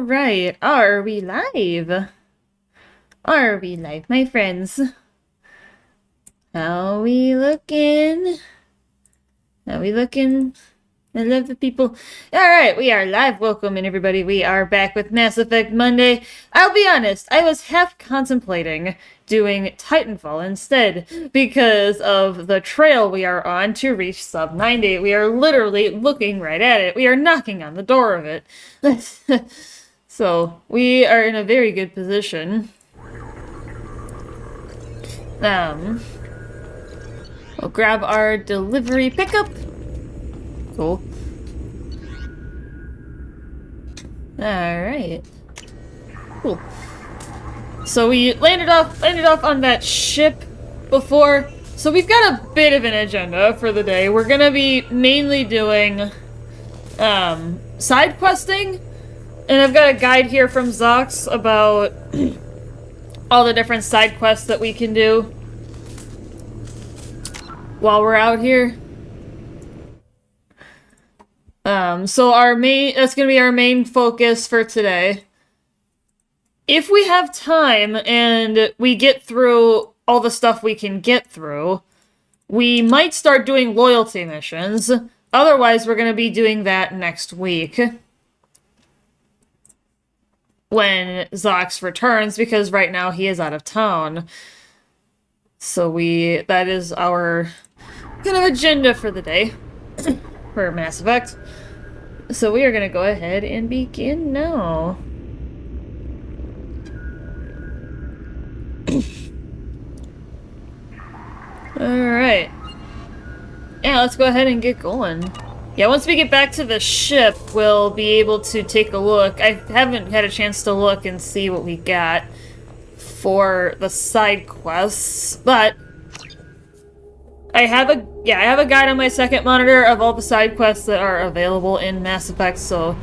Alright, are we live? Are we live, my friends? How we looking? How we looking? I love the people. Alright, we are live. Welcome in, everybody. We are back with Mass Effect Monday. I'll be honest, I was half contemplating doing Titanfall instead because of the trail we are on to reach sub 90. We are literally looking right at it. We are knocking on the door of it. So, we are in a very good position. We'll grab our delivery pickup. Cool. Alright. Cool. So we landed off on that ship before. So we've got a bit of an agenda for the day. We're gonna be mainly doing side questing. And I've got a guide here from Zox about all the different side quests that we can do while we're out here. So that's gonna be our main focus for today. If we have time and we get through all the stuff we can get through, we might start doing loyalty missions. Otherwise, we're gonna be doing that next week when Zox returns, because right now he is out of town. So that is our kind of agenda for the day for Mass Effect. So we are gonna go ahead and begin now. Alright. Yeah, let's go ahead and get going. Yeah, once we get back to the ship, we'll be able to take a look. I haven't had a chance to look and see what we got for the side quests, but I have a guide on my second monitor of all the side quests that are available in Mass Effect, so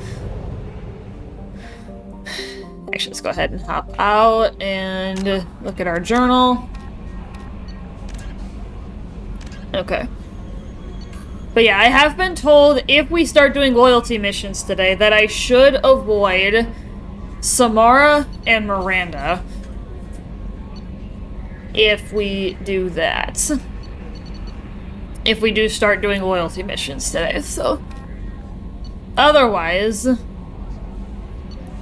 actually let's go ahead and hop out and look at our journal. Okay. But yeah, I have been told if we start doing loyalty missions today that I should avoid Samara and Miranda if we do that. If we do start doing loyalty missions today, so otherwise,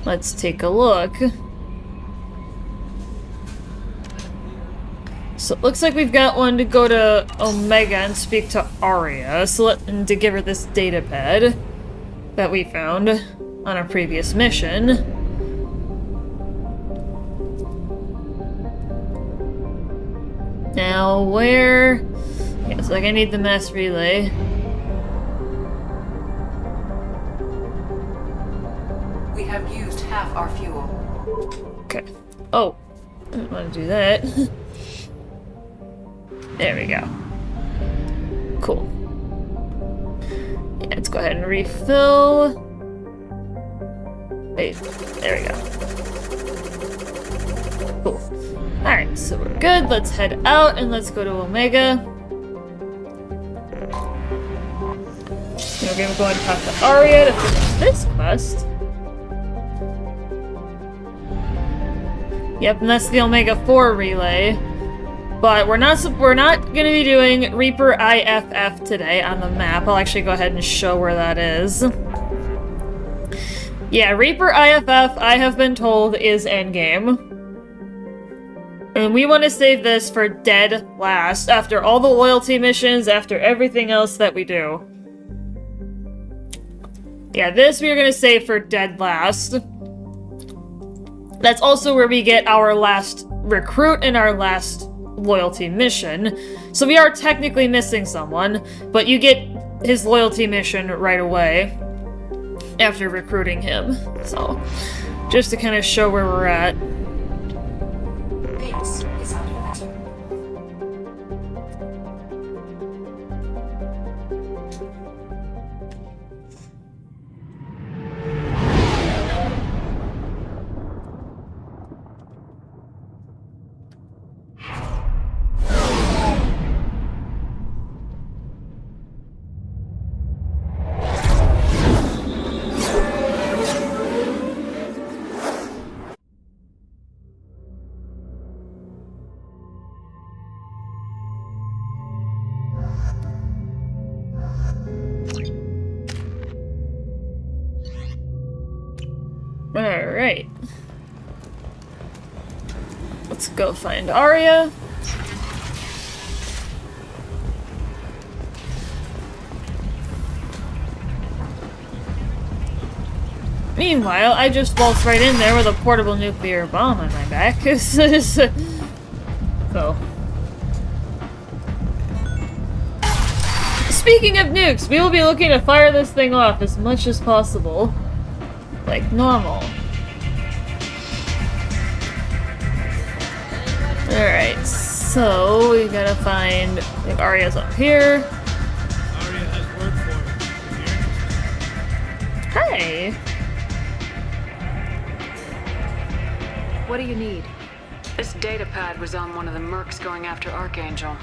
let's take a look. So it looks like we've got one to go to Omega and speak to Aria, and to give her this data pad that we found on a previous mission. Now where? Yeah, it's like I need the mass relay. We have used half our fuel. Okay. Oh, I don't want to do that. There we go. Cool. Yeah, let's go ahead and refill. Wait, there we go. Cool. Alright, so we're good. Let's head out and let's go to Omega. We're gonna go and talk to Aria to finish this quest. Yep, and that's the Omega 4 relay. But we're not gonna be doing Reaper IFF today on the map. I'll actually go ahead and show where that is. Yeah, Reaper IFF, I have been told, is endgame. And we want to save this for dead last, after all the loyalty missions, after everything else that we do. Yeah, this we are gonna save for dead last. That's also where we get our last recruit and our last loyalty mission. So we are technically missing someone, but you get his loyalty mission right away after recruiting him. So, just to kind of show where we're at. Base is under attack. Alright. Let's go find Arya. Meanwhile, I just waltzed right in there with a portable nuclear bomb on my back. So. Speaking of nukes, we will be looking to fire this thing off as much as possible. Like normal. Alright, so we gotta find... I think Arya's up here. Arya has work for me. If you're interested. Hi! What do you need? This data pad was on one of the mercs going after Archangel.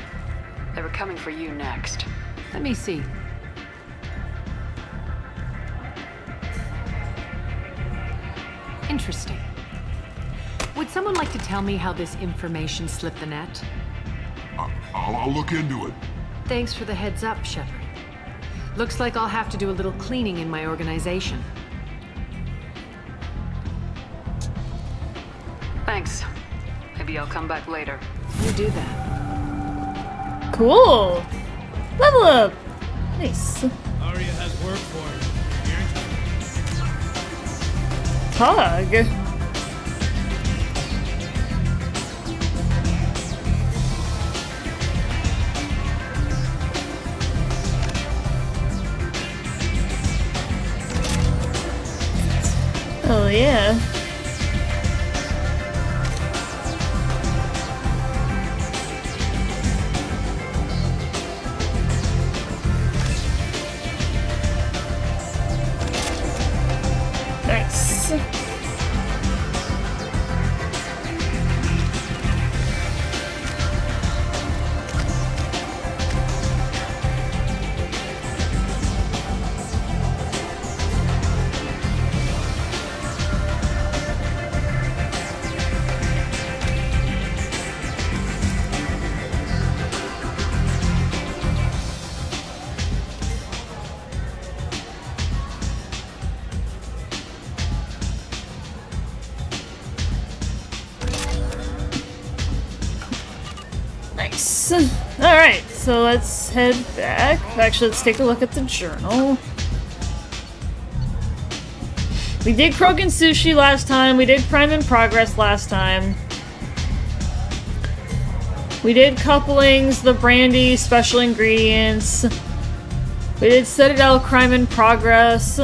They were coming for you next. Let me see. Interesting. Would someone like to tell me how this information slipped the net? I'll look into it. Thanks for the heads up, Shepard. Looks like I'll have to do a little cleaning in my organization. Thanks. Maybe I'll come back later. You do that. Cool! Level up! Nice. Arya has work for me. If you're interested. Tog. Oh yeah. Nice. Nice. Alright, so let's head back. Actually, let's take a look at the journal. We did Krogan Sushi last time. We did Crime in Progress last time. We did couplings, the brandy, special ingredients. We did Citadel Crime in Progress.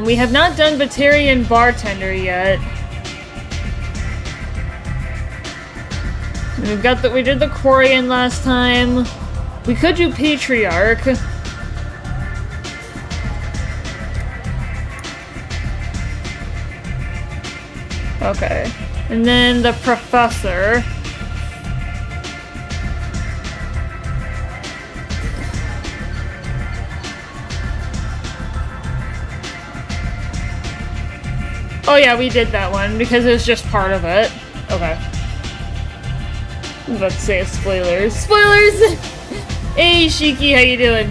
We have not done Batarian Bartender yet. And we did the Quarian last time. We could do Patriarch. Okay. And then the Professor. Oh yeah, we did that one because it was just part of it. Okay. I was about to say spoilers. Spoilers! Hey Shiki, how you doing?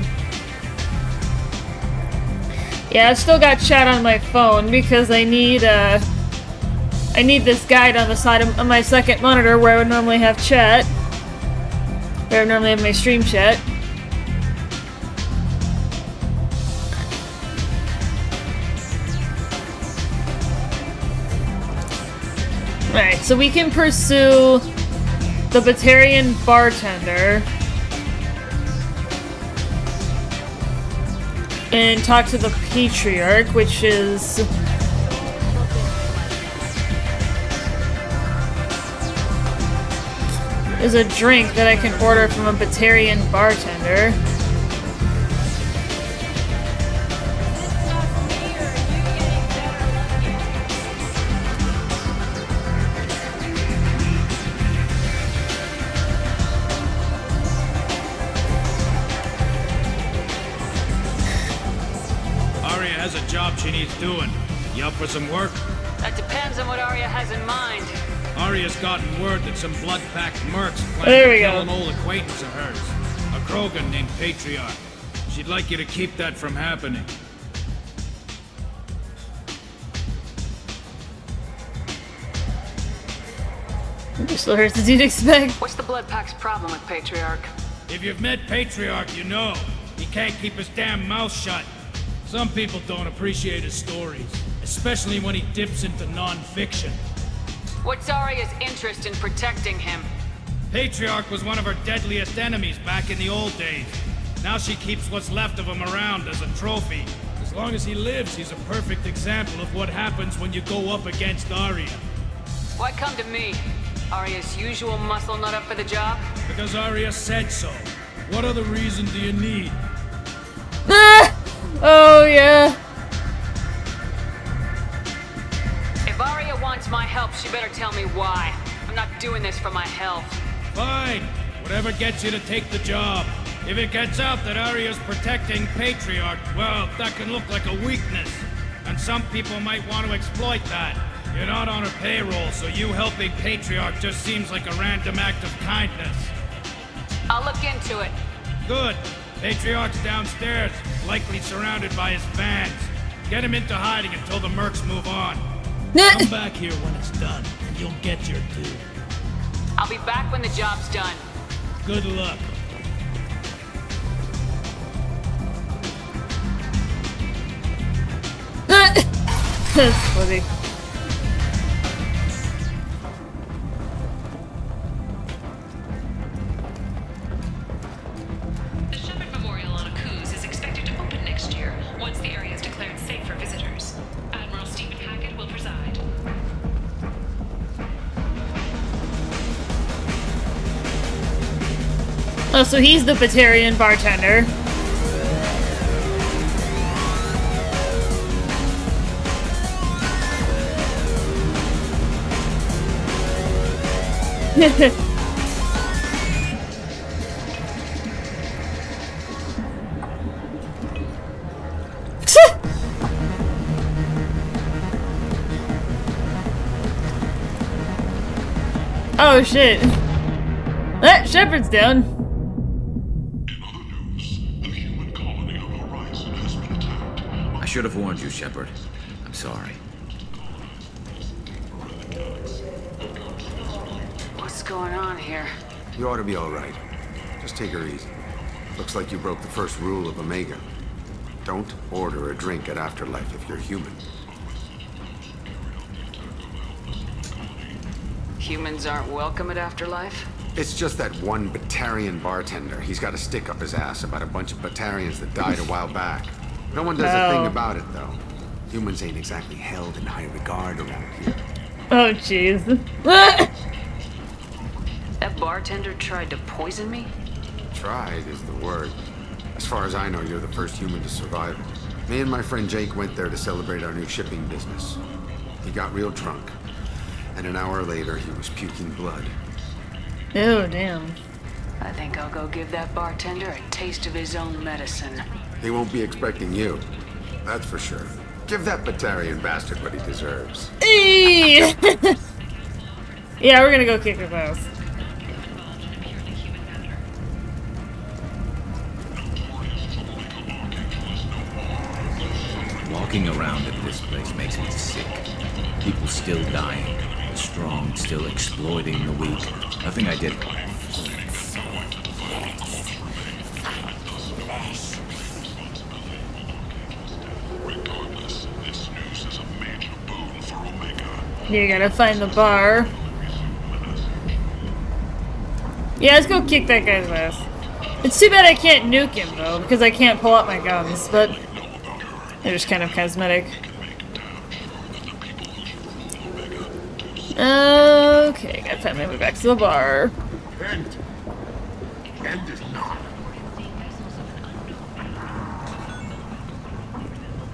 Yeah, I've still got chat on my phone because I need this guide on the side of my second monitor where I would normally have chat. Where I would normally have my stream chat. Alright, so we can pursue the Batarian Bartender and talk to the Patriarch, which is a drink that I can order from a Batarian Bartender. Job she needs doing. You up for some work? That depends on what Arya has in mind. Arya's gotten word that some blood-packed mercs There plan we to kill go. an old acquaintance of hers, a Krogan named Patriarch. She'd like you to keep that from happening. Still hurts as you'd expect. What's the Blood Pack's problem with Patriarch? If you've met Patriarch, you know. He can't keep his damn mouth shut. Some people don't appreciate his stories, especially when he dips into non-fiction. What's Arya's interest in protecting him? Patriarch was one of her deadliest enemies back in the old days. Now she keeps what's left of him around as a trophy. As long as he lives, he's a perfect example of what happens when you go up against Arya. Why come to me? Arya's usual muscle not up for the job? Because Arya said so. What other reason do you need? Ah! Oh, yeah. If Arya wants my help, she better tell me why. I'm not doing this for my health. Fine. Whatever gets you to take the job. If it gets out that Arya's protecting Patriarch, well, that can look like a weakness. And some people might want to exploit that. You're not on her payroll, so you helping Patriarch just seems like a random act of kindness. I'll look into it. Good. Patriarch's downstairs, likely surrounded by his fans. Get him into hiding until the mercs move on. Come back here when it's done, and you'll get your due. I'll be back when the job's done. Good luck. That's funny. The Shepard Memorial on Akuz is expected to open next year, once the area is declared safe for visitors. Admiral Stephen Hackett will preside. Oh, so he's the Batarian bartender. Oh shit. That Shepard's down. In other news, the human colony on Horizon has been attacked. I should have warned you, Shepard. I'm sorry. What's going on here? You ought to be all right. Just take her easy. Looks like you broke the first rule of Omega. Don't order a drink at Afterlife if you're human. Humans aren't welcome at Afterlife? It's just that one Batarian bartender. He's got a stick up his ass about a bunch of Batarians that died a while back. No one does a thing about it, though. Humans ain't exactly held in high regard around here. Oh jeez. That bartender tried to poison me? Tried is the word. As far as I know, you're the first human to survive it. Me and my friend Jake went there to celebrate our new shipping business. He got real drunk. And an hour later, he was puking blood. Oh damn. I think I'll go give that bartender a taste of his own medicine. He won't be expecting you. That's for sure. Give that Batarian bastard what he deserves. Eee! Yeah, we're gonna go kick his ass. Walking around in this place makes me sick. People still dying. The strong still exploiting the weak. Nothing I did. Regardless, this news is a major boon for Omega. You gotta find the bar. Yeah, let's go kick that guy's ass. It's too bad I can't nuke him, though, because I can't pull out my guns, but they're just kind of cosmetic. Okay, gotta find my way back to the bar. End it now.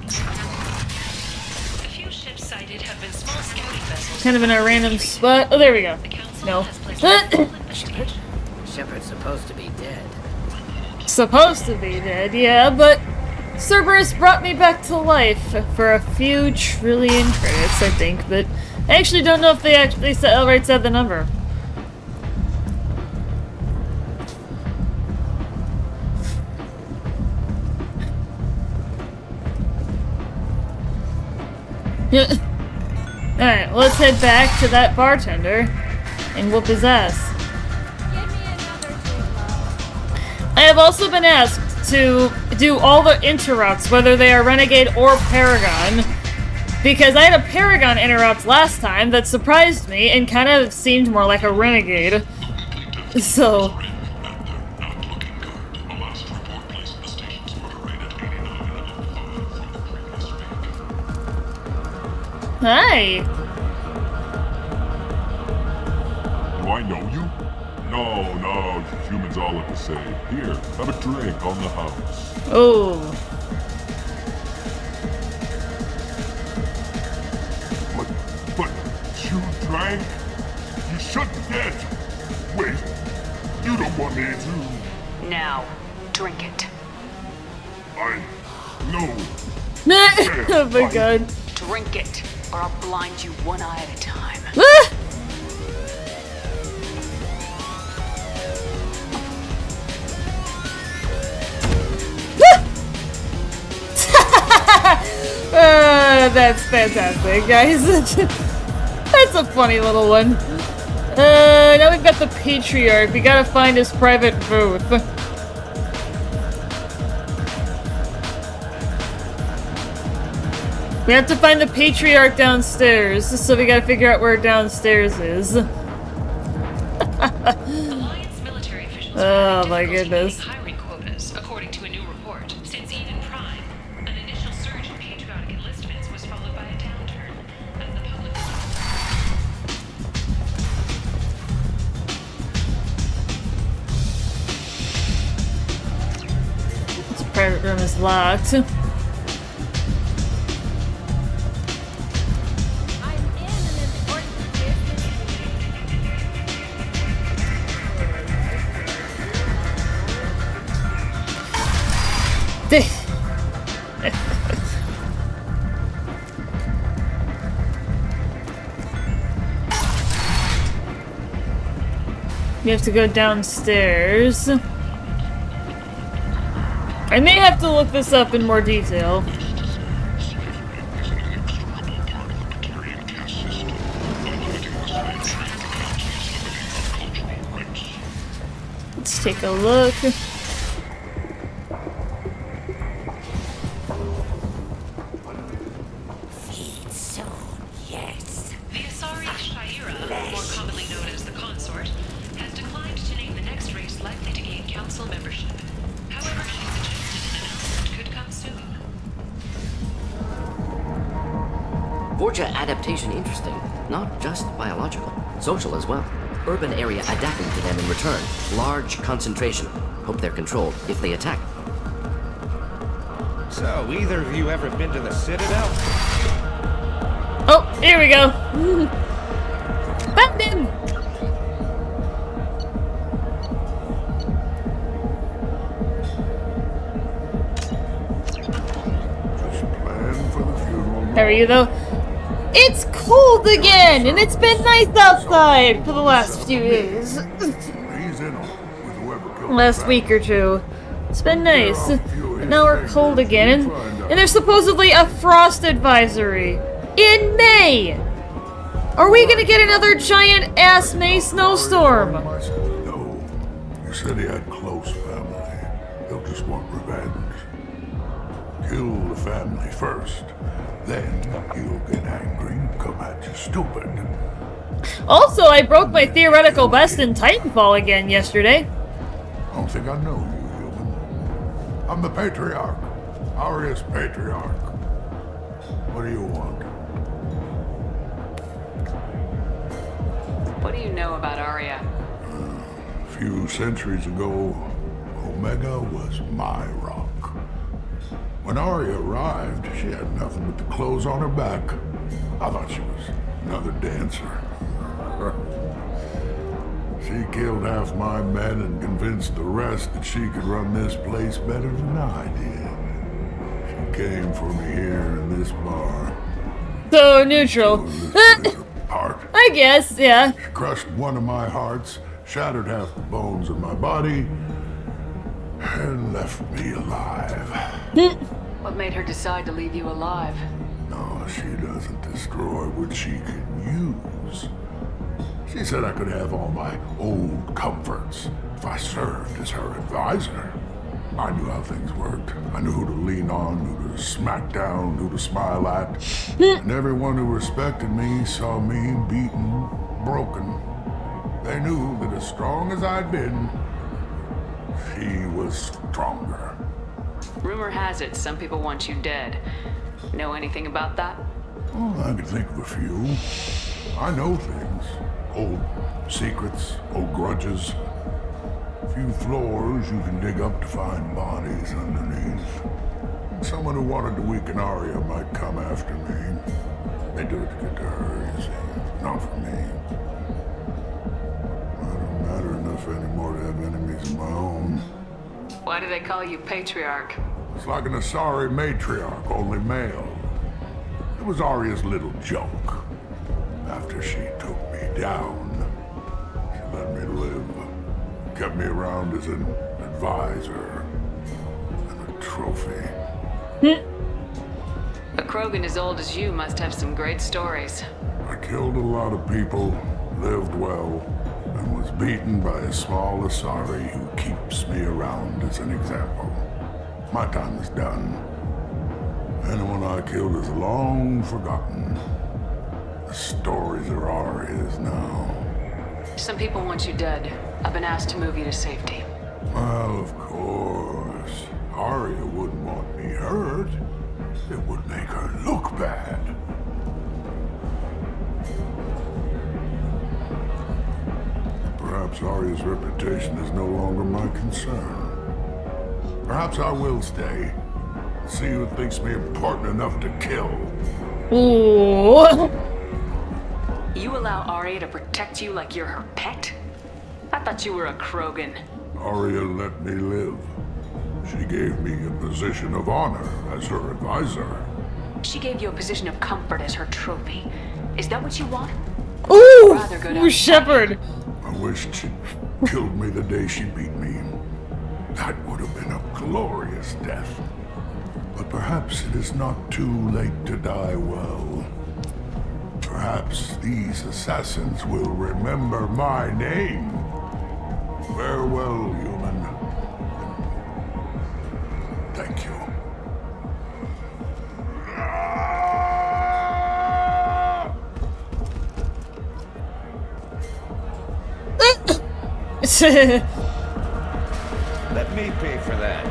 The few ships sighted have been small scouting vessels. Kind of in a random spot. Oh, there we go. The council No. has placed Shepard? Shepard's supposed to be dead. Supposed to be dead, yeah, but Cerberus brought me back to life for a few trillion credits, I think, but I actually don't know if they actually outright said the number. Alright, let's head back to that bartender and whoop his ass. I have also been asked to do all the interrupts, whether they are Renegade or Paragon, because I had a Paragon interrupt last time that surprised me and kind of seemed more like a Renegade. So... Hi! Do I know you? No, humans all look the same. Here, have a drink on the house. Oh. But you drank? You shouldn't get. Wait, you don't want me to. Now, drink it. No. Oh my god. Drink it, or I'll blind you one eye at a time. That's fantastic, guys. That's a funny little one. Now we've got the Patriarch. We gotta find his private booth. We have to find the Patriarch downstairs, so we gotta figure out where downstairs is. Alliance military officials Oh my goodness. hiring quotas, according to a new report. Since Eden Prime, an initial surge in patriotic enlistments was followed by a downturn, as the public... This private room is locked. You have to go downstairs. I may have to look this up in more detail. Let's take a look. The Asari Shaira, more commonly known as the Consort, has declined to name the next race likely to gain council membership. However, she suggested an announcement could come soon. Vorja adaptation interesting. Not just biological, social as well. Urban area adapting to them in return. Large concentration. Hope they're controlled if they attack. So, either of you ever been to the Citadel? Oh, here we go. Found him. How are you though? It's cold again, and it's been nice outside for the last few days. Last week or two. It's been nice. But now we're cold again, and there's supposedly a frost advisory in May. Are we gonna get another giant ass May snowstorm? No. You said he had close family. They'll just want revenge. Kill the family first. Then he'll get angry and come at you stupid. Also, I broke my theoretical best in Titanfall again yesterday. I don't think I know you, human. I'm the Patriarch. Arius Patriarch. What do you want? What do you know about Arya? A few centuries ago, Omega was my rock. When Arya arrived, she had nothing but the clothes on her back. I thought she was another dancer. She killed half my men and convinced the rest that she could run this place better than I did. She came for me here in this bar. So neutral. Heart. I guess, yeah. She crushed one of my hearts, shattered half the bones in my body, and left me alive. What made her decide to leave you alive? No, she doesn't destroy what she can use. She said I could have all my old comforts if I served as her advisor. I knew how things worked. I knew who to lean on, who to smack down, who to smile at. And everyone who respected me saw me beaten, broken. They knew that as strong as I'd been, she was stronger. Rumor has it some people want you dead. Know anything about that? Well, I can think of a few. I know things. Old secrets, old grudges. A few floors you can dig up to find bodies underneath. Someone who wanted to weaken Arya might come after me. They do it to get to her, you see. Not for me. I don't matter enough anymore to have enemies of my own. Why do they call you Patriarch? It's like an Asari matriarch, only male. It was Arya's little joke. After she took me down, she let me live. Kept me around as an advisor and a trophy. A Krogan as old as you must have some great stories. I killed a lot of people, lived well, and was beaten by a small Asari who keeps me around as an example. My time is done. Anyone I killed is long forgotten. The stories are Arya's now. Some people want you dead. I've been asked to move you to safety. Well, of course. Arya wouldn't want me hurt. It would make her look bad. Perhaps Arya's reputation is no longer my concern. Perhaps I will stay. See who thinks me important enough to kill. Ooh. You allow Arya to protect you like you're her pet? I thought you were a Krogan. Arya let me live. She gave me a position of honor as her advisor. She gave you a position of comfort as her trophy. Is that what you want? Ooh! Rather go down Ooh, Shepard! I wished she'd killed me the day she beat me. That would have been a glorious death. But perhaps it is not too late to die well. Perhaps these assassins will remember my name. Farewell, human. Thank you. Let me pay for that.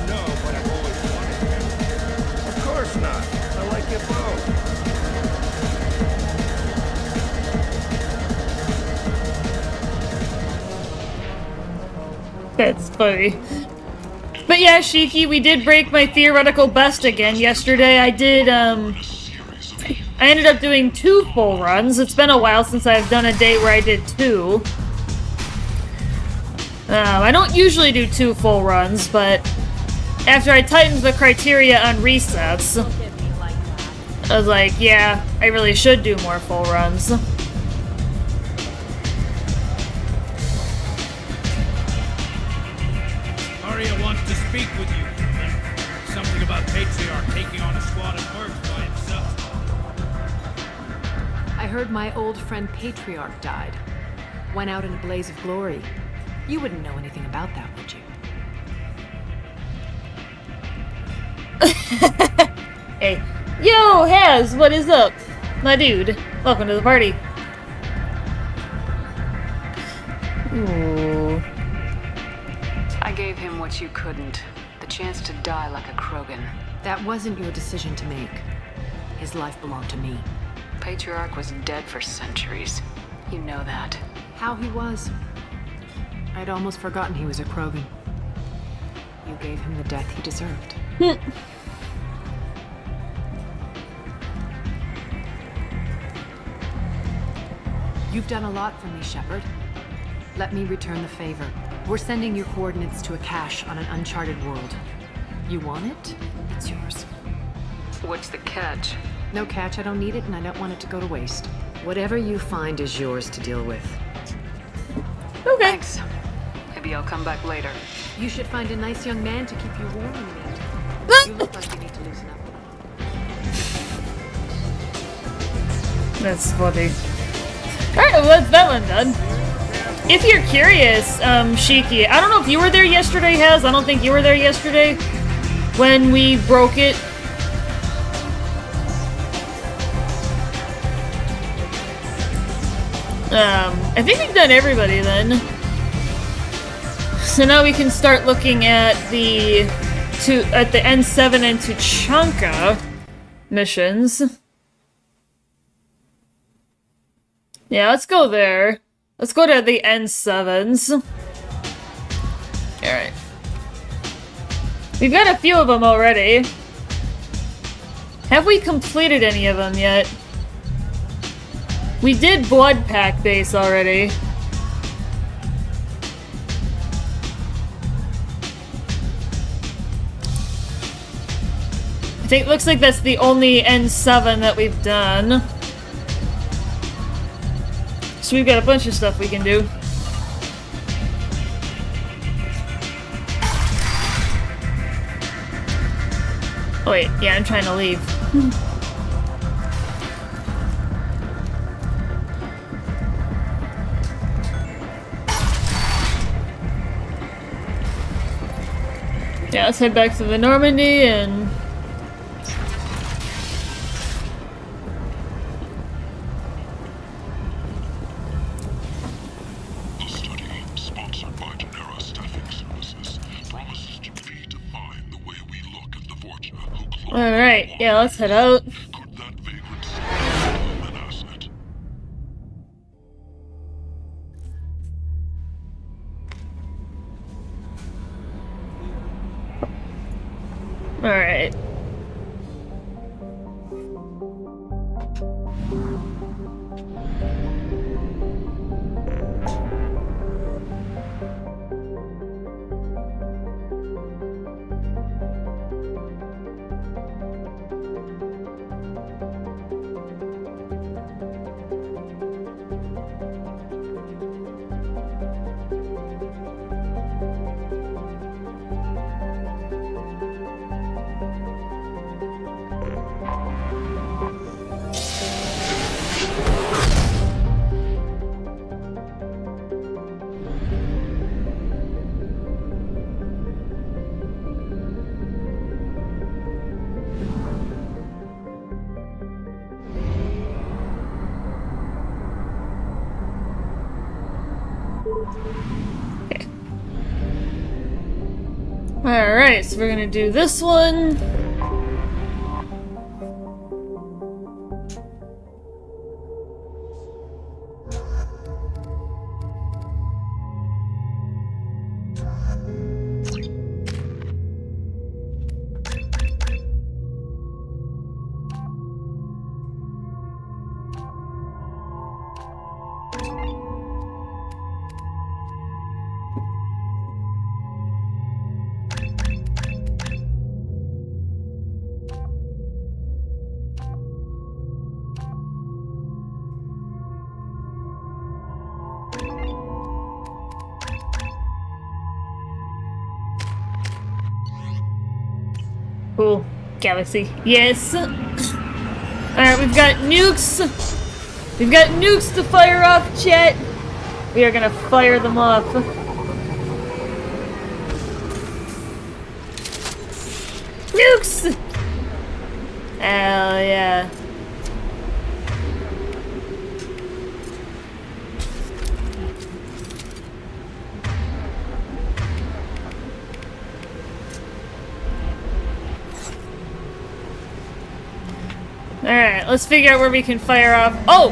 No, but I've always wanted to. Of course not. I like you both. That's funny. But yeah, Shiki, we did break my theoretical best again yesterday. I ended up doing 2 full runs. It's been a while since I've done a day where I did 2. I don't usually do 2 full runs, but after I tightened the criteria on resets, I was like, yeah, I really should do more full runs. Arya wants to speak with you. Something about Patriarch taking on a squad of mercs by himself. I heard my old friend Patriarch died. Went out in a blaze of glory. You wouldn't know anything about that, would you? Hey. Yo, Haz, what is up? My dude. Welcome to the party. Ooh. I gave him what you couldn't. The chance to die like a Krogan. That wasn't your decision to make. His life belonged to me. Patriarch was dead for centuries. You know that. How he was. I'd almost forgotten he was a Krogan. You gave him the death he deserved. You've done a lot for me, Shepard. Let me return the favor. We're sending your coordinates to a cache on an uncharted world. You want it? It's yours. What's the catch? No catch, I don't need it, and I don't want it to go to waste. Whatever you find is yours to deal with. Okay. Thanks. Maybe I'll come back later. You should find a nice young man to keep you warm in the meantime. You look like you need to loosen up. That's funny. Alright, well, that's that one done. If you're curious, Shiki, I don't know if you were there yesterday, Haz. I don't think you were there yesterday when we broke it. I think we've done everybody then. So now we can start looking at the N7 and Tuchanka missions. Yeah, let's go there. Let's go to the N7s. Alright. We've got a few of them already. Have we completed any of them yet? We did Blood Pack base already. I think it looks like that's the only N7 that we've done. So we've got a bunch of stuff we can do. Oh wait, yeah, I'm trying to leave. Yeah, let's head back to the Normandy and... Alright, yeah, let's head out. Alright. Alright, so we're gonna do this one. Cool. Galaxy. Yes! Alright, we've got nukes! We've got nukes to fire off, chat! We are gonna fire them off. Nukes! Hell yeah. Alright, let's figure out where we can fire off. Oh!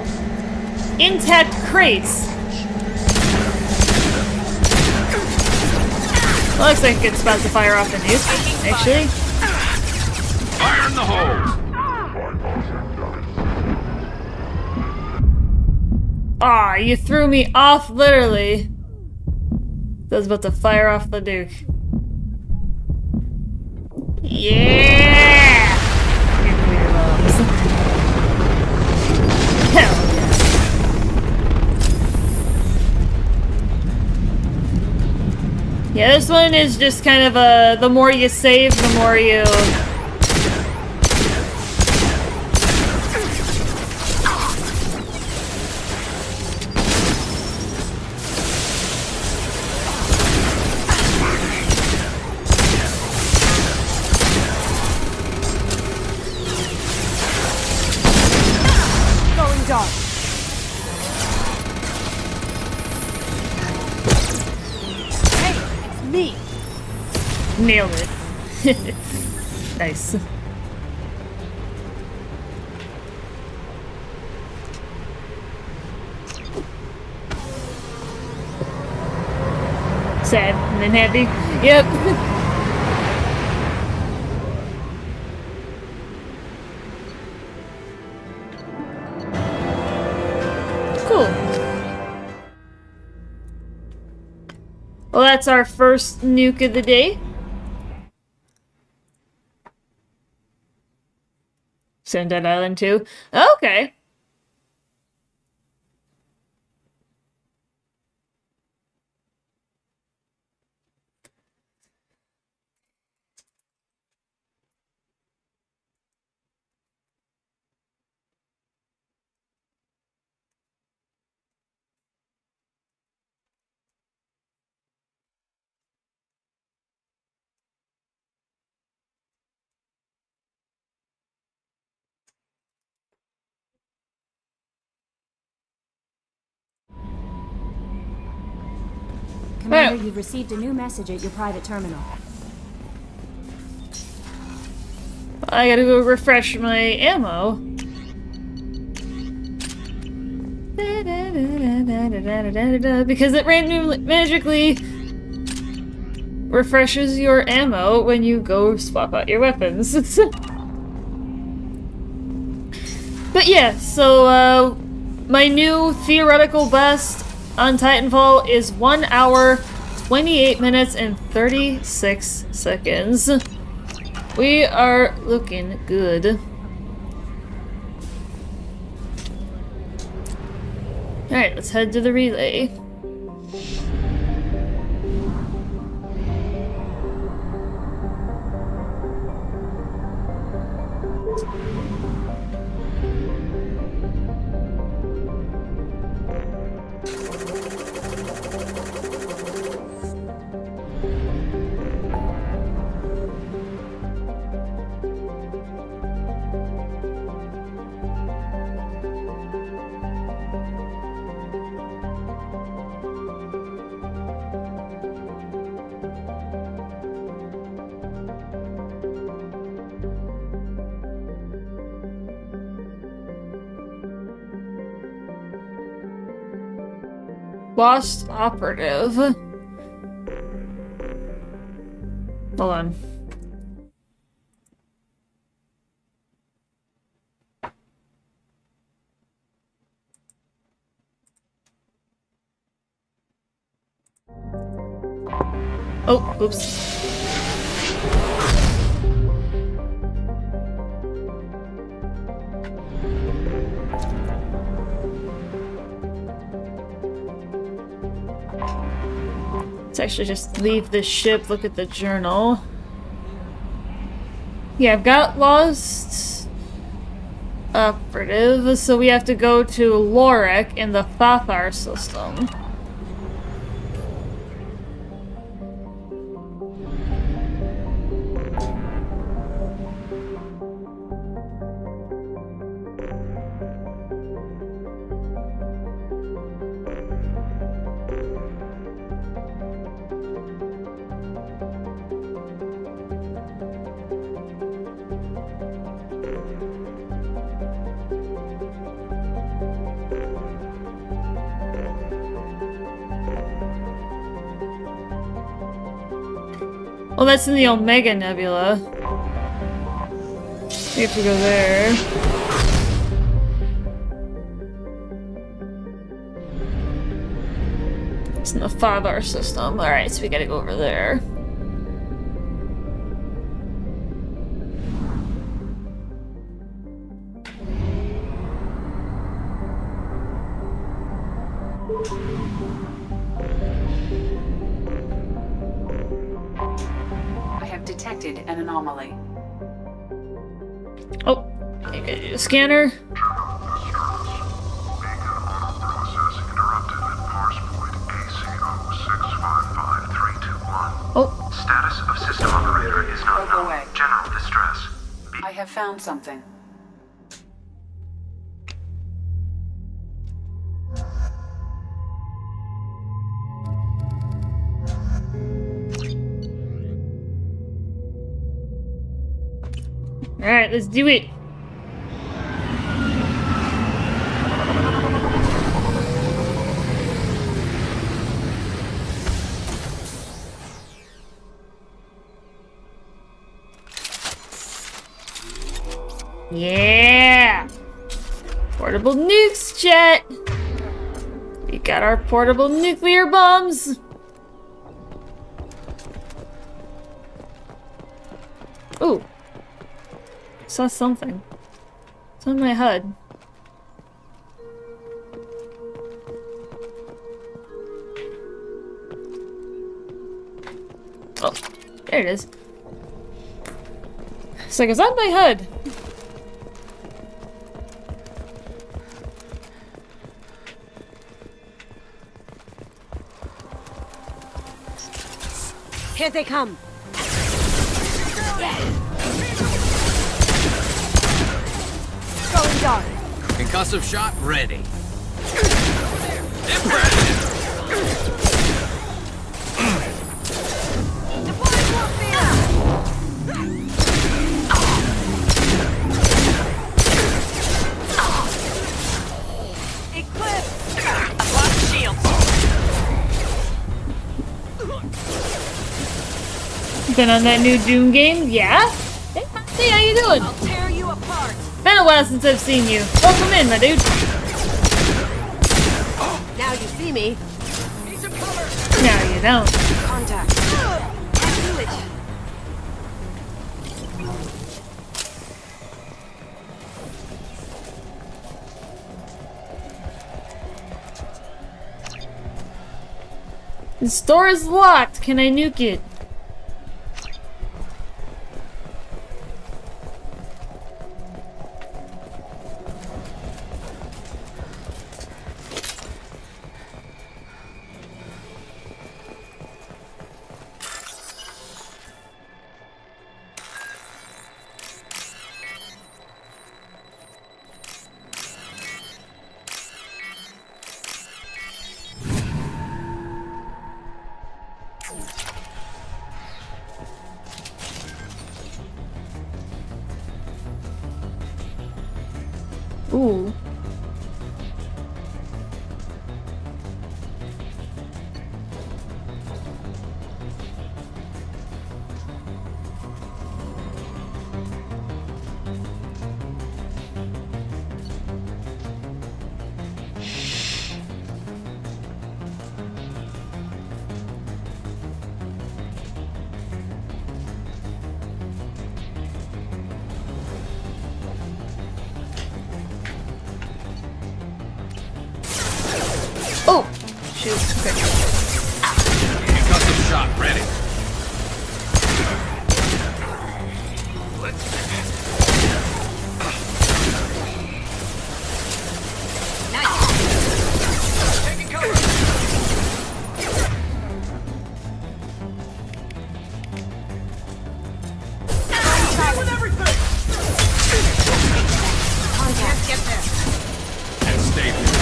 Intact crates! Well, looks like a good spot to fire off the nuke, actually. Fire in the hole! Aw, you threw me off, literally. I was about to fire off the nuke. Yeah! Nuclear bombs. Hell yeah. Yeah, this one is just kind of a, the more you save, the more you... me. Nailed it. Nice. Sad and then happy. Yep. Cool. Well, that's our first nuke of the day. Sundead Island 2. Okay. Commander, you've received a new message at your private terminal. I gotta go refresh my ammo. Because it randomly, magically refreshes your ammo when you go swap out your weapons. But yeah, so my new theoretical best on Titanfall is 1 hour, 28 minutes, and 36 seconds. We are looking good. Alright, let's head to the relay. Lost operative. Hold on. Oh, oops. Let's actually just leave the ship, look at the journal. Yeah, I've got lost operative, so we have to go to Lorek in the Fathar system. Oh, that's in the Omega Nebula. We have to go there. It's in the Fathar system. Alright, so we gotta go over there. Detected an anomaly. Oh, scanner. Oh. Status of system operator is not known. General distress. I have found something. Alright, let's do it. Yeah! Portable nukes, chat! We got our portable nuclear bombs! Ooh. Saw something. It's on my HUD. Oh, there it is. It's like it's on my HUD. Here they come. Going dark. Concussive shot ready. Been on that new Doom game? Yeah? Hey, how you doing? I'll tear you apart. Been a while since I've seen you. Welcome in, my dude. Now you see me. No, you don't. Contact. Can't do it. The store is locked. Can I nuke it? Ooh. Oh! Shoot. Okay. Concussive shot ready. Taking cover. With everything. Contact. Get there. And stay there.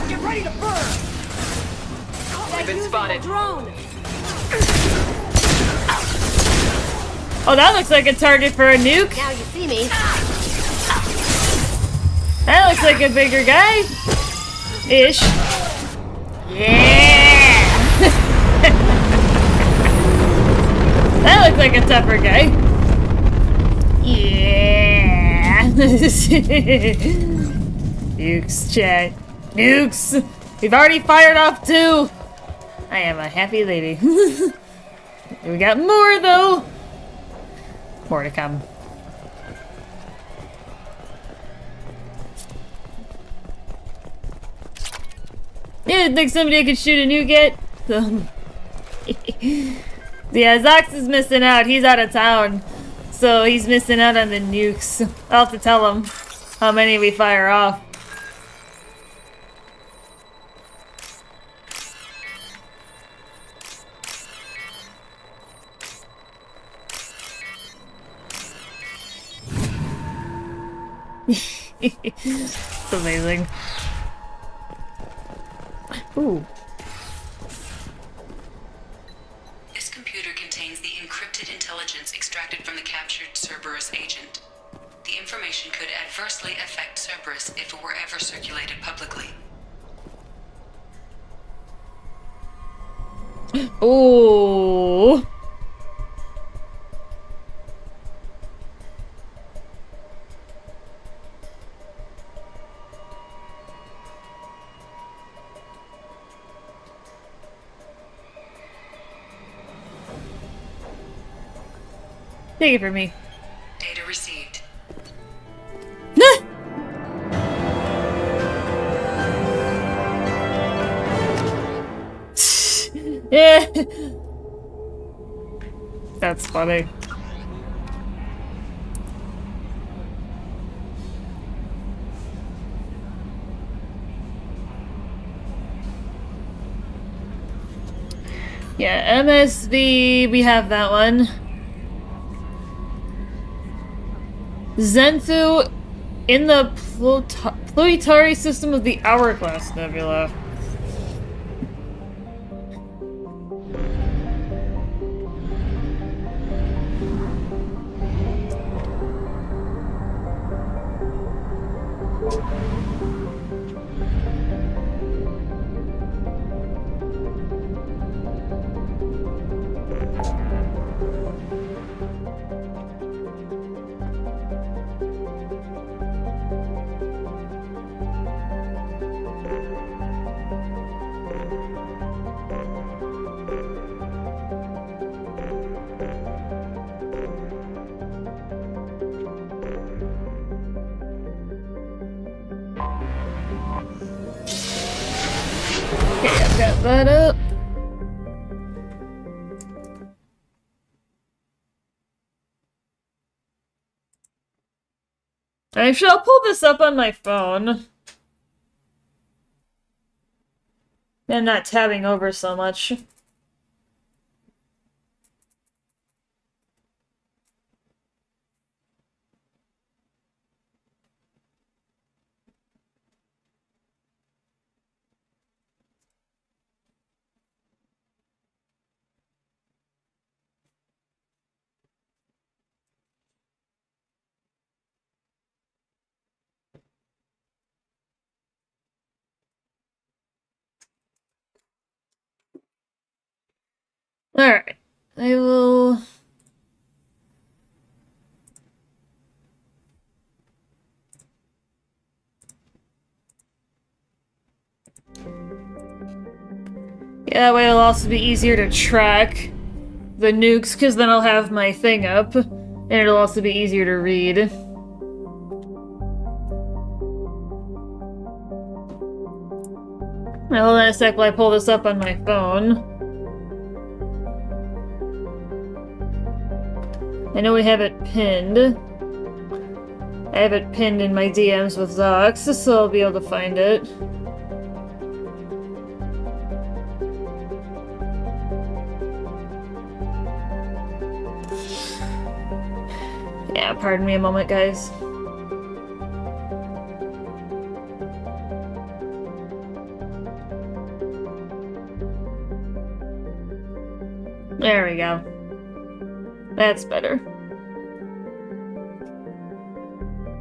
Get ready to burn! I've been spotted. Drone! Oh, that looks like a target for a nuke. Now you see me. That looks like a bigger guy. Ish. Yeah! That looks like a tougher guy. Yeah! Nukes, chat. Nukes! We've already fired off 2! I am a happy lady. We got more, though! More to come. You didn't think somebody could shoot a nuke yet? Yeah, Zox is missing out. He's out of town. So he's missing out on the nukes. I'll have to tell him how many we fire off. It's amazing. Ooh. This computer contains the encrypted intelligence extracted from the captured Cerberus agent. The information could adversely affect Cerberus if it were ever circulated publicly. Ooh. Take it from me. Data received. Yeah. That's funny. Yeah, MSV, we have that one. Zenthu in the Planetary System of the Hourglass Nebula. Okay, I've got that up. Actually, I'll pull this up on my phone. And not tabbing over so much. Alright. I will... Yeah, that way it'll also be easier to track the nukes, because then I'll have my thing up, and it'll also be easier to read. Now, hold on a sec while I pull this up on my phone. I know we have it pinned. I have it pinned in my DMs with Zox, so I'll be able to find it. Yeah, pardon me a moment, guys. There we go. That's better.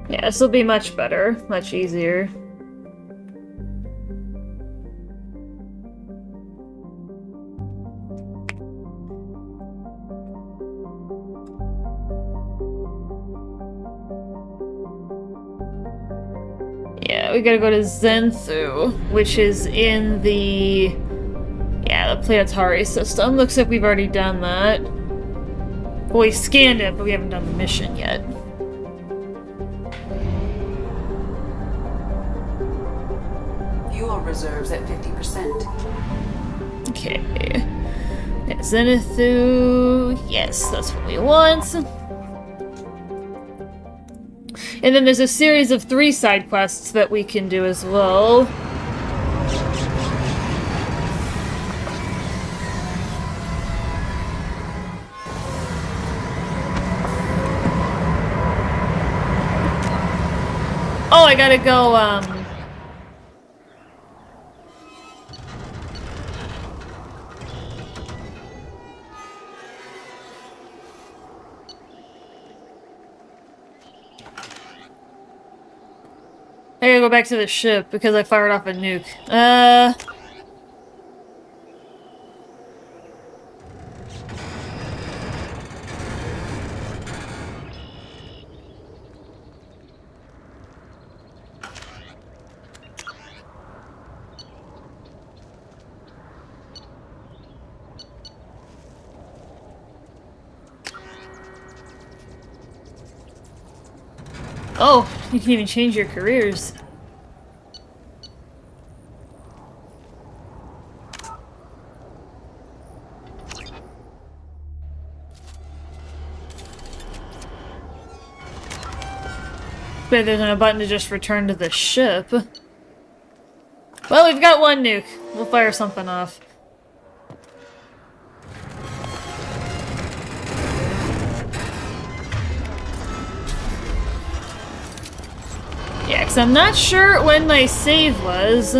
Yeah, this will be much better, much easier. Yeah, we gotta go to Zenthu, which is in the... yeah, the Planetary System. Looks like we've already done that. Well, we scanned it, but we haven't done the mission yet. Fuel reserves at 50%. Okay. Yeah, Zenithu. Yes, that's what we want. And then there's a series of 3 side quests that we can do as well. Oh, I gotta go, go back to the ship because I fired off a nuke. Oh, you can even change your careers. But there's no button to just return to the ship. Well, we've got one nuke. We'll fire something off. Yeah, 'cause I'm not sure when my save was.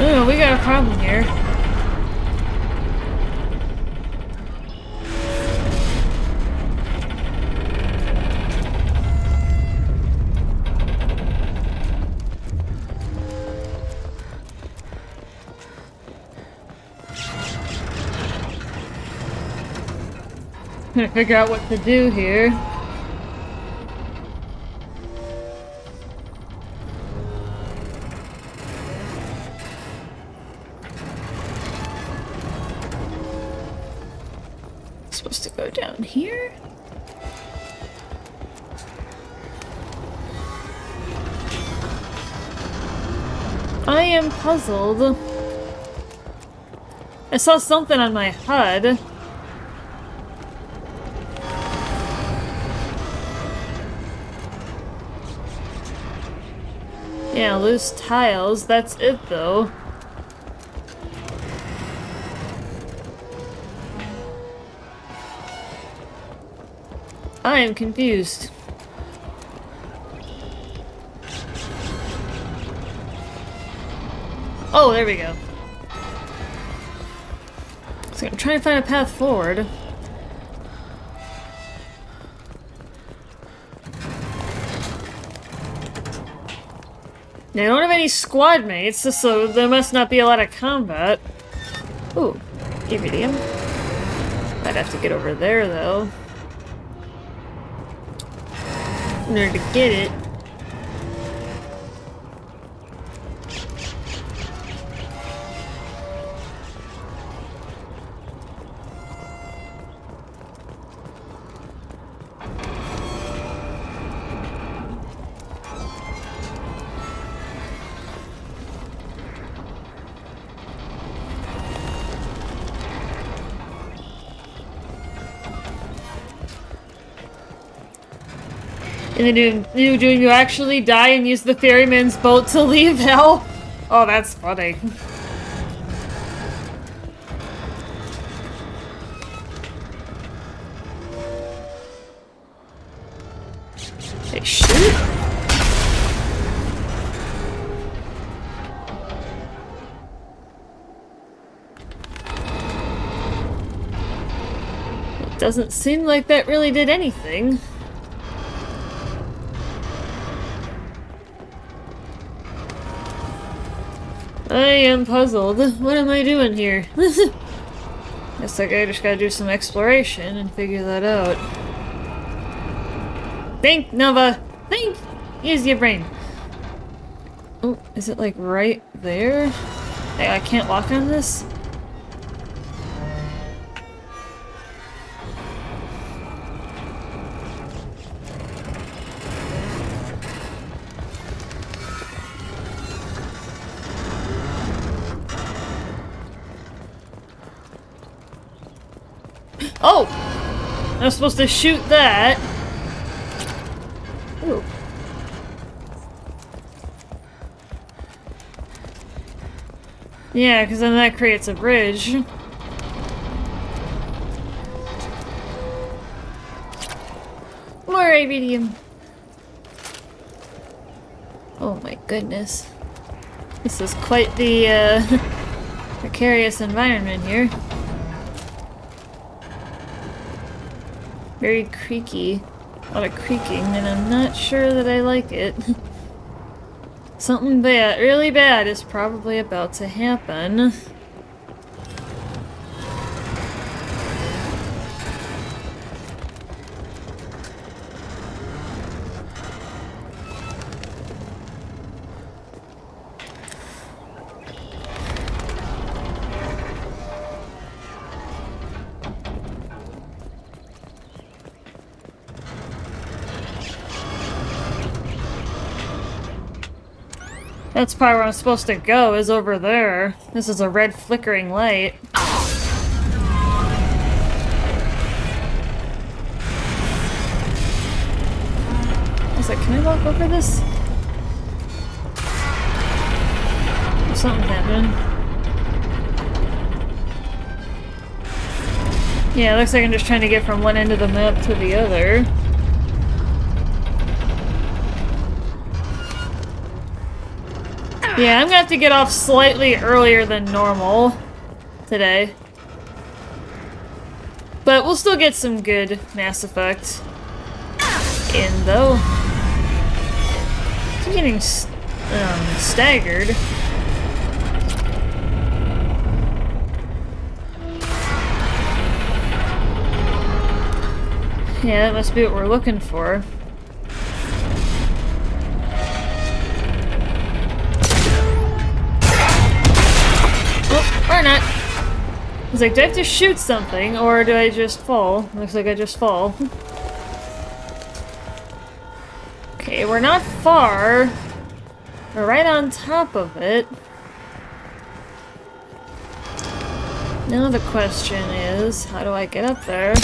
Oh, we got a problem here. Gonna figure out what to do here. Supposed to go down here? I am puzzled. I saw something on my HUD. Yeah, loose tiles. That's it, though. I am confused. Oh, there we go. So I'm trying to find a path forward. They don't have any squad mates, so there must not be a lot of combat. Ooh, iridium. I'd have to get over there, though. In order to get it. And then do you actually die and use the ferryman's boat to leave hell? Oh, that's funny. They shoot? It doesn't seem like that really did anything. I am puzzled. What am I doing here? Guess like I just gotta do some exploration and figure that out. Think, Nova! Think! Use your brain. Oh, is it like right there? Hey, I can't walk on this? Oh! I'm supposed to shoot that. Ooh. Yeah, because then that creates a bridge. More iridium. Oh my goodness. This is quite the precarious environment here. Very creaky. A lot of creaking, and I'm not sure that I like it. Something bad, really bad, is probably about to happen. That's probably where I'm supposed to go, is over there. This is a red flickering light. I was like, can I walk over this? Something happened. Yeah, it looks like I'm just trying to get from one end of the map to the other. Yeah, I'm gonna have to get off slightly earlier than normal today. But we'll still get some good Mass Effect in, though. I'm getting staggered. Yeah, that must be what we're looking for. Or not. I was like, do I have to shoot something, or do I just fall? Looks like I just fall. Okay, we're not far. We're right on top of it. Now the question is, how do I get up there?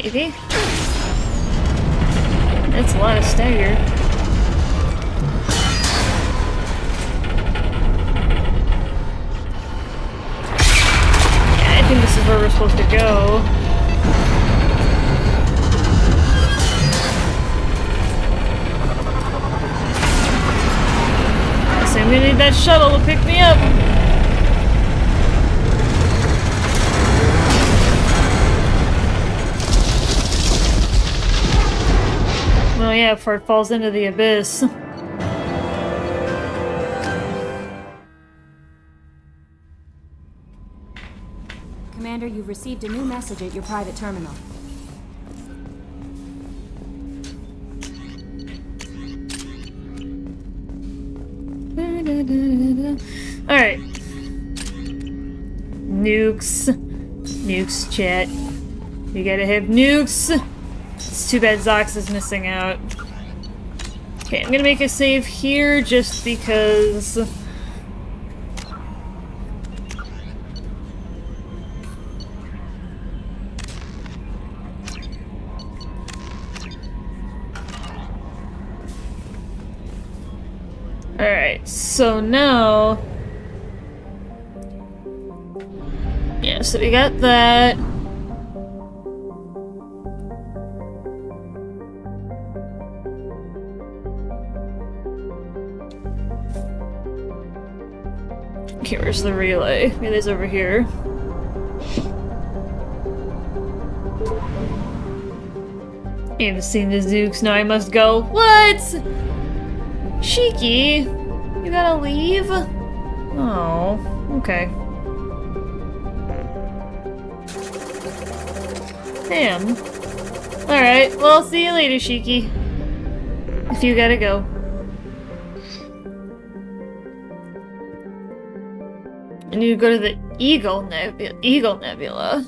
Maybe? That's a lot of stagger. Yeah, I think this is where we're supposed to go. So I'm gonna need that shuttle to pick me up. Oh yeah, before it falls into the abyss. Commander, you've received a new message at your private terminal. Alright. Nukes. Nukes, chat. You gotta have nukes. It's too bad Zox is missing out. Okay, I'm gonna make a save here just because... Alright, so now... Yeah, so we got that. Okay, where's the relay? Relay's over here. I haven't seen the Zooks, now I must go. What? Shiki? You gotta leave? Oh, okay. Damn. Alright, well, I'll see you later, Shiki. If you gotta go. I need to go to the Eagle Nebula.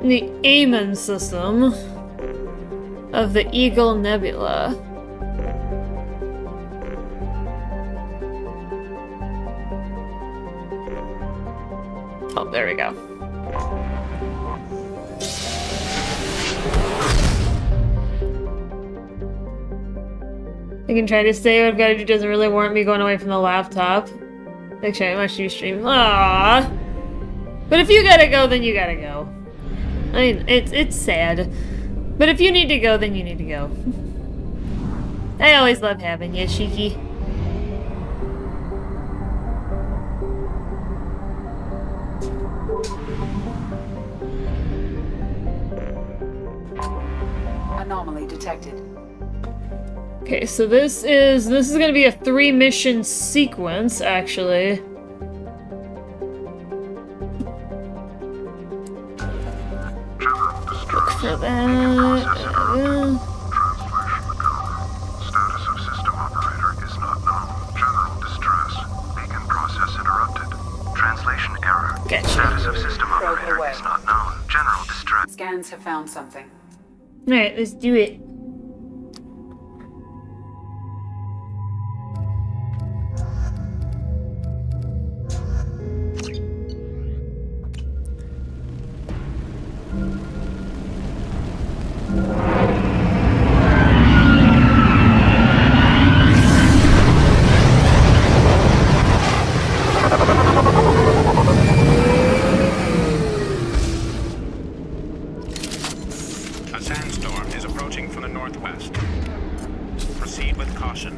the Amon system of the Eagle Nebula. Oh, there we go. I can try to say what I've got to do doesn't really warrant me going away from the laptop. Actually, I watched you stream. Aww. But if you gotta go, then you gotta go. I mean, it's sad. But if you need to go, then you need to go. I always love having you, Shiki. Anomaly detected. Okay, so this is gonna be a 3-mission sequence, actually. Look for that. Status of system operator is not known. General distress. Beacon process interrupted. Translation error. Gotcha. Status of system operator is not known. General distress. Scans have found something. Alright, let's do it. A sandstorm is approaching from the northwest. Proceed with caution.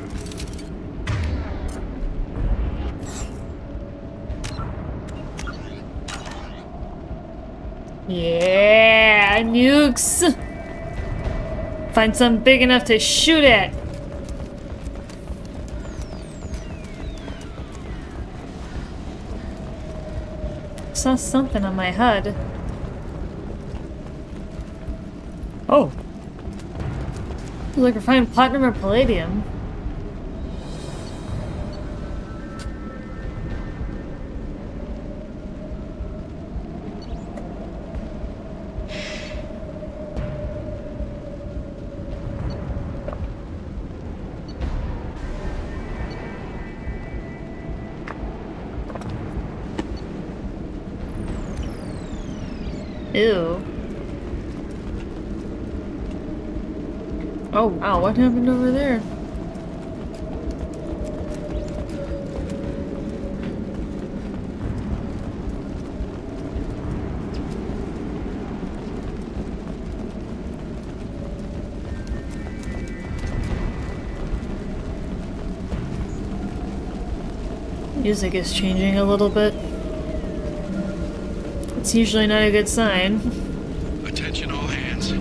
Yeah, nukes! Find something big enough to shoot at. Saw something on my HUD. Oh. Looks like we're finding platinum or palladium. Ew. Oh wow, what happened over there? Music is changing a little bit. It's usually not a good sign. Attention all hands.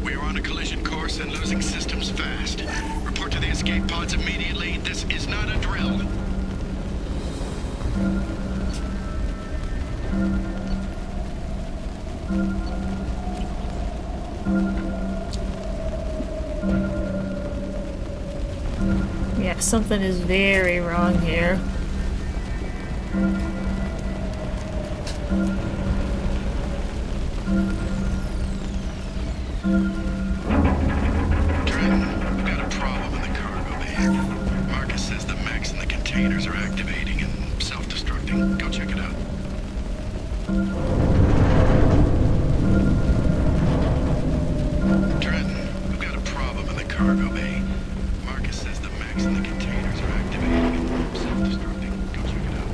We are on a collision course and losing systems fast. Report to the escape pods immediately. This is not a drill. Yeah, something is very wrong here. Trenton, we've got a problem in the cargo bay. Marcus says the mechs in the containers are activating and self-destructing. Go check it out. Trenton, we've got a problem in the cargo bay. Marcus says the mechs in the containers are activating and self-destructing. Go check it out.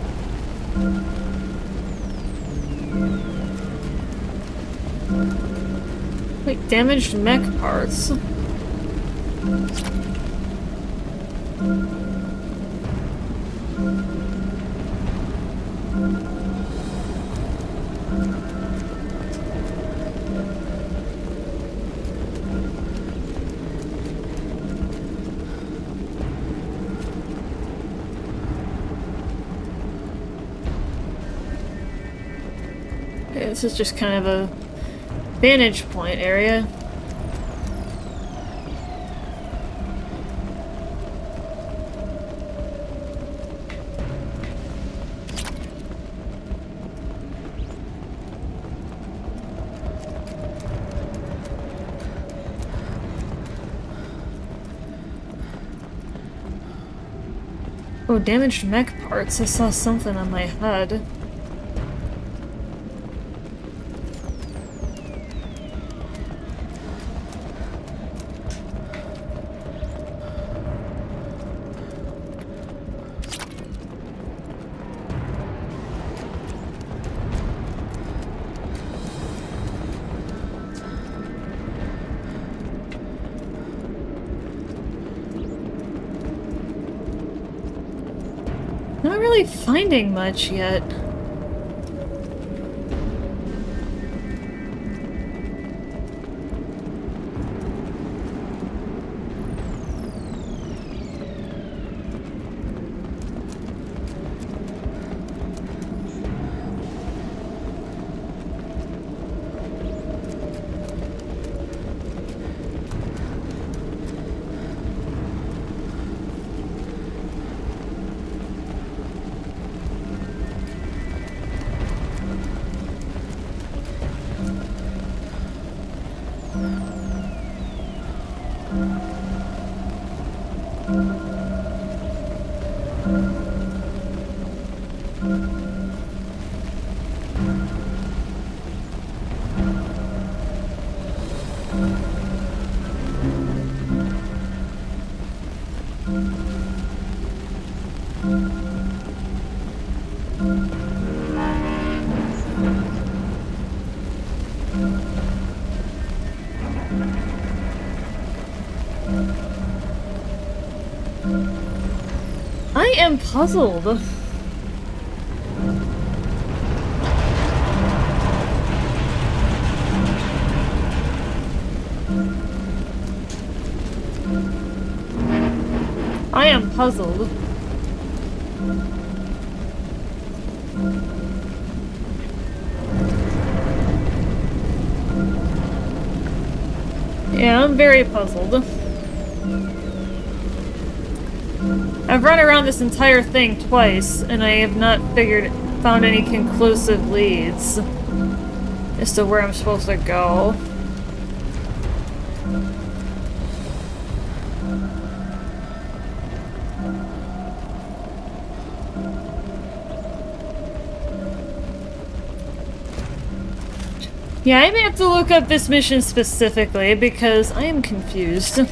Like damaged mech parts. Okay, this is just kind of a vantage point area. Oh, damaged mech parts. I saw something on my HUD. Not really finding much yet. I am puzzled. I am puzzled. Yeah, I'm very puzzled. I've run around this entire thing twice, and I have not found any conclusive leads as to where I'm supposed to go. Yeah, I may have to look up this mission specifically because I am confused.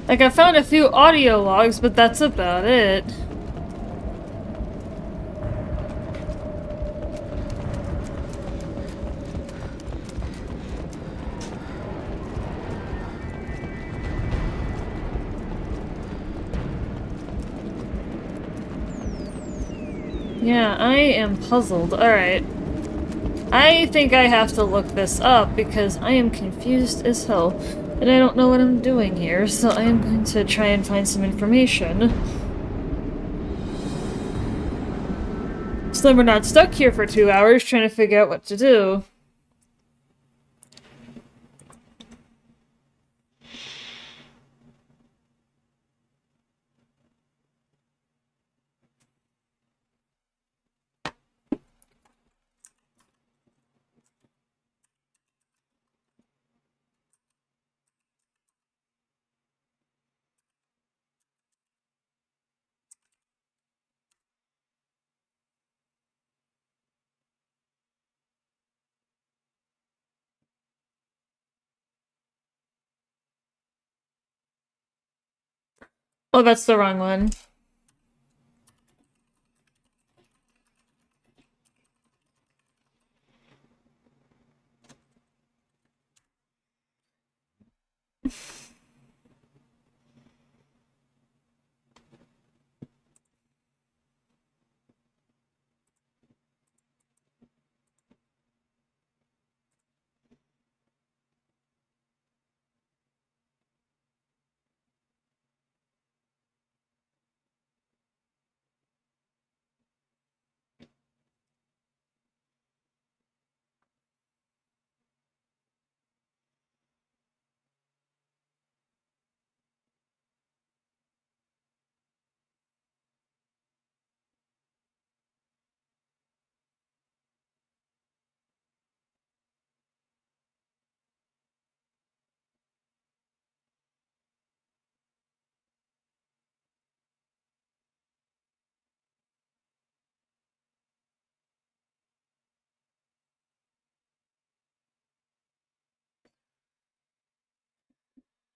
Like, I found a few audio logs, but that's about it. Yeah, I am puzzled. Alright. I think I have to look this up because I am confused as hell. And I don't know what I'm doing here, so I am going to try and find some information. So then we're not stuck here for 2 hours trying to figure out what to do. Oh, that's the wrong one.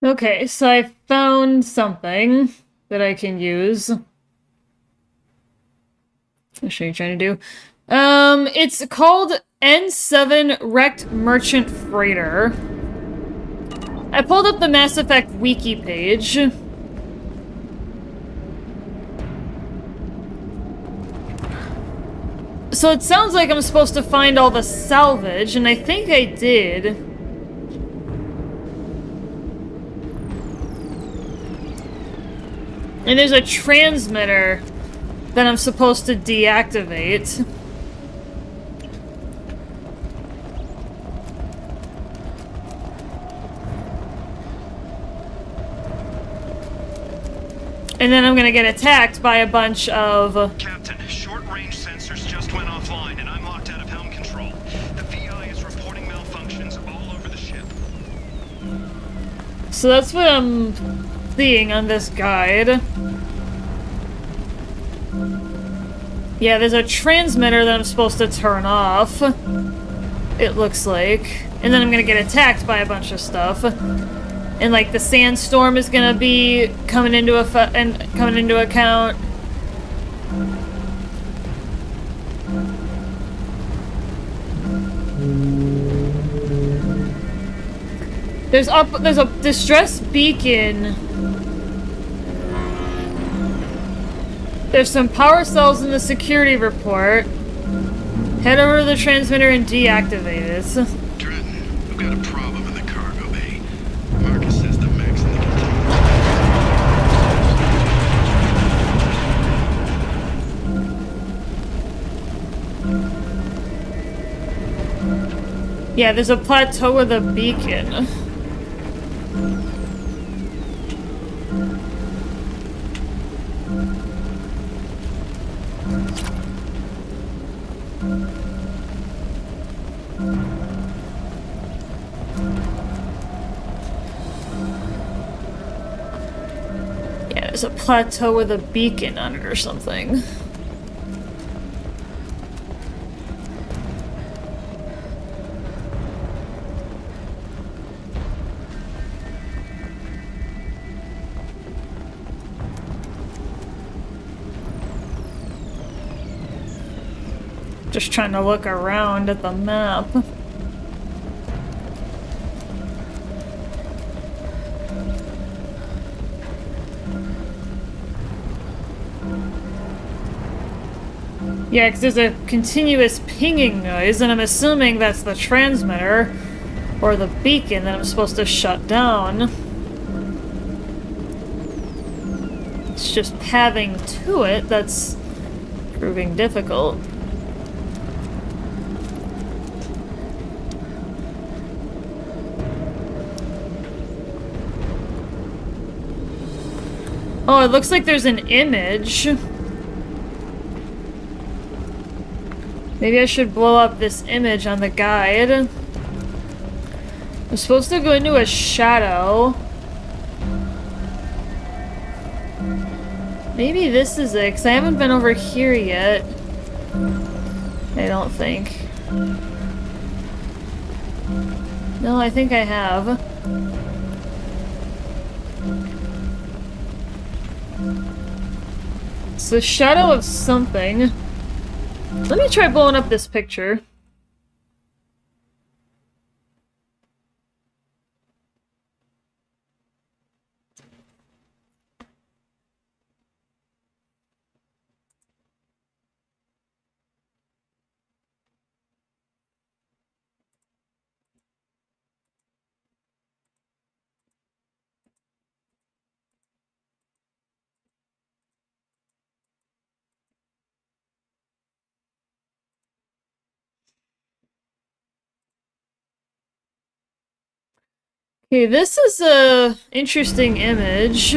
Okay, so I found something that I can use. What are you trying to do? It's called N7 Wrecked Merchant Freighter. I pulled up the Mass Effect wiki page. So it sounds like I'm supposed to find all the salvage, and I think I did. And there's a transmitter that I'm supposed to deactivate. And then I'm gonna get attacked by a bunch of... Captain, short-range sensors just went offline, and I'm locked out of helm control. The VI is reporting malfunctions all over the ship. So that's what I'm seeing on this guide. Yeah, there's a transmitter that I'm supposed to turn off. It looks like. And then I'm gonna get attacked by a bunch of stuff. And like the sandstorm is gonna be coming into account. There's a distress beacon. There's some power cells in the security report. Head over to the transmitter and deactivate it. Trenton, we've got a problem in the cargo bay. Marcus says the mech's in the container. Yeah, there's a plateau with a beacon. Yeah, there's a plateau with a beacon on it or something. Just trying to look around at the map. Yeah, because there's a continuous pinging noise, and I'm assuming that's the transmitter or the beacon that I'm supposed to shut down. It's just pathing to it that's proving difficult. Oh, it looks like there's an image. Maybe I should blow up this image on the guide. I'm supposed to go into a shadow. Maybe this is it, because I haven't been over here yet. I don't think. No, I think I have. It's the shadow of something. Let me try blowing up this picture. Okay, this is a interesting image.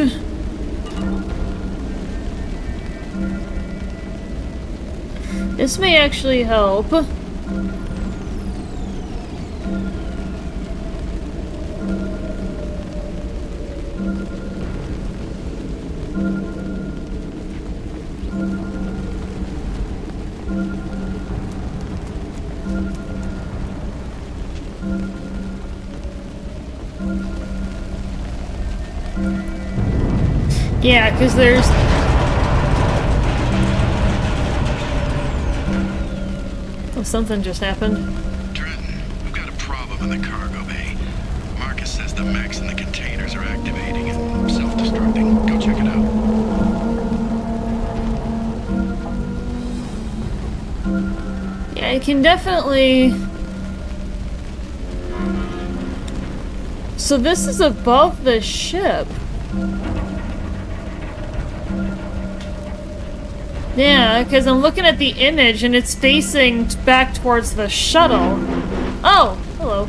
This may actually help. Yeah, because there's... Oh, something just happened. Trenton, we've got a problem in the cargo bay. Marcus says the mechs in the containers are activating and self-destructing. Go check it out. Yeah, I can definitely... So this is above the ship. Yeah, because I'm looking at the image and it's facing back towards the shuttle. Oh, hello.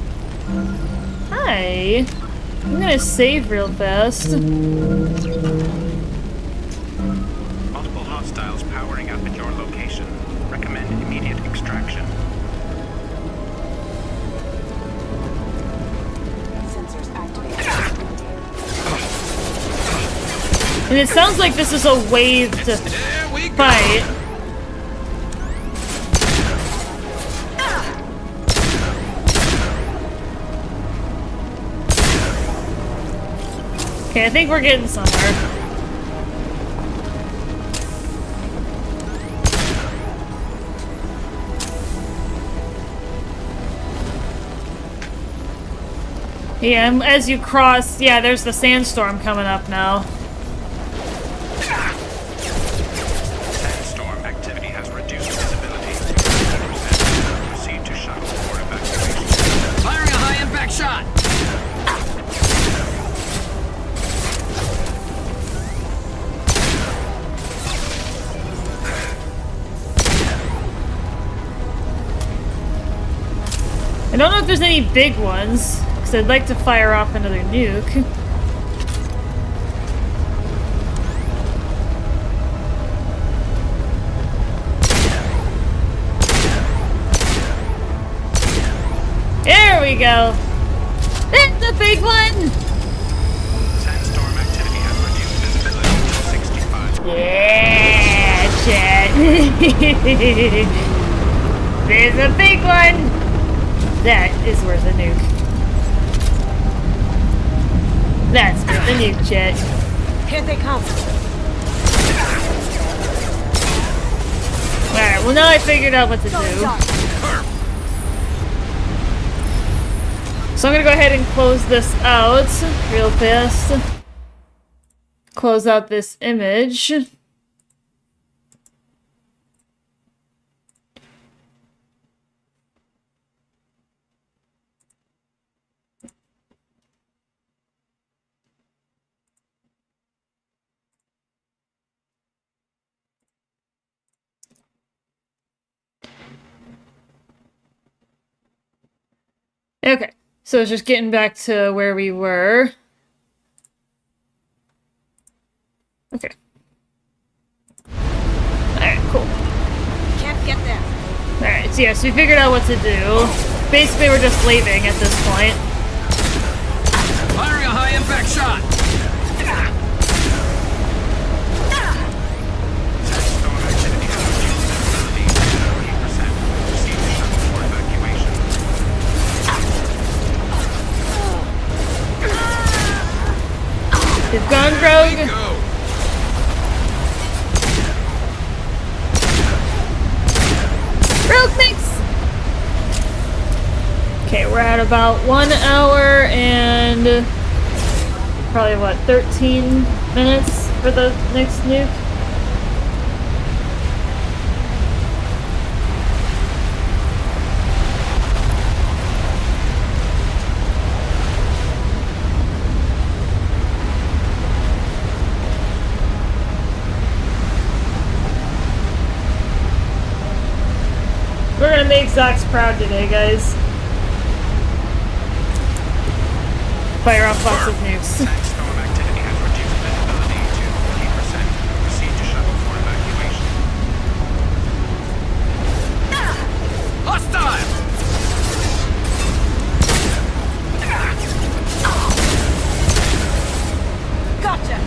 Hi. I'm gonna save real fast. Multiple hostiles powering up at your location. Recommend immediate extraction. Sensors activated. And it sounds like this is a waved fight. Okay, I think we're getting somewhere. Yeah, as you cross, yeah, there's the sandstorm coming up now. Sandstorm activity has reduced visibility to 50%. Proceed to shuttle for evacuation. Firing a high-impact shot! I don't know if there's any big ones, because I'd like to fire off another nuke. There we go! That's the big one! Sandstorm activity has reduced visibility to 65. Yeah, chat! There's a big one! That is worth a nuke. That's worth a nuke, chat. Here they come. Alright, well now I figured out what to do. So I'm gonna go ahead and close this out real fast. Close out this image. Okay, so it's just getting back to where we were. Okay. Alright, cool. Can't get there. Alright, so yeah, so we figured out what to do. Basically, we're just leaving at this point. Firing a high-impact shot! Sandstorm activity has reduced visibility to 30%. Proceed to shuttle for evacuation. They've gone rogue. Rogue mix! Okay, we're at about 1 hour and probably what, 13 minutes for the next nuke? We're gonna make Zox proud today, guys. Fire off lots of nukes. Sandstorm activity has reduced visibility to 40%. Proceed to shuttle for evacuation. Hostile! Gotcha.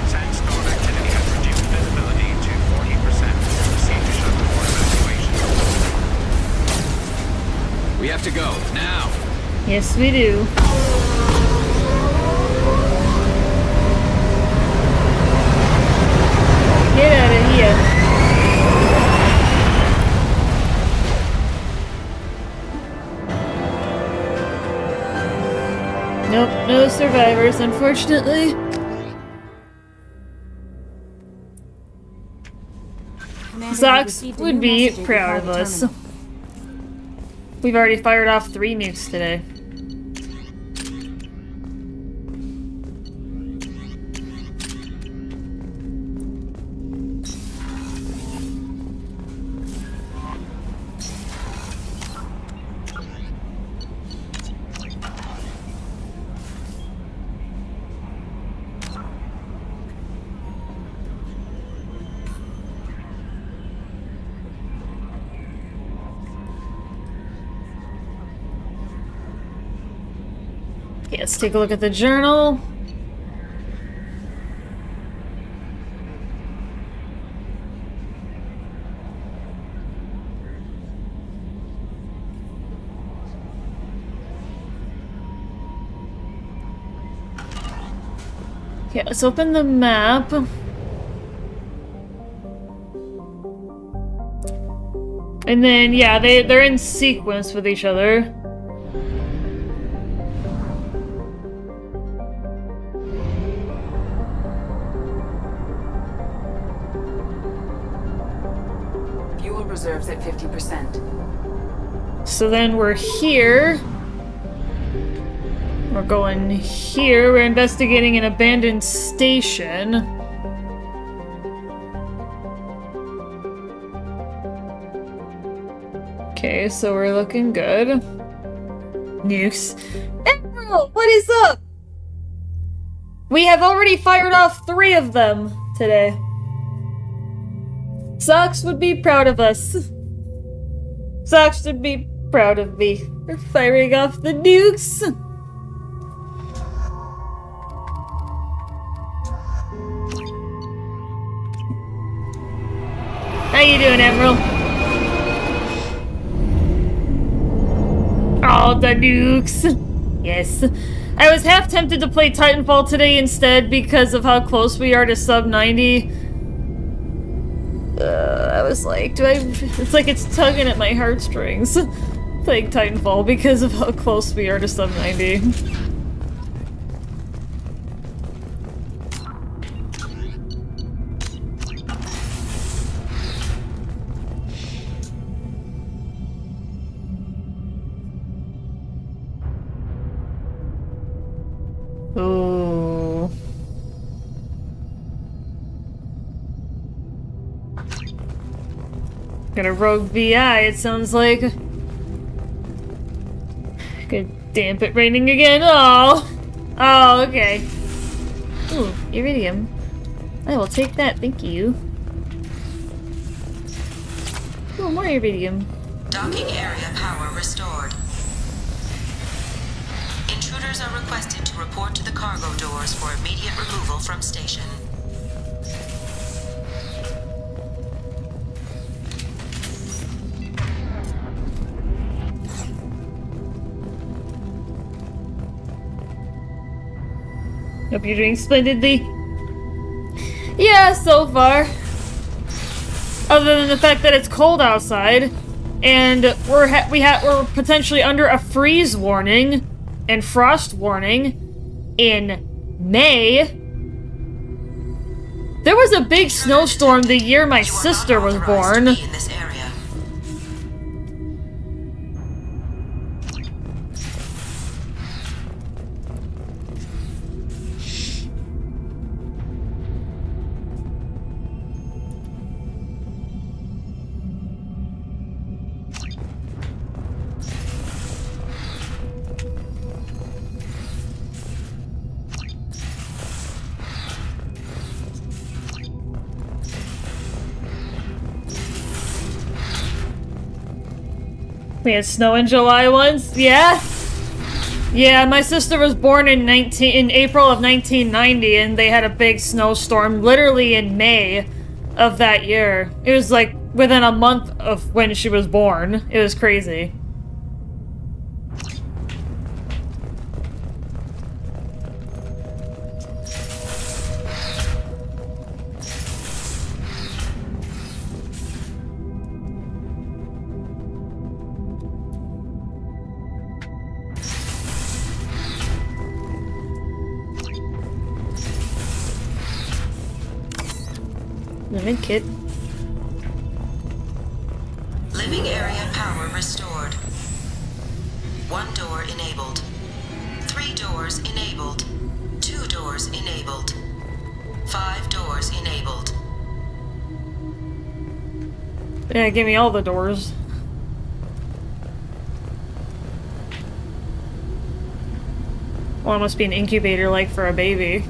Sandstorm activity has reduced visibility to 40%. Proceed to shuttle have to go, now. Yes, we do. Get out of here. Nope, no survivors, unfortunately. Zox would be proud of us. We've already fired off 3 nukes today. Okay, let's take a look at the journal. Okay, let's open the map. And then, yeah, they're in sequence with each other. Fuel reserves at 50%. So then we're here. We're going here. We're investigating an abandoned station. Okay, so we're looking good. Nukes. Emerald, what is up? We have already fired off 3 of them today. Zox would be proud of us. Zox would be proud of me for firing off the nukes. How you doing, Emerald? Oh, the nukes. Yes. I was half tempted to play Titanfall today instead because of how close we are to sub 90. I was like, it's like it's tugging at my heartstrings playing Titanfall because of how close we are to sub 90. Ooh. Got a rogue VI, it sounds like. Good damn it, raining again. Oh! Oh, okay. Ooh, iridium. I will take that, thank you. Ooh, more iridium. Docking area power restored. Intruders are requested to report to the cargo doors for immediate removal from station. Hope you're doing splendidly. Yeah, so far. Other than the fact that it's cold outside, and we're potentially under a freeze warning and frost warning in May. There was a big snowstorm the year my sister was born. We had snow in July once, yeah? Yeah, my sister was born in April of 1990, and they had a big snowstorm literally in May of that year. It was like within a month of when she was born. It was crazy. Medkit. Living area power restored. 1 door enabled. 3 doors enabled. 2 doors enabled. 5 doors enabled. Yeah, give me all the doors. Well, it must be an incubator like for a baby.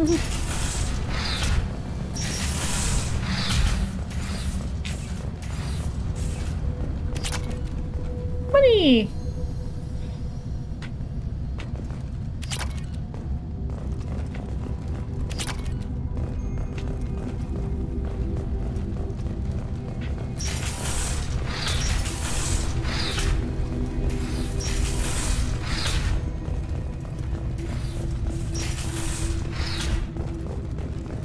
Money!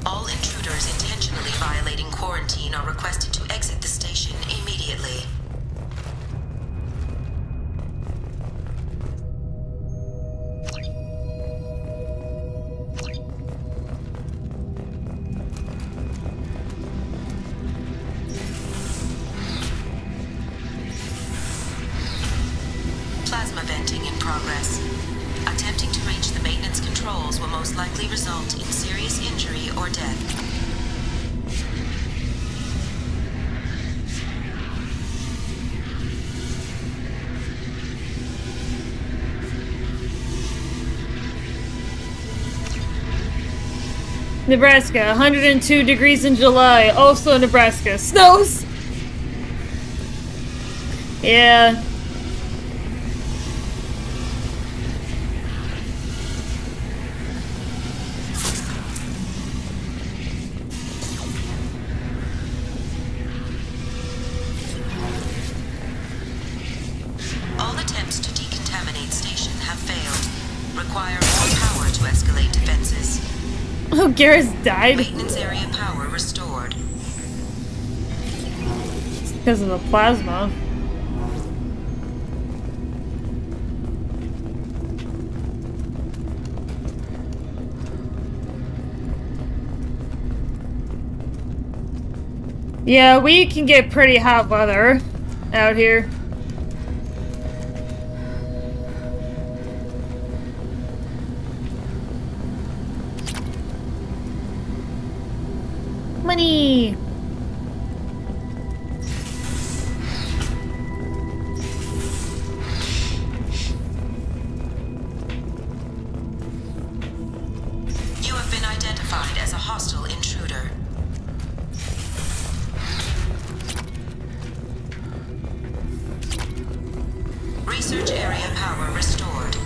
All intruders intentionally violating quarantine are requested to exit the station immediately. Plasma venting in progress. Attempting to reach the maintenance controls will most likely result in serious injury or death. Nebraska, 102 degrees in July. Also Nebraska. Snows! Yeah. All attempts to decontaminate station have failed. Require more power to escalate defenses. Oh, Garrus died? Maintenance area power restored. It's because of the plasma. Yeah, we can get pretty hot weather out here. Money! You have been identified as a hostile intruder. Research area power restored.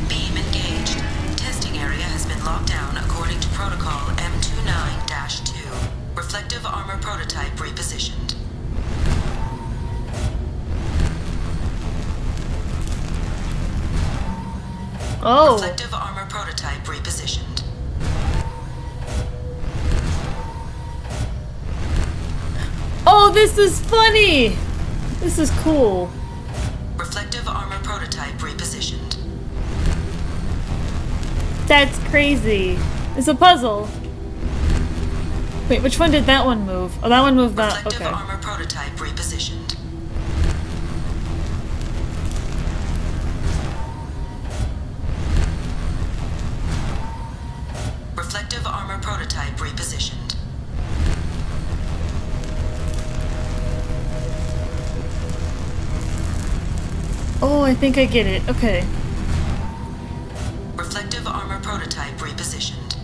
Beam engaged. Testing area has been locked down according to protocol M29-2. Reflective armor prototype repositioned. Oh. Reflective armor prototype repositioned. Oh, this is funny! This is cool. Reflective armor prototype repositioned. That's crazy. It's a puzzle. Wait, which one did that one move? Oh, that one moved that. Reflective Okay. armor prototype repositioned. Reflective armor prototype repositioned. Oh, I think I get it. Okay. Reflective armor prototype repositioned.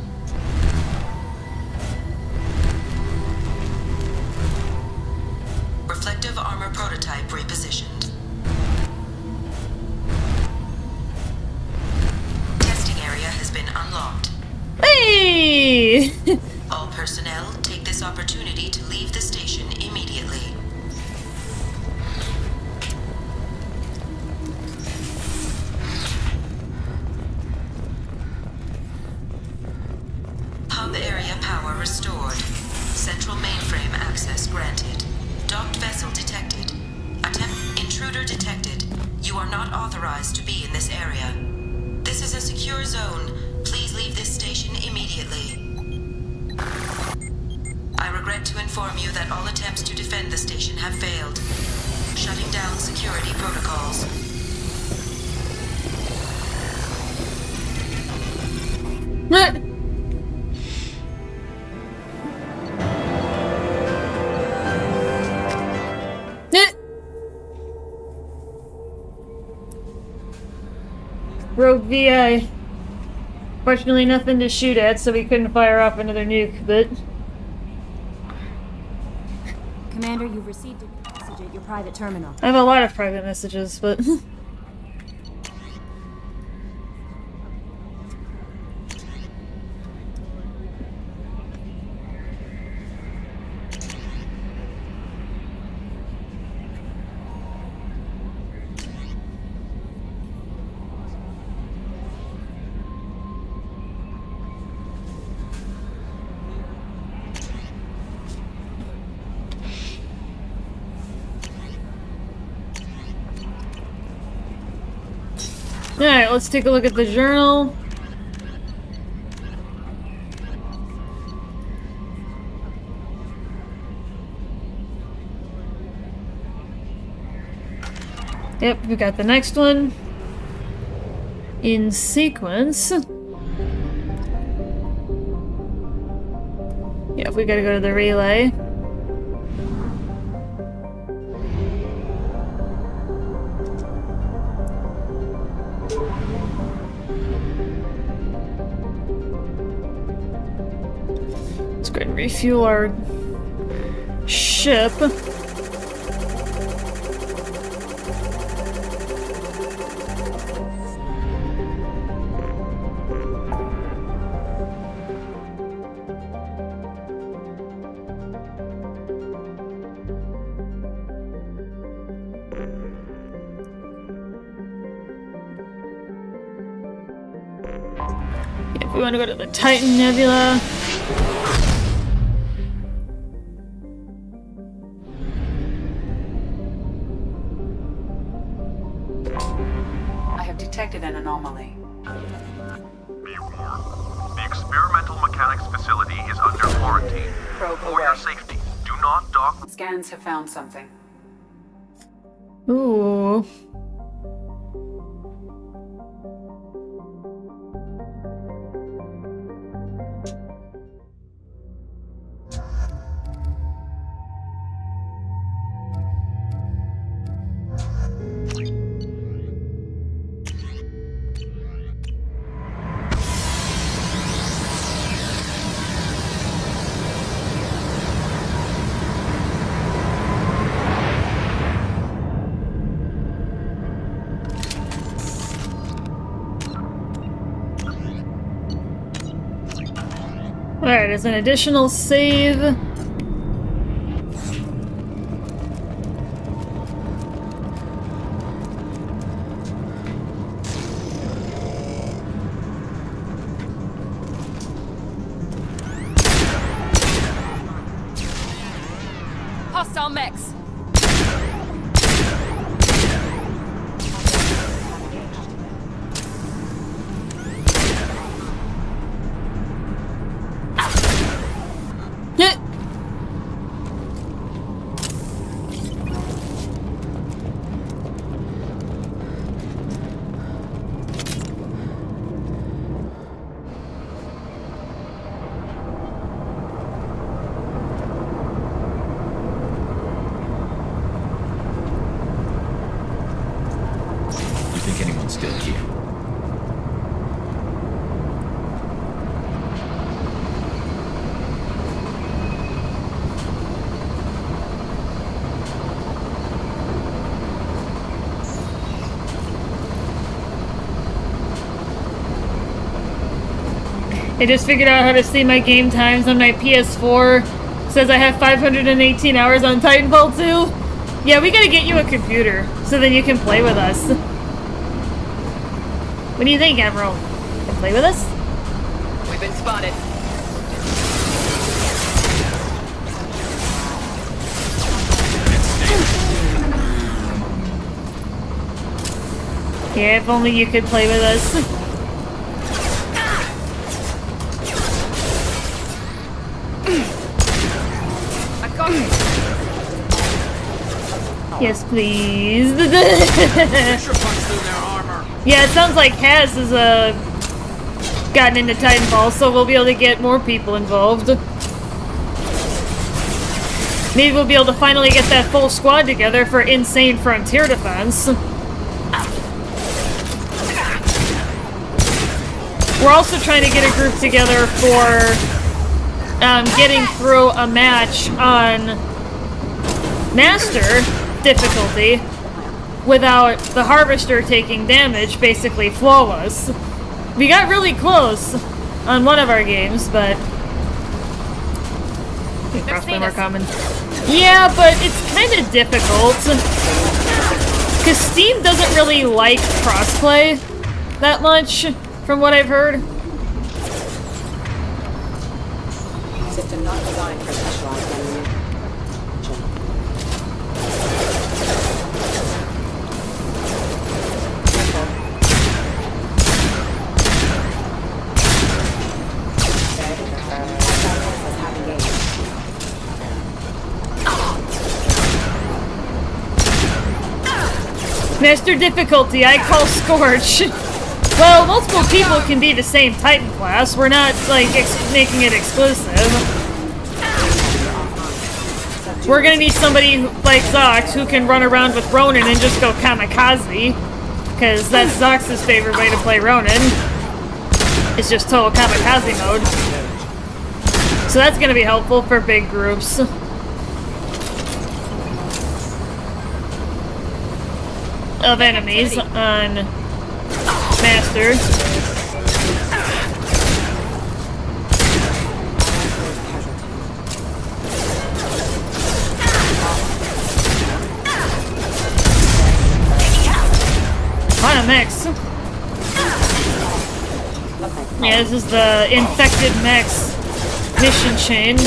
Reflective armor prototype repositioned. Testing area has been unlocked. Hey! All personnel take this opportunity to leave the station immediately. Hub area power restored. Central mainframe access granted. Docked vessel detected. Intruder detected. You are not authorized to be in this area. This is a secure zone. Please leave this station immediately. I regret to inform you that all attempts to defend the station have failed. Shutting down security protocols. What? Rogue VI. Fortunately, nothing to shoot at, so we couldn't fire off another nuke, but... Commander, you've received a message at your private terminal. I have a lot of private messages, but... Alright, let's take a look at the journal. Yep, we got the next one. In sequence. Yep, we gotta go to the relay. Let's go ahead and refuel our ship. Yep, we want to go to the Titan Nebula. I have detected an anomaly. Be warned. The experimental mechanics facility is under quarantine. Probe For your safety, do not dock. Scans have found something. Ooh. Alright, there's an additional save. Hostile mechs. Still here. I just figured out how to see my game times on my PS4. It says I have 518 hours on Titanfall 2. Yeah, we gotta get you a computer so then you can play with us. What do you think, Admiral? Can play with us? We've been spotted. Yeah, if only you could play with us. Yes, please. Yeah, it sounds like Haz has gotten into Titanfall, so we'll be able to get more people involved. Maybe we'll be able to finally get that full squad together for insane frontier defense. We're also trying to get a group together for getting through a match on Master difficulty without the Harvester taking damage, basically flawless. We got really close on one of our games, but... Crossplay more common. Yeah, but it's kind of difficult. Because Steam doesn't really like crossplay that much, from what I've heard. System not designed for specialized enemy. Master difficulty, I call Scorch. Well, multiple people can be the same Titan class. We're not, like, making it exclusive. We're gonna need somebody like Zox who can run around with Ronin and just go kamikaze. Because that's Zox's favorite way to play Ronin. It's just total kamikaze mode. So that's gonna be helpful for big groups. Of enemies on Master. On a mix. Yeah, this is the infected mechs mission chain.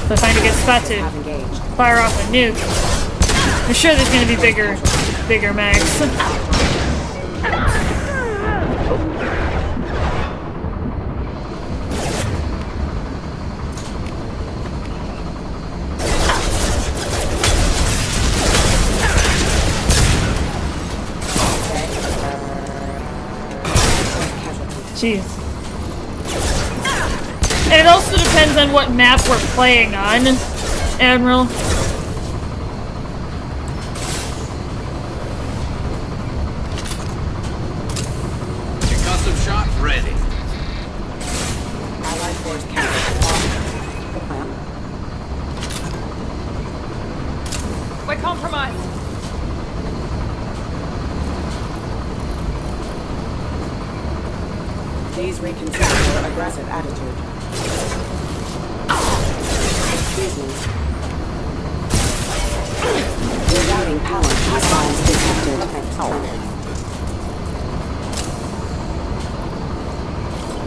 So find a good spot to fire off a nuke. I'm sure there's gonna be bigger mechs. Jeez. And it also depends on what map we're playing on, Admiral. Concussive shot ready. Allied force captured. The plan. We're compromised. Please reconsider your aggressive attitude. Excuse me. Rerouting power. Hostiles detected.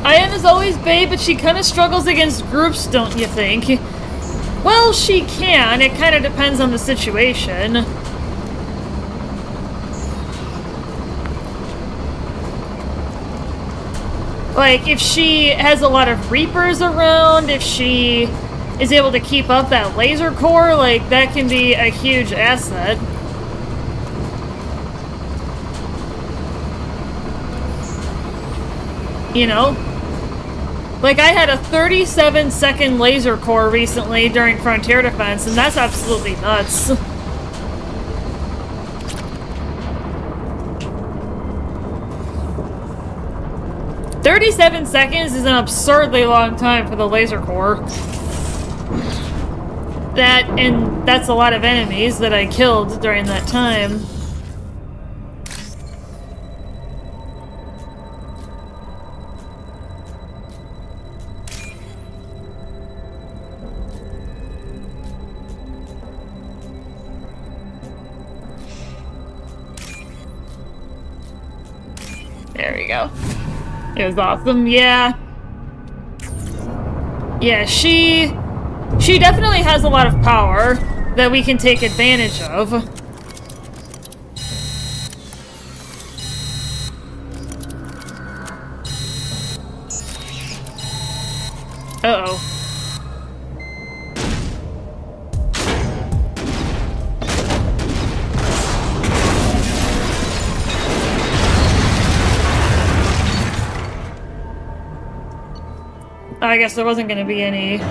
Ian is always bae, but she kind of struggles against groups, don't you think? Well, she can. It kind of depends on the situation. Like, if she has a lot of Reapers around, if she is able to keep up that laser core, like, that can be a huge asset. You know? Like, I had a 37-second laser core recently during Frontier Defense, and that's absolutely nuts. "37 seconds is an absurdly long time for the laser core. That's a lot of enemies that I killed during that time. There we go. It was awesome, yeah. Yeah, she definitely has a lot of power that we can take advantage of. Uh-oh. I guess there wasn't gonna be any.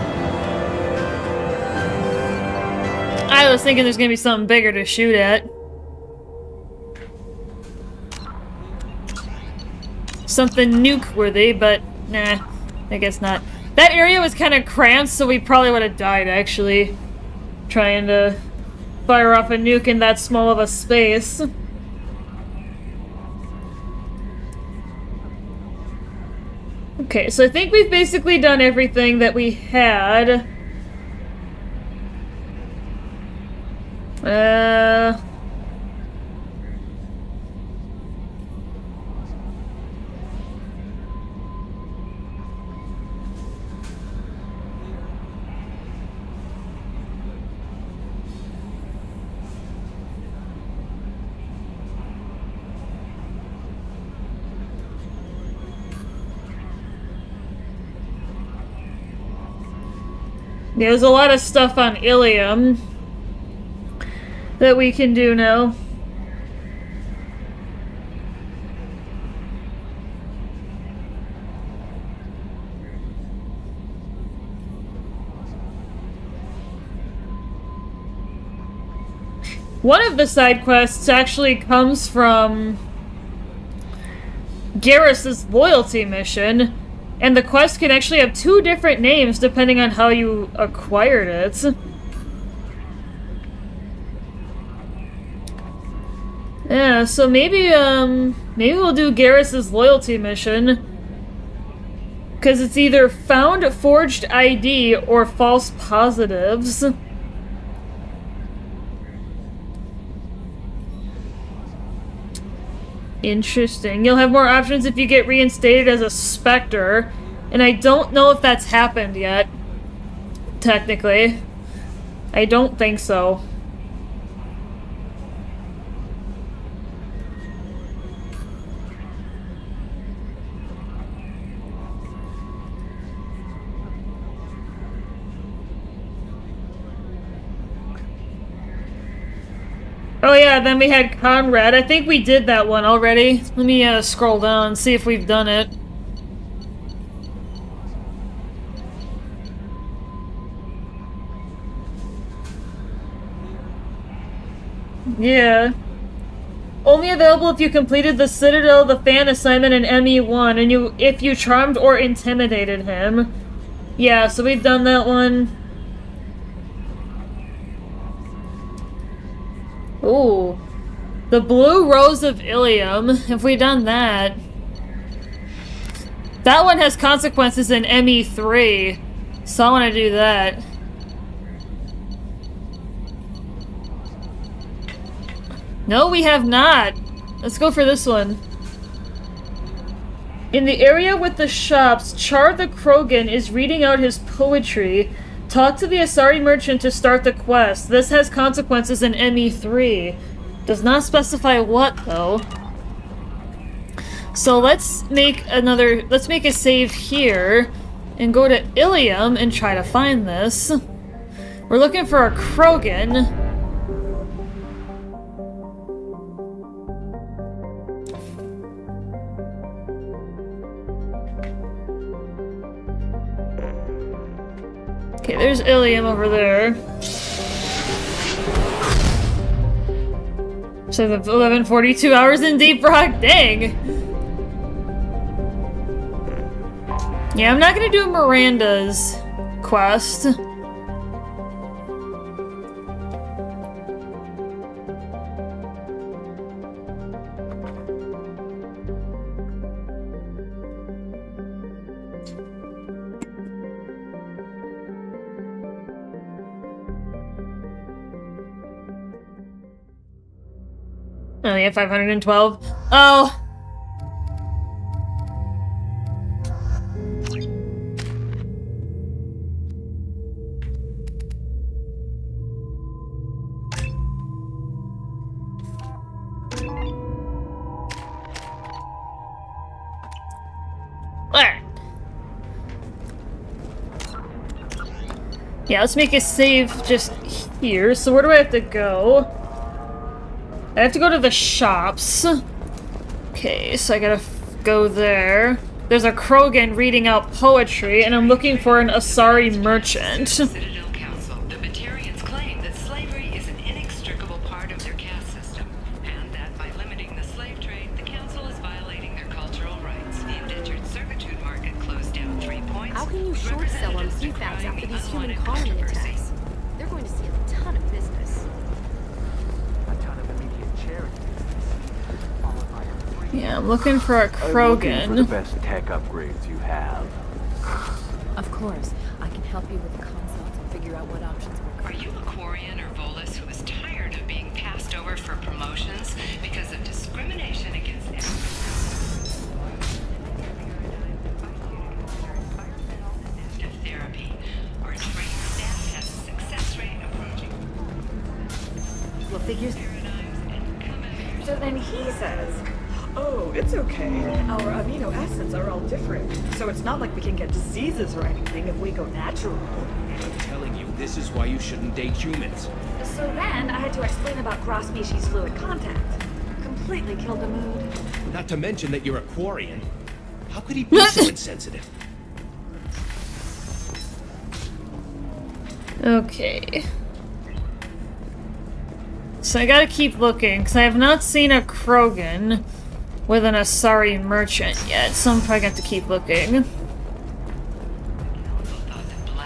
I was thinking there's gonna be something bigger to shoot at. Something nuke-worthy, but nah, I guess not. That area was kind of cramped, so we probably would have died, actually. Trying to fire off a nuke in that small of a space. Okay, so I think we've basically done everything that we had. There's a lot of stuff on Ilium that we can do now. One of the side quests actually comes from Garrus's loyalty mission. And the quest can actually have 2 different names depending on how you acquired it. Yeah, so maybe we'll do Garrus's loyalty mission. Because it's either found forged ID or false positives. Interesting. You'll have more options if you get reinstated as a Spectre. And I don't know if that's happened yet. Technically. I don't think so. Oh yeah, then we had Conrad. I think we did that one already. Let me scroll down and see if we've done it. Yeah. Only available if you completed the Citadel, the Fan assignment, and ME1, and if you charmed or intimidated him. Yeah, so we've done that one. Ooh. The Blue Rose of Ilium. Have we done that? That one has consequences in ME3. So I want to do that. No, we have not. Let's go for this one. In the area with the shops, Char the Krogan is reading out his poetry. Talk to the Asari merchant to start the quest. This has consequences in ME3. Does not specify what, though. So let's make a save here and go to Ilium and try to find this. We're looking for a Krogan. Okay, there's Ilium over there. So 11:42 hours in Deep Rock, dang! Yeah, I'm not gonna do Miranda's quest. Oh, yeah, 512. Oh! Yeah, let's make a save just here. So where do I have to go? I have to go to the shops. Okay, so I gotta go there. there's a Krogan reading out poetry, and I'm looking for an Asari merchant. Citadel Council. The Batarians claim that slavery is an inextricable part of their caste system, and that by limiting the slave trade, the Council is violating their cultural rights. The indentured servitude market closed down 3 points. How can you short sell on PFAS after these human colony attacks? They're going to see a ton of business. A ton of immediate charity business, followed by a free... Yeah, I'm looking for a I'm looking for the Krogan. best tech upgrades you have. Of course, I can help you with the consults and figure out what options work. Are you a Quarian or Volus who is tired of being passed over for promotions because of discrimination against therapy? Our trained staff has a success rate approaching Well, figures. So then he says, oh, it's okay. Our amino acids are all different. So it's not like we can get diseases or anything if we go natural. I'm telling you, this is why you shouldn't date humans. So then I had to explain about cross-species fluid contact. Completely killed the mood. Not to mention that you're a Quarian. How could he be so insensitive? Okay. So I gotta keep looking, because I have not seen a Krogan with an Asari merchant yet, so I'm probably gonna have to keep looking.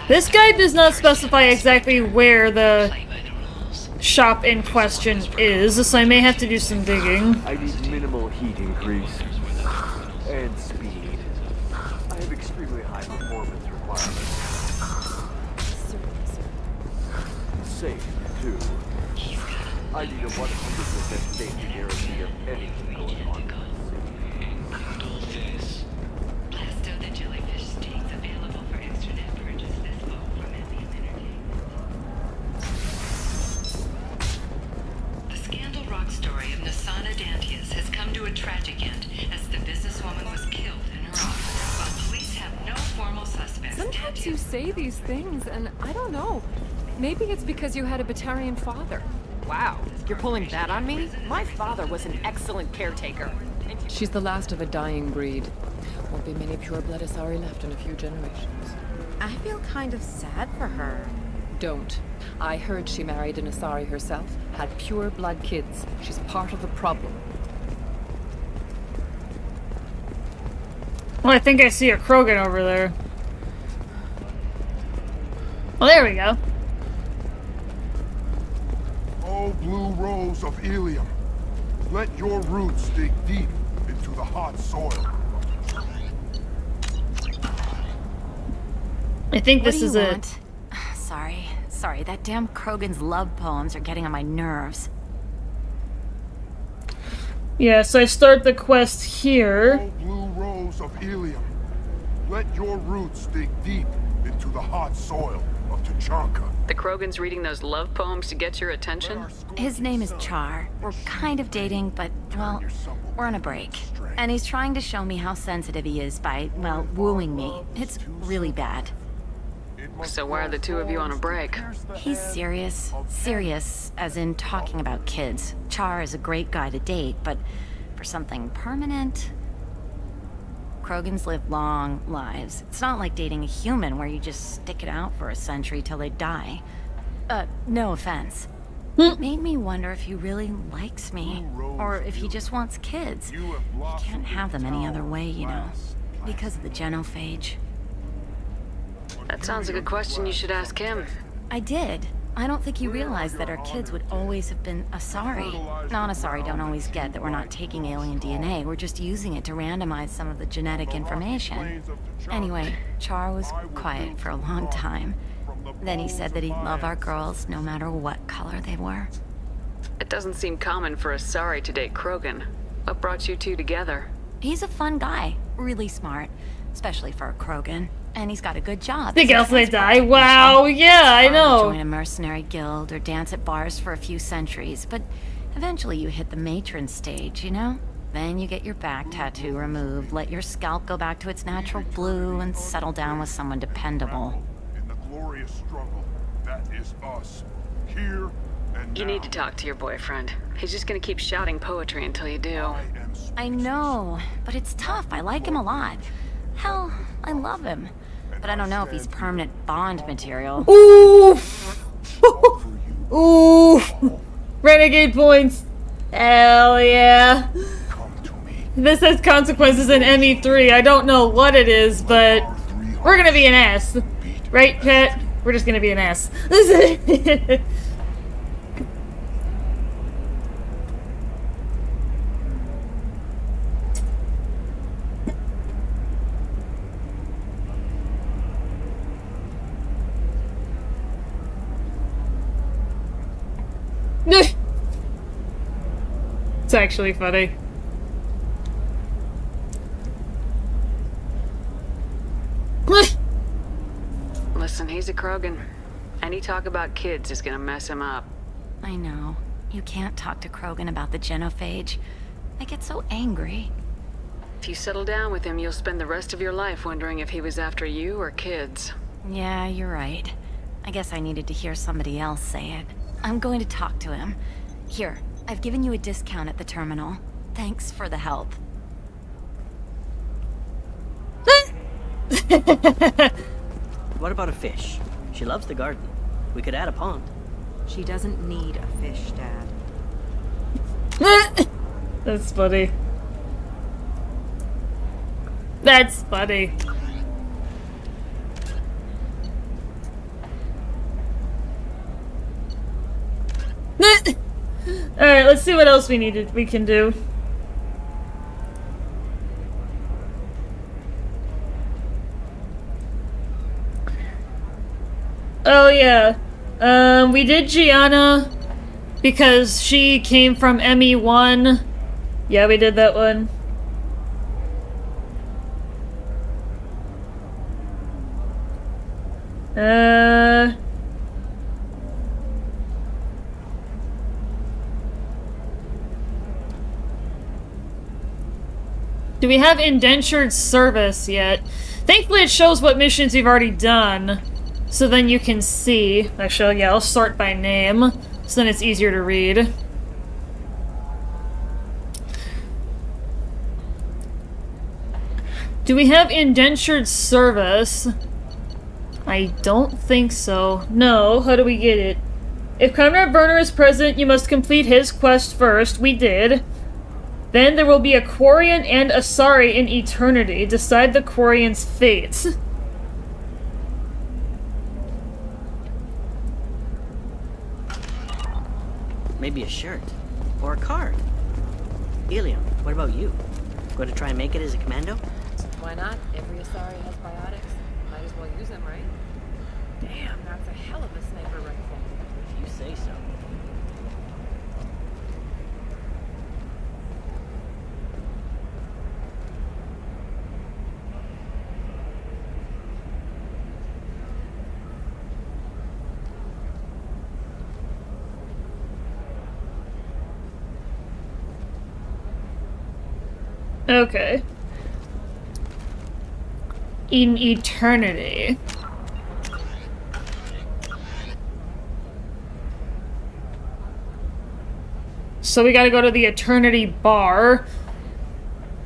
This guy does not specify exactly where the shop in question is, so I may have to do some digging. I need minimal heat increase. And speed. I have extremely high performance requirements. Safe, too. I need a 100% safety guarantee of anything going on. Blasto the jellyfish steaks available for extranet purchase this fall from Atlas Entertainment. The Scandal Rock story of Nasana Dantius has come to a tragic end as the businesswoman was killed in her office. While police have no formal suspects, Sometimes you say these things, and I don't know. Maybe it's because you had a Batarian father. Wow, you're pulling that on me? My father was an excellent caretaker. She's the last of a dying breed. Won't be many pure-blood Asari left in a few generations. I feel kind of sad for her. Don't. I heard she married an Asari herself, had pure-blood kids. She's part of the problem. Well, I think I see a Krogan over there. Well, there we go. Oh, blue rose of Ilium, let your roots dig deep into the hot soil. I think What this do is you it. want? Sorry, that damn Krogan's love poems are getting on my nerves. Yeah, so I start the quest here. Oh, blue rose of Ilium, let your roots dig deep into the hot soil of Tuchanka. The Krogan's reading those love poems to get your attention? His name is Char. We're kind of dating, but, well, we're on a break. And he's trying to show me how sensitive he is by, well, wooing me. It's really bad. So why are the two of you on a break? He's serious. Serious, as in talking about kids. Char is a great guy to date, but for something permanent... Krogans live long lives. It's not like dating a human where you just stick it out for a century till they die. No offense. It made me wonder if he really likes me, or if he just wants kids. He can't have them any other way, you know, because of the genophage. That sounds like a question you should ask him. I did. I don't think he realized that our kids would always have been Asari. Non-Asari don't always get that we're not taking alien DNA, we're just using it to randomize some of the genetic information. Anyway, Char was quiet for a long time. Then he said that he'd love our girls no matter what color they were. It doesn't seem common for Asari to date Krogan. What brought you two together? He's a fun guy, really smart, especially for a Krogan. And he's got a good job. Think else they die? Wow, yeah, I know. Join a mercenary guild or dance at bars for a few centuries, but eventually you hit the matron stage, you know? Then you get your back tattoo removed, let your scalp go back to its natural blue, and settle down with someone dependable. In the glorious struggle, that is us. Here and now. You need to talk to your boyfriend. He's just gonna keep shouting poetry until you do. I know, but it's tough. I like him a lot. Hell, I love him. But I don't know if he's permanent Bond material. Ooh! Ooh! Renegade points! Hell yeah! This has consequences in ME3. I don't know what it is, but we're gonna be an ass. Right, Pat? We're just gonna be an ass. It's actually funny. Listen, he's a Krogan. Any talk about kids is gonna mess him up. I know. You can't talk to Krogan about the genophage. I get so angry. If you settle down with him, you'll spend the rest of your life wondering if he was after you or kids. Yeah, you're right. I guess I needed to hear somebody else say it. I'm going to talk to him. Here, I've given you a discount at the terminal. Thanks for the help. What about a fish? She loves the garden. We could add a pond. She doesn't need a fish, Dad. That's funny. That's funny. Alright, let's see what else we can do. Oh yeah. We did Gianna because she came from ME1. Yeah, we did that one. Do we have indentured service yet? Thankfully it shows what missions you've already done. So then you can see. Actually, yeah, I'll sort by name. So then it's easier to read. Do we have indentured service? I don't think so. No, how do we get it? If Comrade Burner is present, you must complete his quest first. We did. Then there will be a Quarian and Asari in eternity. Decide the Quarian's fate. Maybe a shirt. Or a card. Ilium, what about you? Going to try and make it as a commando? Why not? Every Asari has biotics. Might as well use them, right? Damn, that's a hell of a sniper rifle. If you say so. Okay. In eternity. So we gotta go to the Eternity Bar.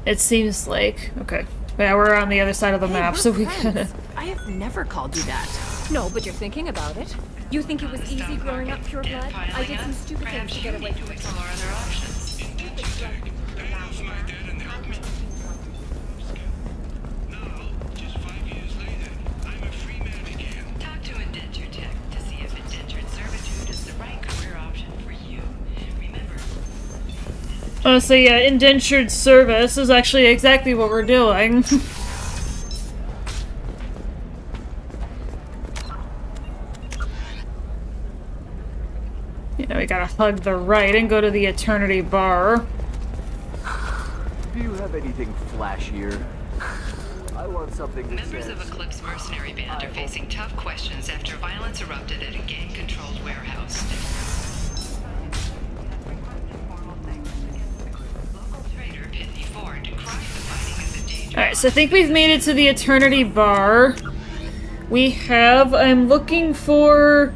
It seems like. Okay. Yeah, we're on the other side of the map, so we gotta... I have never called you that. No, but you're thinking about it. You think it was easy growing up pure blood? I did some stupid things to get away from it. Talk to Indentured Tech to see if indentured servitude is the right career option for you. Remember. Oh, so yeah, indentured service is actually exactly what we're doing. Yeah, we gotta hug the right and go to the Eternity Bar. Do you have anything flashier? I want something that Members says... of Eclipse Mercenary Band are facing tough questions after violence erupted at a gang-controlled warehouse. Local trader Pitney Ford decried the fighting as a danger. Alright, so I think we've made it to the Eternity Bar. We have... I'm looking for...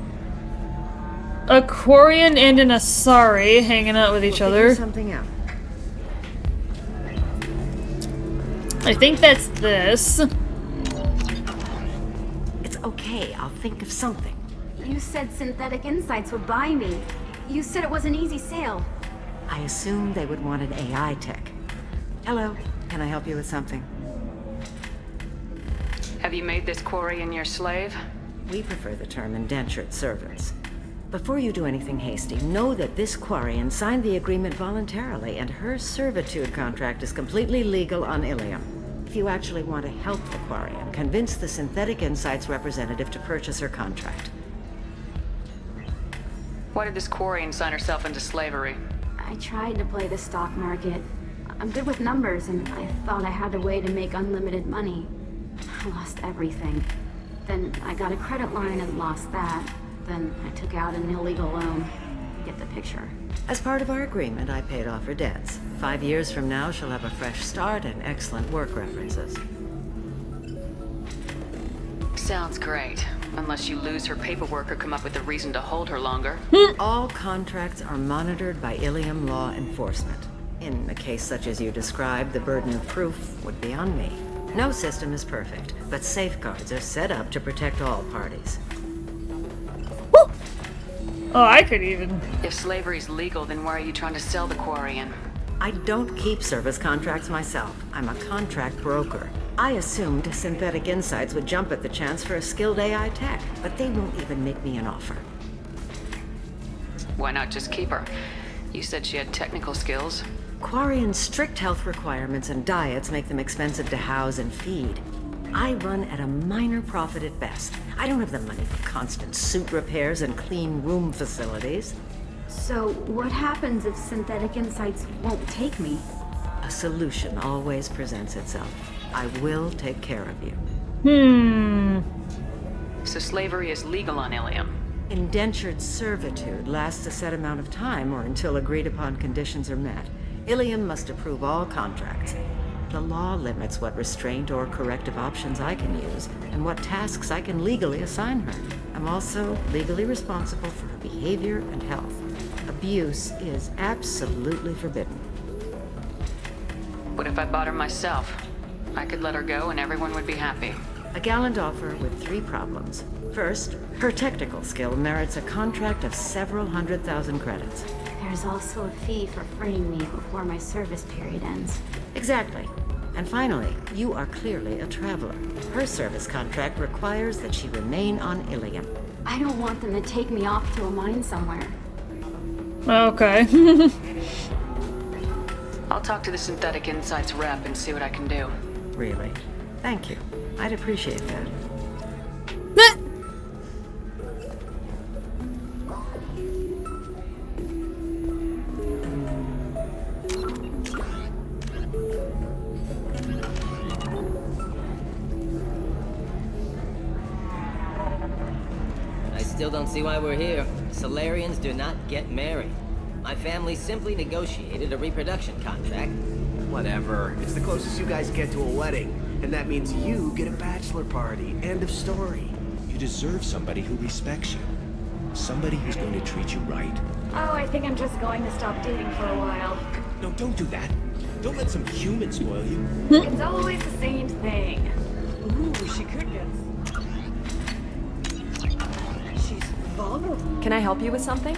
a Quarian and an Asari hanging out with each other. Something out. I think that's this. It's okay, I'll think of something. You said Synthetic Insights would buy me. You said it was an easy sale. I assumed they would want an AI tech. Hello, can I help you with something? Have you made this Quarian your slave? We prefer the term indentured servants. Before you do anything hasty, know that this Quarian signed the agreement voluntarily, and her servitude contract is completely legal on Ilium. If you actually want to help the Quarian, convince the Synthetic Insights representative to purchase her contract. Why did this Quarian sign herself into slavery? I tried to play the stock market. I'm good with numbers, and I thought I had a way to make unlimited money. I lost everything. Then I got a credit line and lost that. Then I took out an illegal loan. You get the picture. As part of our agreement, I paid off her debts. 5 years from now, she'll have a fresh start and excellent work references. Sounds great. Unless you lose her paperwork or come up with a reason to hold her longer. All contracts are monitored by Ilium law enforcement. In a case such as you described, the burden of proof would be on me. No system is perfect, but safeguards are set up to protect all parties. Oh, I could even. If slavery's legal, then why are you trying to sell the Quarian? I don't keep service contracts myself. I'm a contract broker. I assumed Synthetic Insights would jump at the chance for a skilled AI tech, but they won't even make me an offer. Why not just keep her? You said she had technical skills. Quarian's strict health requirements and diets make them expensive to house and feed. I run at a minor profit at best. I don't have the money for constant suit repairs and clean room facilities. So what happens if Synthetic Insights won't take me? A solution always presents itself. I will take care of you. So slavery is legal on Ilium. Indentured servitude lasts a set amount of time or until agreed upon conditions are met. Ilium must approve all contracts. The law limits what restraint or corrective options I can use and what tasks I can legally assign her. I'm also legally responsible for her behavior and health. Abuse is absolutely forbidden. What if I bought her myself? I could let her go and everyone would be happy. A gallant offer with 3 problems. First, her technical skill merits a contract of several 100,000 credits. There's also a fee for freeing me before my service period ends. Exactly. And finally, you are clearly a traveler. Her service contract requires that she remain on Ilium. I don't want them to take me off to a mine somewhere. Okay. I'll talk to the Synthetic Insights rep and see what I can do. Really? Thank you. I'd appreciate that. I still don't see why we're here. Solarians do not get married. My family simply negotiated a reproduction contract. Whatever. It's the closest you guys get to a wedding. And that means you get a bachelor party. End of story. You deserve somebody who respects you. Somebody who's going to treat you right. Oh, I think I'm just going to stop dating for a while. No, don't do that. Don't let some human spoil you. It's always the same thing. Ooh, she could get... She's vulnerable. Can I help you with something?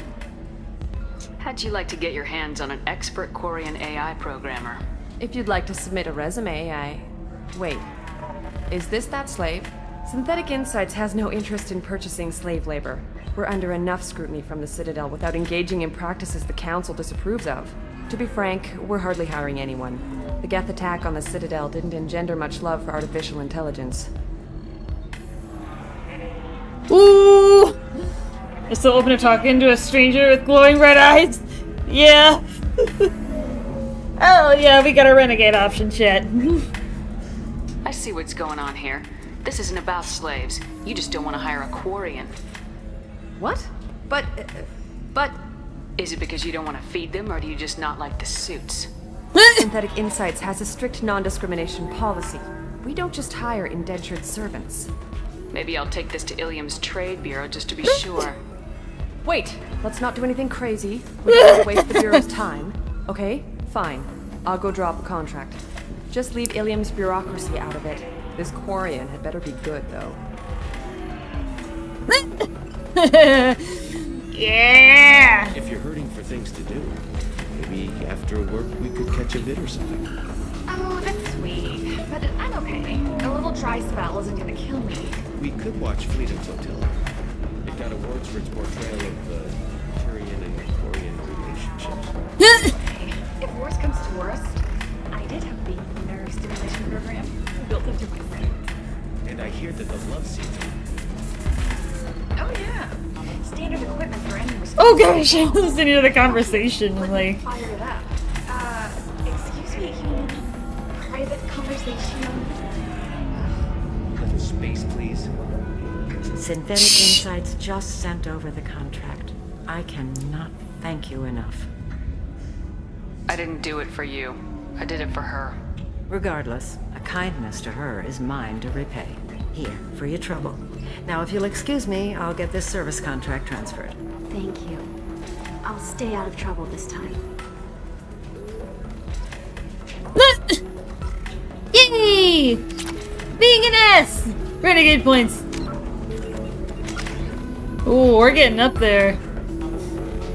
How'd you like to get your hands on an expert Quarian AI programmer? If you'd like to submit a resume, Wait. Is this that slave? Synthetic Insights has no interest in purchasing slave labor. We're under enough scrutiny from the Citadel without engaging in practices the Council disapproves of. To be frank, we're hardly hiring anyone. The Geth attack on the Citadel didn't engender much love for artificial intelligence. Ooh! It's so open to talking to a stranger with glowing red eyes. Yeah. Oh yeah, we got a renegade option, chat. I see what's going on here. This isn't about slaves. You just don't want to hire a Quarian. What? But... Is it because you don't want to feed them, or do you just not like the suits? Synthetic Insights has a strict non-discrimination policy. We don't just hire indentured servants. Maybe I'll take this to Ilium's trade bureau just to be sure. Wait, let's not do anything crazy. We don't want to waste the bureau's time. Okay, fine. I'll go drop a contract. Just leave Ilium's bureaucracy out of it. This Quarian had better be good, though. Yeah! If you're hurting for things to do, maybe after work we could catch a vid or something. Oh, that's sweet. But I'm okay. A little dry spell isn't gonna kill me. We could watch Fleet and Flotilla. It got awards for its portrayal of the Tyrian and Quarian relationships. Hey, if worst comes to worst, I did have the nerve stimulation program built into my suit. And I hear that the love scenes are... Oh yeah. Standard equipment for any response. Oh gosh, I was listening to the conversation, like... Fired it up. Excuse me, human. Private conversation. Little space, please. Synthetic Insights just sent over the contract. I cannot thank you enough. I didn't do it for you. I did it for her. Regardless, a kindness to her is mine to repay. Here, for your trouble. Now, if you'll excuse me, I'll get this service contract transferred. Thank you. I'll stay out of trouble this time. Yay! Being an S! Renegade points. Ooh, we're getting up there.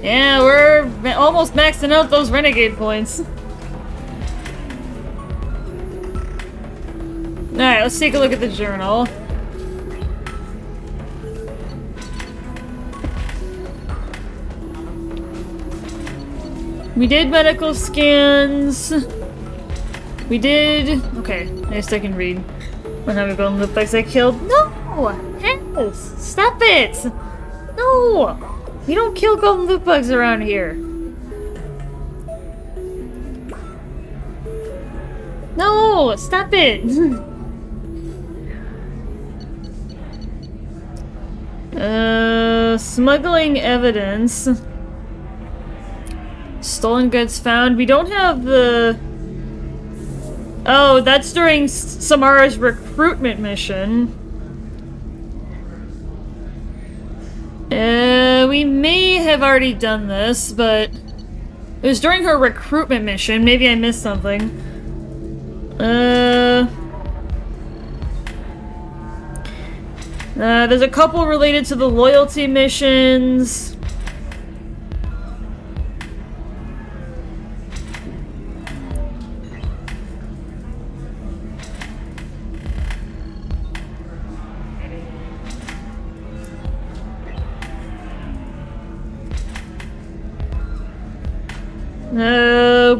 Yeah, we're almost maxing out those renegade points. Alright, let's take a look at the journal. We did medical scans. We did... Okay, at least I can read. What have we golden loot bugs I killed? No! Yes! Stop it! No! We don't kill golden loot bugs around here. No! Stop it! Smuggling evidence. Stolen goods found. We don't have the... Oh, that's during Samara's recruitment mission. We may have already done this, but... It was during her recruitment mission. Maybe I missed something. There's a couple related to the loyalty missions.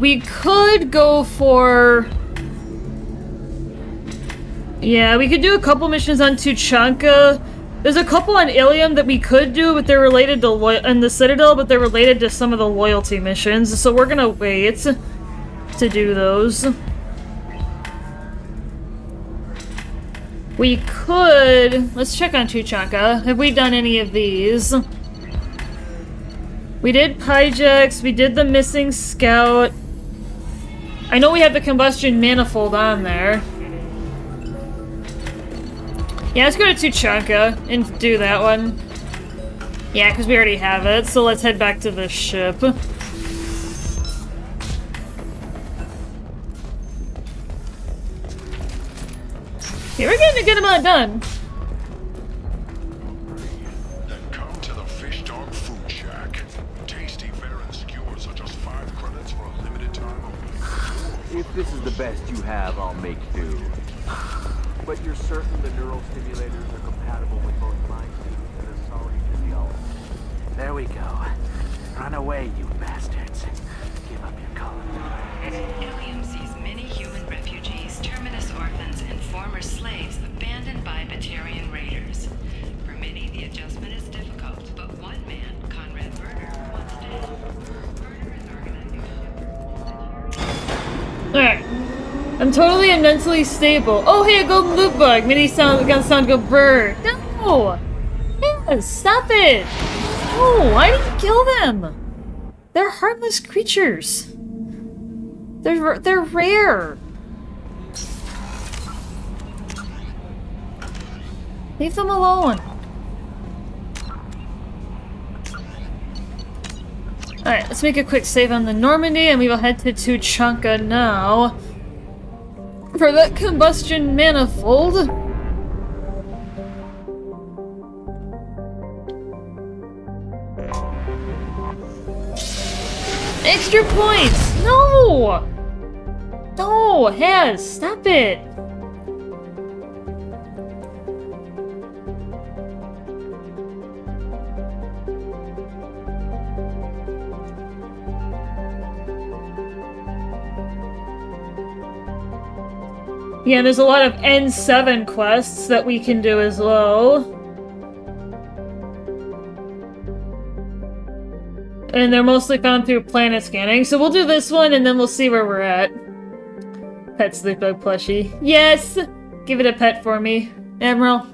We could go for... Yeah, we could do a couple missions on Tuchanka. There's a couple on Ilium that we could do, but they're related to and the Citadel, but they're related to some of the loyalty missions, so we're gonna wait to do those. We could... Let's check on Tuchanka. Have we done any of these? We did Pyjax, we did the missing scout. I know we have the combustion manifold on there. Yeah, let's go to Tuchanka and do that one. Yeah, because we already have it, so let's head back to the ship. Okay, we're getting a good amount done. Then come to the Fish Dog Food Shack. Tasty fare and skewers are just 5 credits for a limited time only. If this is the best you have, I'll make do. But you're certain the neural stimulators are compatible with both mind and the solid physiology? There we go. Run away, you bastards. Give up your colony. Ilium sees many human refugees, terminus orphans, and former slaves abandoned by Batarian raiders. For many, the adjustment is difficult, but one man, Conrad Berger, once did. Berger is organizing Alright. I'm totally and mentally stable. Oh, hey, a golden loot bug. Mini sound got sound go brr. No! Yes, stop it! No, why did you kill them? They're harmless creatures. They're rare. Leave them alone. Alright, let's make a quick save on the Normandy and we will head to Tuchanka now. For that combustion manifold. Extra points! No! No, Haz, stop it! Yeah, there's a lot of N7 quests that we can do as well. And they're mostly found through planet scanning, so we'll do this one and then we'll see where we're at. Pet Sleepbug plushie. Yes! Give it a pet for me, Admiral.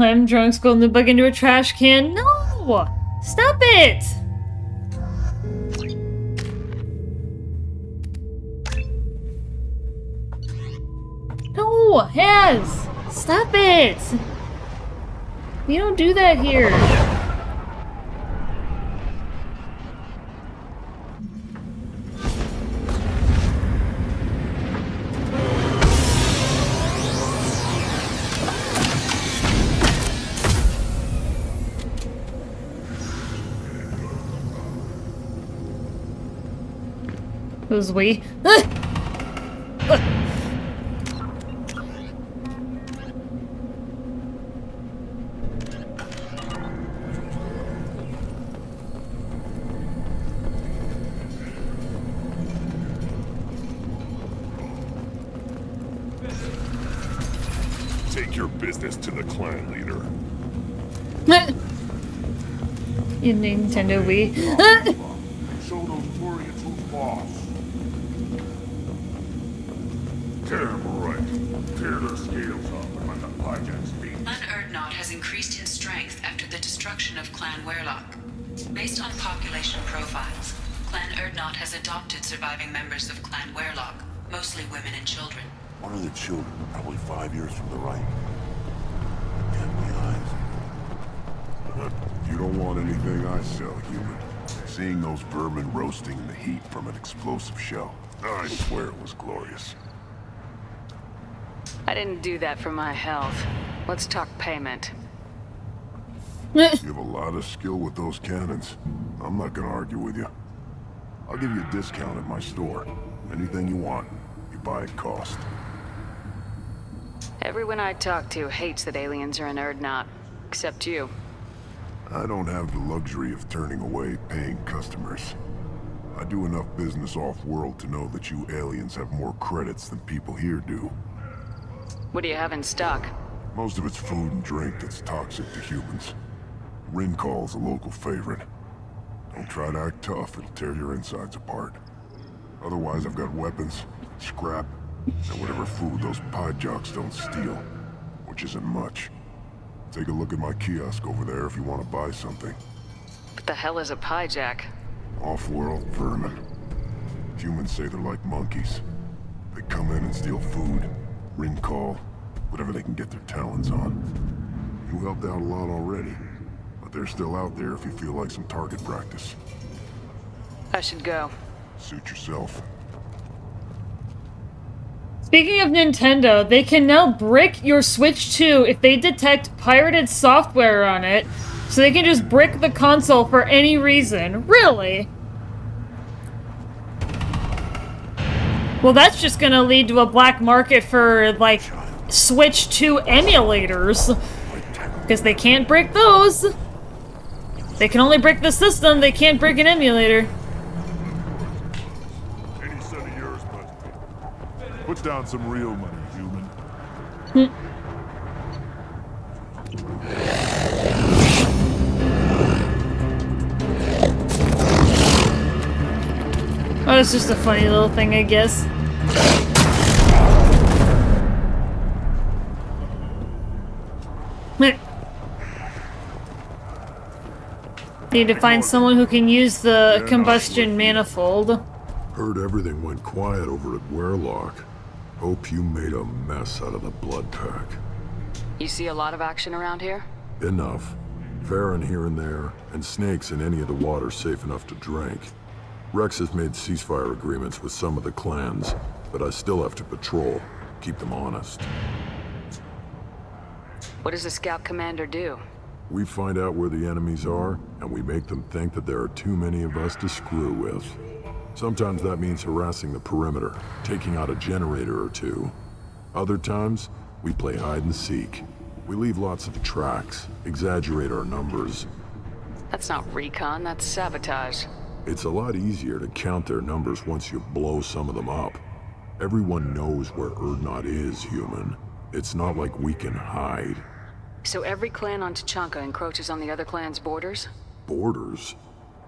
I'm drunk, scolding the bug into a trash can. No! Stop it! No! Haz! Stop it! We don't do that here. Who's we? Take your business to the clan leader. You Nintendo Wii. Show those Turians who's boss. Terrible, right? Tear their scales off and let the hijacks speak. Clan Erdnot has increased in strength after the destruction of Clan Werlock. Based on population profiles, Clan Erdnot has adopted surviving members of Clan Werlock, mostly women and children. One of the children, probably 5 years from the right. Damn my eyes. You don't want anything I sell, human. Seeing those vermin roasting in the heat from an explosive shell. I swear it was glorious. I didn't do that for my health. Let's talk payment. You have a lot of skill with those cannons. I'm not gonna argue with you. I'll give you a discount at my store. Anything you want, you buy at cost. Everyone I talk to hates that aliens are in Erdnot, except you. I don't have the luxury of turning away paying customers. I do enough business off-world to know that you aliens have more credits than people here do. What do you have in stock? Most of it's food and drink that's toxic to humans. Rincall's a local favorite. Don't try to act tough, it'll tear your insides apart. Otherwise, I've got weapons, scrap, and whatever food those pie jocks don't steal, which isn't much. Take a look at my kiosk over there if you want to buy something. What the hell is a pie jack? Off-world vermin. Humans say they're like monkeys. They come in and steal food, Rincall, whatever they can get their talons on. You helped out a lot already, but they're still out there if you feel like some target practice. I should go. Suit yourself. Speaking of Nintendo, they can now brick your Switch 2 if they detect pirated software on it, so they can just brick the console for any reason. Really? Well, that's just gonna lead to a black market for, like, Switch 2 emulators. Because they can't brick those. They can only brick the system, they can't brick an emulator. Any son of yours, bud. Put down some real money, human. it's just a funny little thing, I guess. Need to find someone who can use the combustion manifold. Heard everything went quiet over at Werelock. Hope you made a mess out of the blood pack. You see a lot of action around here? Enough. Farron here and there, and snakes in any of the water safe enough to drink. Rex has made ceasefire agreements with some of the clans, but I still have to patrol, keep them honest. What does the scout commander do? We find out where the enemies are, and we make them think that there are too many of us to screw with. Sometimes that means harassing the perimeter, taking out a generator or two. Other times, we play hide and seek. We leave lots of tracks, exaggerate our numbers. That's not recon, that's sabotage. It's a lot easier to count their numbers once you blow some of them up. Everyone knows where Urdnot is, human. It's not like we can hide. So every clan on Tuchanka encroaches on the other clan's borders? Borders?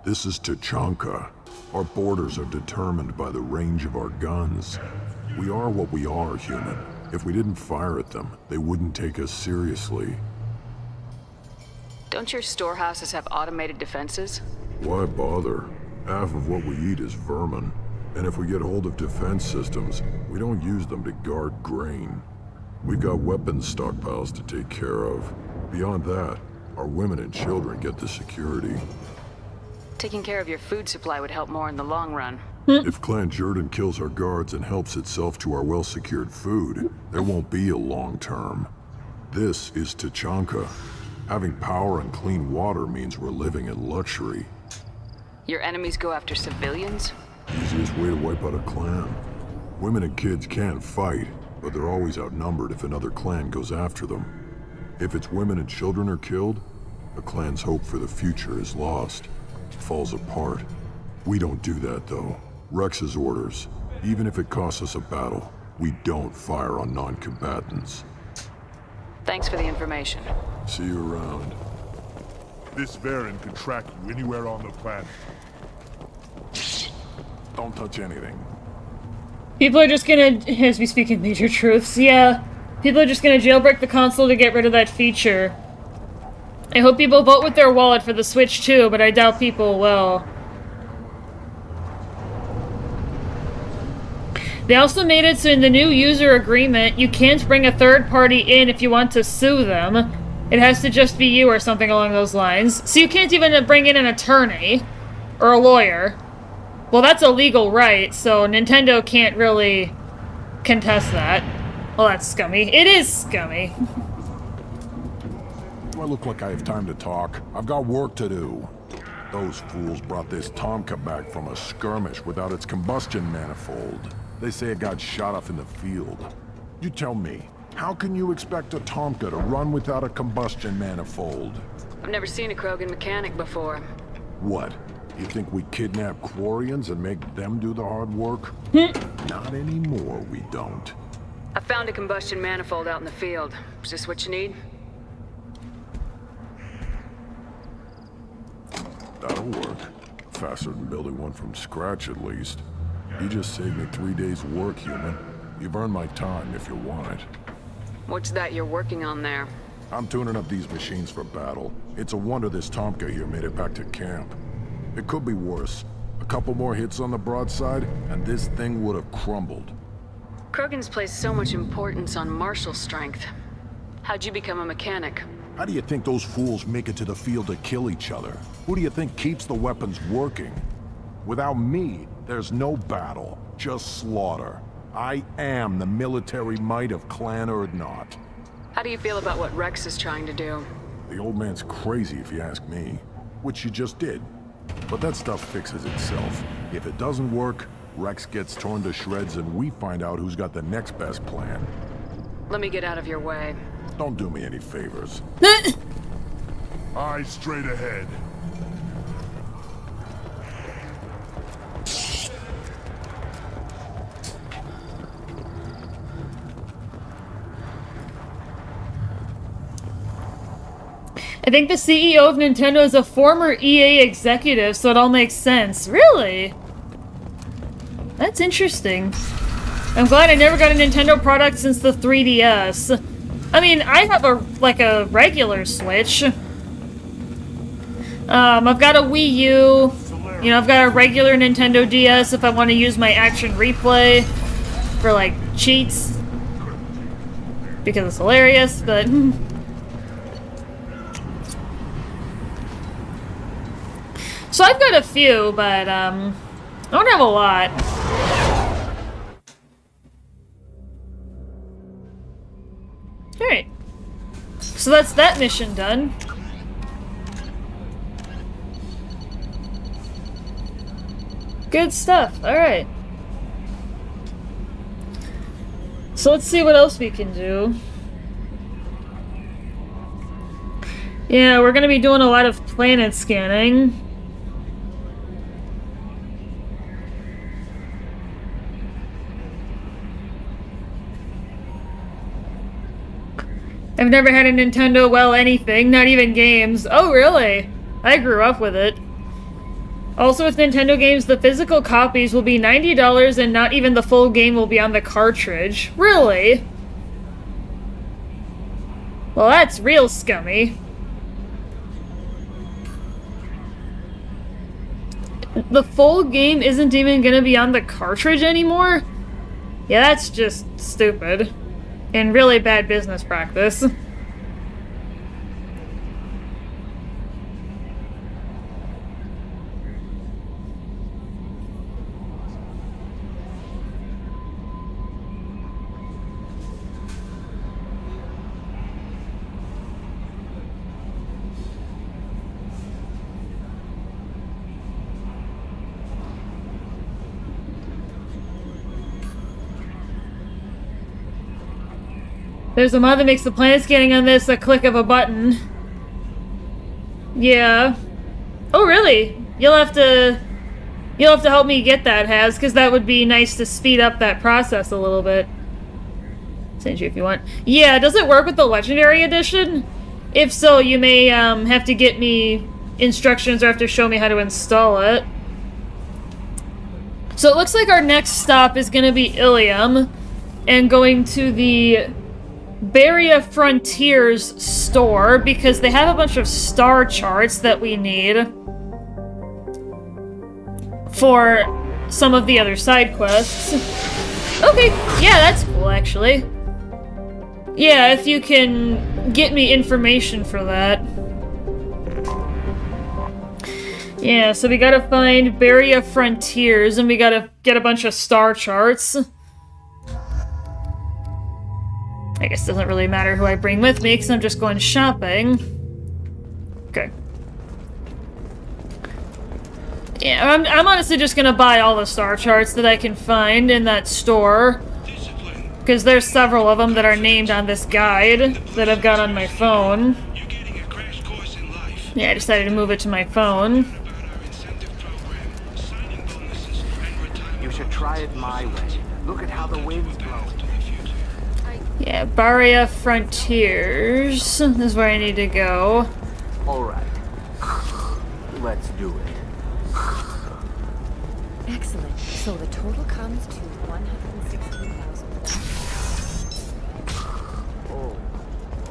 This is Tuchanka. Our borders are determined by the range of our guns. We are what we are, human. If we didn't fire at them, they wouldn't take us seriously. Don't your storehouses have automated defenses? Why bother? Half of what we eat is vermin. And if we get hold of defense systems, we don't use them to guard grain. We've got weapons stockpiles to take care of. Beyond that, our women and children get the security. Taking care of your food supply would help more in the long run. If Clan Jordan kills our guards and helps itself to our well-secured food, there won't be a long term. This is Tuchanka. Having power and clean water means we're living in luxury. Your enemies go after civilians? Easiest way to wipe out a clan. Women and kids can fight, but they're always outnumbered if another clan goes after them. If its women and children are killed, a clan's hope for the future is lost. It falls apart. We don't do that, though. Rex's orders. Even if it costs us a battle, we don't fire on non-combatants. Thanks for the information. See you around. This Varren can track you anywhere on the planet. Don't touch anything. People are just gonna, as we speak in Major Truths, yeah. People are just gonna jailbreak the console to get rid of that feature. I hope people vote with their wallet for the Switch too, but I doubt people will. They also made it so in the new user agreement, you can't bring a third party in if you want to sue them. It has to just be you or something along those lines. So you can't even bring in an attorney or a lawyer. Well, that's a legal right, so Nintendo can't really contest that. Well, that's scummy. It is scummy. Do I look like I have time to talk? I've got work to do. Those fools brought this Tomka back from a skirmish without its combustion manifold. They say it got shot off in the field. You tell me, how can you expect a Tomka to run without a combustion manifold? I've never seen a Krogan mechanic before. What? You think we kidnap Quarians and make them do the hard work? Not anymore, we don't. I found a combustion manifold out in the field. Is this what you need? That'll work. Faster than building one from scratch, at least. You just saved me 3 days' work, human. You've earned my time if you want it. What's that you're working on there? I'm tuning up these machines for battle. It's a wonder this Tomka here made it back to camp. It could be worse. A couple more hits on the broadside, and this thing would have crumbled. Krogan's placed so much importance on martial strength. How'd you become a mechanic? How do you think those fools make it to the field to kill each other? Who do you think keeps the weapons working? Without me, there's no battle, just slaughter. I am the military might of Clan Urdnot. How do you feel about what Rex is trying to do? The old man's crazy if you ask me, which you just did. But that stuff fixes itself. If it doesn't work, Rex gets torn to shreds and we find out who's got the next best plan. Let me get out of your way. Don't do me any favors. Eyes straight ahead. I think the CEO of Nintendo is a former EA executive, so it all makes sense. Really? That's interesting. I'm glad I never got a Nintendo product since the 3DS. I mean, I have a regular Switch. I've got a Wii U. You know, I've got a regular Nintendo DS if I want to use my Action Replay for, like, cheats. Because it's hilarious, but... So I've got a few, but, I don't have a lot. Alright. So that's that mission done. Good stuff. Alright. So let's see what else we can do. Yeah, we're gonna be doing a lot of planet scanning. I've never had a Nintendo, well, anything, not even games. Oh, really? I grew up with it. Also, with Nintendo games, the physical copies will be $90 and not even the full game will be on the cartridge. Really? Well, that's real scummy. The full game isn't even gonna be on the cartridge anymore? Yeah, that's just stupid. And really bad business practice. There's a mod that makes the planet scanning on this a click of a button. Yeah. Oh, really? You'll have to help me get that, Haz, because that would be nice to speed up that process a little bit. Send you if you want. Yeah, does it work with the Legendary Edition? If so, you may have to get me instructions or have to show me how to install it. So it looks like our next stop is going to be Ilium and going to the Baria Frontiers store because they have a bunch of star charts that we need for some of the other side quests. Okay, yeah, that's cool actually. Yeah, if you can get me information for that. Yeah, so we gotta find Baria Frontiers and we gotta get a bunch of star charts. I guess it doesn't really matter who I bring with me, because I'm just going shopping. Okay. Yeah, I'm honestly just gonna buy all the star charts that I can find in that store. Because there's several of them that are named on this guide that I've got on my phone. Yeah, I decided to move it to my phone. You should try it my way. Look at how the wind's blowing. Yeah, Baria Frontiers is where I need to go. Alright. Let's do it. Excellent. So the total comes to 116,000. Oh,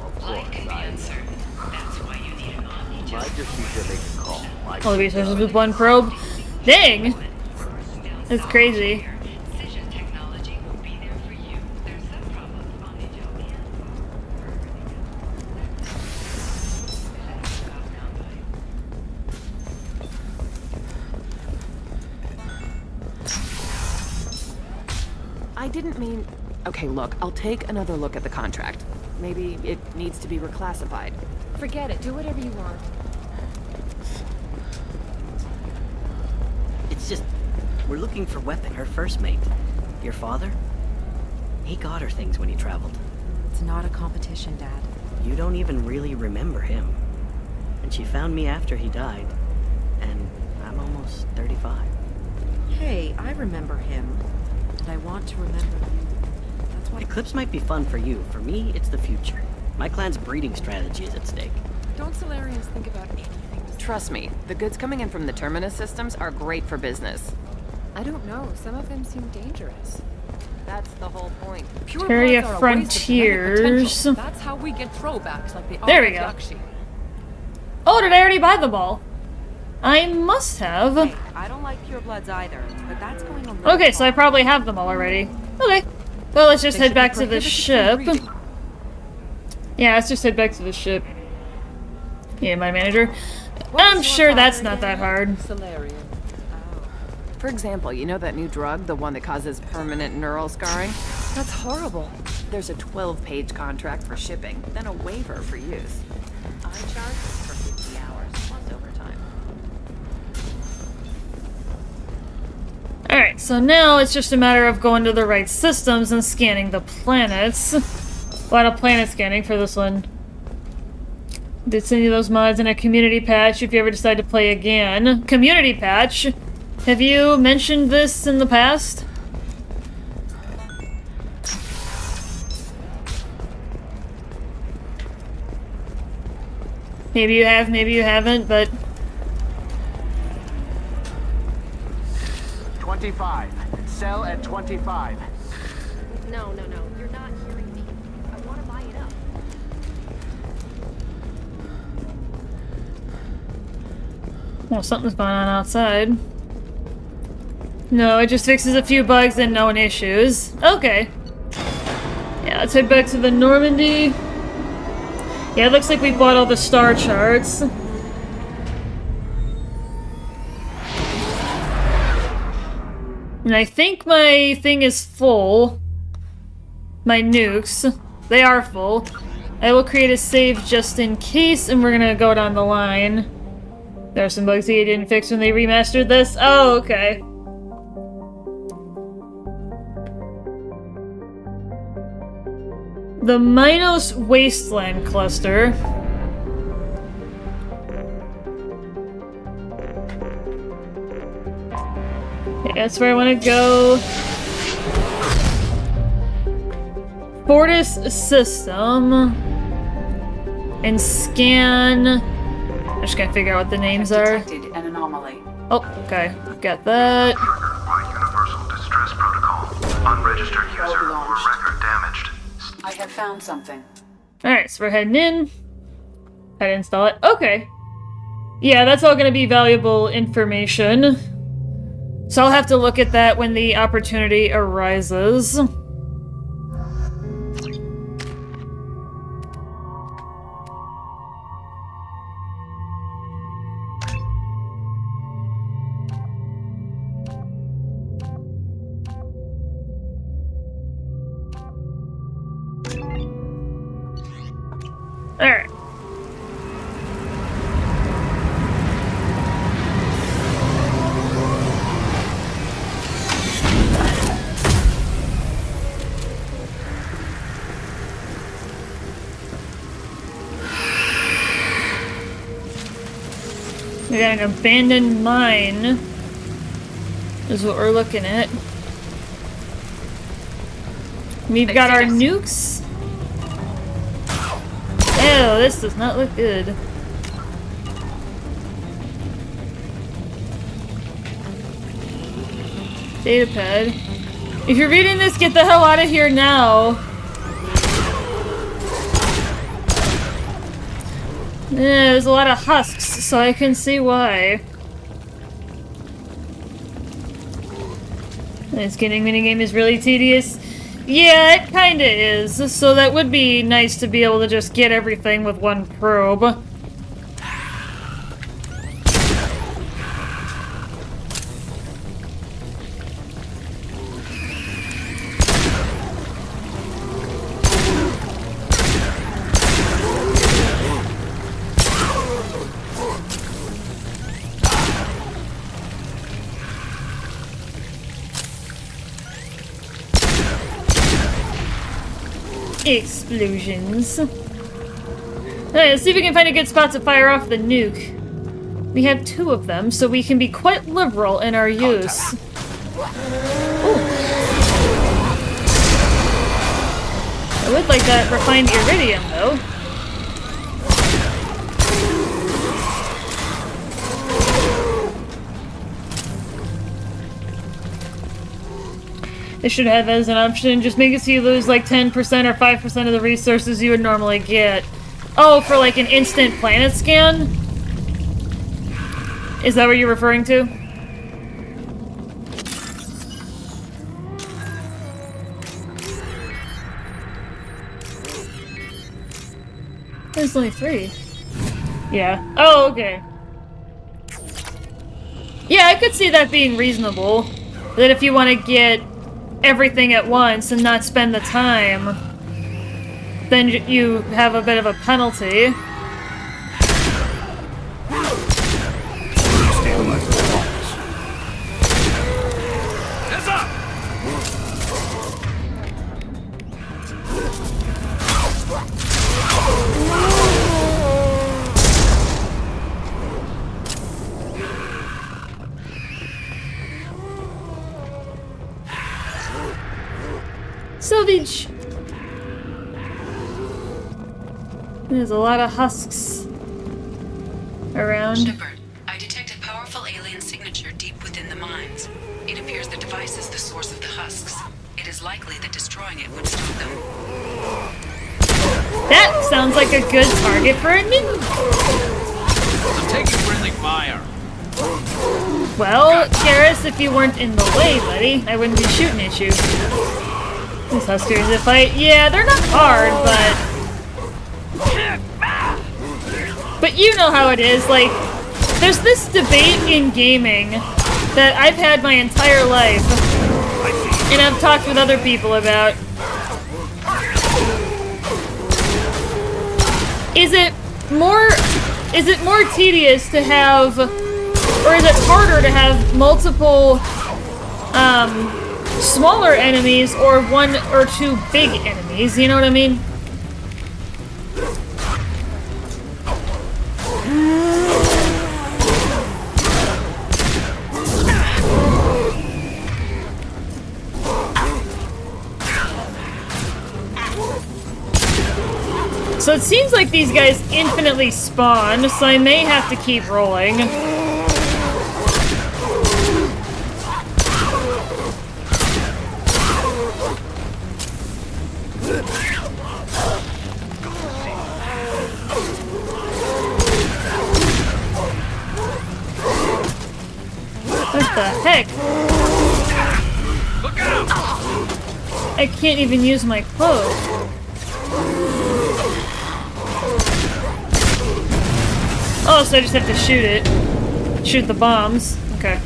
of course. That's why you need an omni. I just need to make a call. All the resources with one probe. Dang! That's crazy. I didn't mean... Okay, look, I'll take another look at the contract. Maybe it needs to be reclassified. Forget it. Do whatever you want. It's just... We're looking for Weapon, her first mate. Your father? He got her things when he traveled. It's not a competition, Dad. You don't even really remember him. And she found me after he died. And I'm almost 35. Hey, I remember him. And I want to remember you. That's why... Eclipse might be fun for you. For me, it's the future. My clan's breeding strategy is at stake. Don't Solarians think about anything? Trust me, the goods coming in from the Terminus systems are great for business. I don't know. Some of them seem dangerous. That's the whole point. Terraria Frontiers. That's how we get throwbacks like the There we go. Oh, did I already buy them all? I must have. Hey, I don't like purebloods either, but that's going on. Okay, so I probably have them all already. Okay. Well, let's just head back to the ship. Yeah, let's just head back to the ship. Yeah, my manager. I'm sure that's not that hard. For example, you know that new drug, the one that causes permanent neural scarring? That's horrible. There's a 12-page contract for shipping, then a waiver for use. I charge for 50 hours plus overtime. Alright, so now it's just a matter of going to the right systems and scanning the planets. A lot of planet scanning for this one. Did send you those mods in a community patch if you ever decide to play again. Community patch? Have you mentioned this in the past? Maybe you have, maybe you haven't, but... 25. Sell at 25. No, you're not hearing me. I want to buy it up. Well, something's going on outside. No, it just fixes a few bugs and known issues. Okay. Yeah, let's head back to the Normandy. Yeah, it looks like we bought all the star charts. And I think my thing is full. My nukes. They are full. I will create a save just in case, and we're gonna go down the line. There are some bugs that you didn't fix when they remastered this. Oh, okay. The Minos Wasteland Cluster. Okay, that's where I want to go. Fortis System. And scan... I'm just gonna figure out what the names are. Detected an anomaly. Oh, okay. Got that. Universal Distress Protocol. Unregistered user or record damaged. I have found something. Alright, so we're heading in. How to install it. Okay. Yeah, that's all gonna be valuable information. So I'll have to look at that when the opportunity arises. Alright. We got an abandoned mine, is what we're looking at. We've got our nukes. Oh, this does not look good. Datapad. If you're reading this, get the hell out of here now. Yeah, there's a lot of husks, so I can see why. This getting minigame is really tedious. Yeah, it kinda is. So that would be nice to be able to just get everything with one probe. Explosions. Alright, let's see if we can find a good spot to fire off the nuke. We have 2 of them, so we can be quite liberal in our use. Ooh. I would like that refined iridium, though. They should have as an option. Just make it so you lose like 10% or 5% of the resources you would normally get. Oh, for like an instant planet scan? Is that what you're referring to? There's only 3. Yeah. Oh, okay. Yeah, I could see that being reasonable. That if you want to get everything at once and not spend the time, then you have a bit of a penalty. Salvage! There's a lot of husks around. Shepard, I detect a powerful alien signature deep within the mines. It appears the device is the source of the husks. It is likely that destroying it would stop them. That sounds like a good target for a nuke! I'm taking friendly fire. Well, Garrus, if you weren't in the way, buddy, I wouldn't be shooting at you. These Huskers, if yeah, they're not hard, but you know how it is, like, there's this debate in gaming that I've had my entire life, and I've talked with other people about. Is it more tedious to have, or is it harder to have multiple, smaller enemies or 1 or 2 big enemies, you know what I mean? So it seems like these guys infinitely spawn, so I may have to keep rolling. What the heck? Look out! I can't even use my clothes. Oh, so I just have to shoot it. Shoot the bombs. Okay.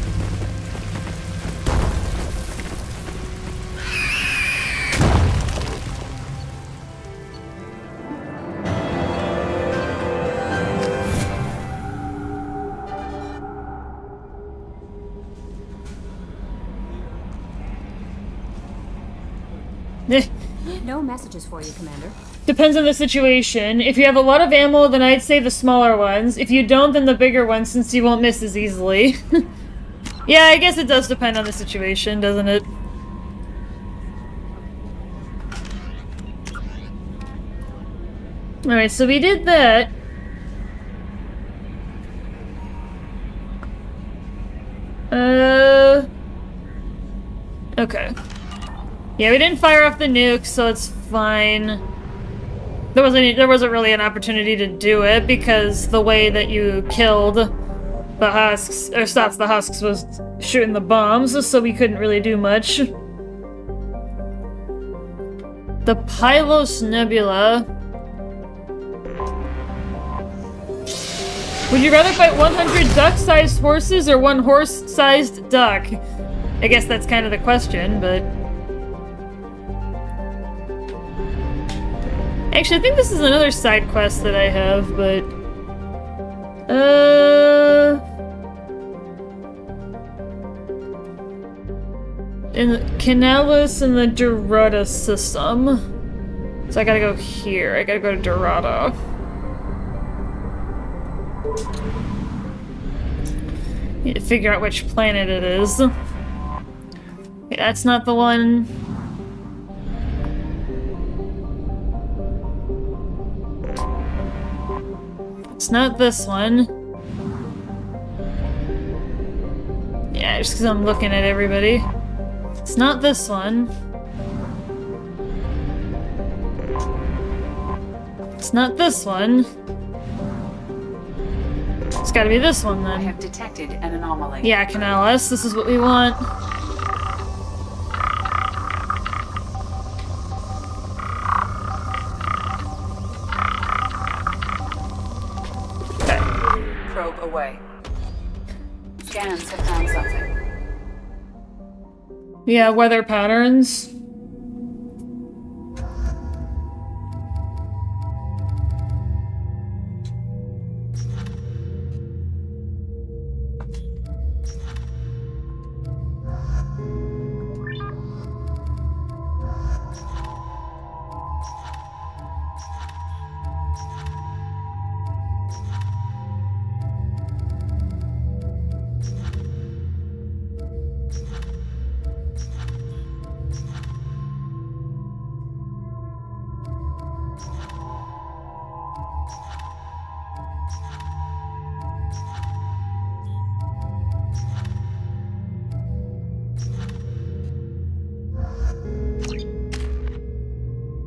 No messages for you, Commander. Depends on the situation. If you have a lot of ammo, then I'd say the smaller ones. If you don't, then the bigger ones, since you won't miss as easily. Yeah, I guess it does depend on the situation, doesn't it? Alright, so we did that. Okay. Yeah, we didn't fire off the nuke, so it's fine. There wasn't really an opportunity to do it because the way that you killed the husks, or stopped the husks, was shooting the bombs, so we couldn't really do much. The Pylos Nebula. Would you rather fight 100 duck-sized horses or 1 horse-sized duck? I guess that's kind of the question, but... Actually, I think this is another side quest that I have, but... in the Canalis and the Dorada system. So I gotta go here. I gotta go to Dorada. Need to figure out which planet it is. Okay, that's not the one. It's not this one. Yeah, just because I'm looking at everybody. It's not this one. It's not this one. It's gotta be this one then. I have detected an anomaly. Yeah, Canales, this is what we want. Probe away. Scans have found something. Yeah, weather patterns.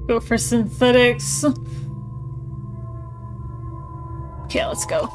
Go for synthetics. Okay, let's go.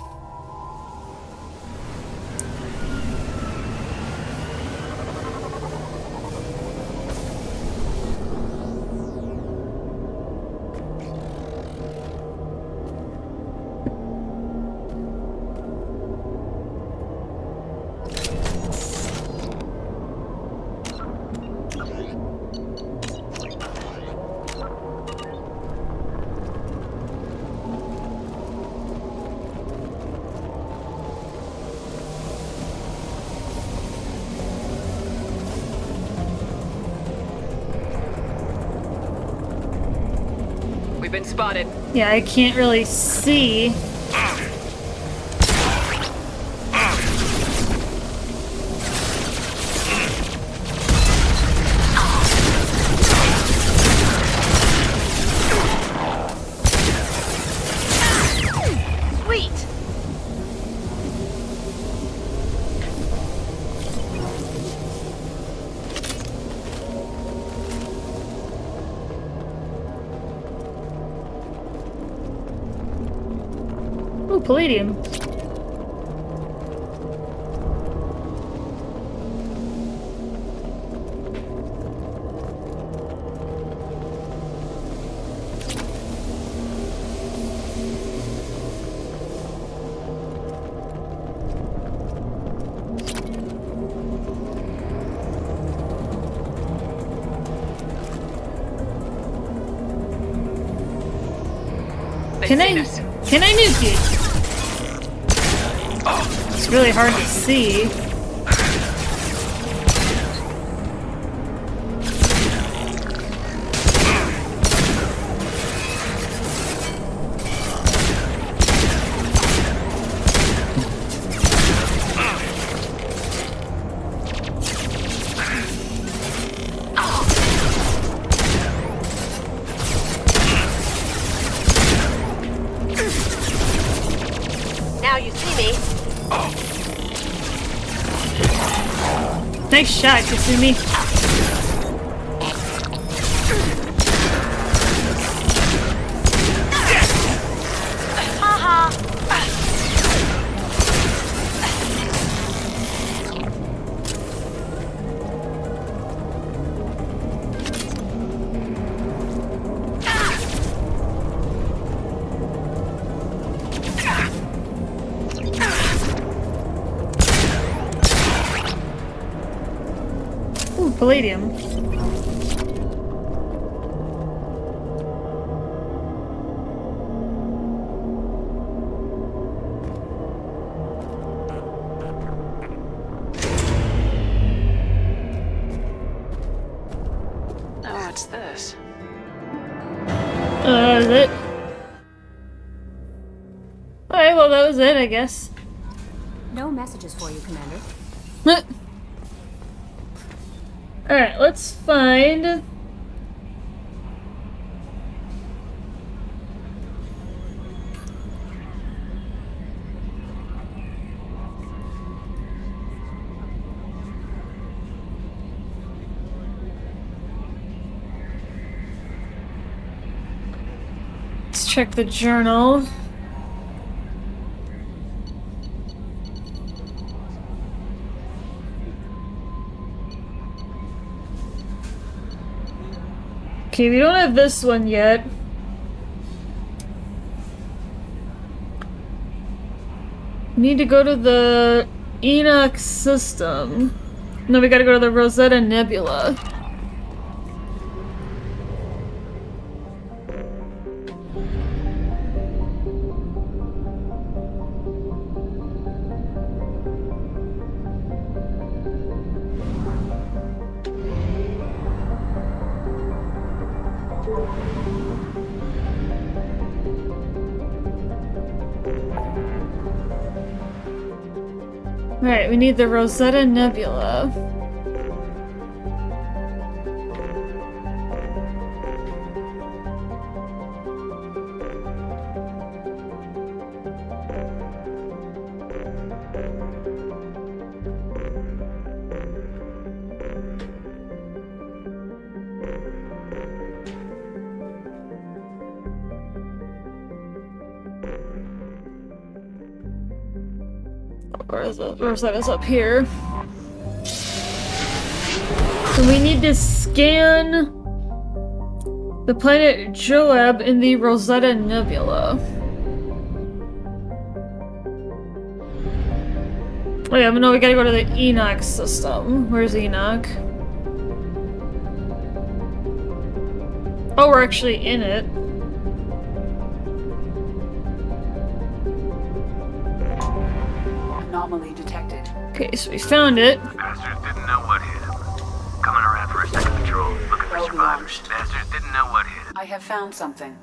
Been spotted. Yeah, I can't really see. Sweet. Ooh, palladium. Can I nuke it? It's really hard to see. Now you see me. Nice shot, Kasumi. Haha. Ooh, palladium. Oh, it's this. Is it? Alright, well that was it, I guess. No messages for you, Commander. Alright, let's find... check the journal. Okay, we don't have this one yet. Need to go to the Enoch system. No, we gotta go to the Rosetta Nebula. Alright, we need the Rosetta Nebula. Rosetta's up here. So we need to scan the planet Joab in the Rosetta Nebula. Oh yeah, no, we gotta go to the Enoch system. Where's Enoch? Oh, we're actually in it. Anomaly detected. Okay, so we found it. Bastards didn't know what hit him. Coming around for a second patrol, looking for survivors. Bastards didn't know what hit him. I have found something.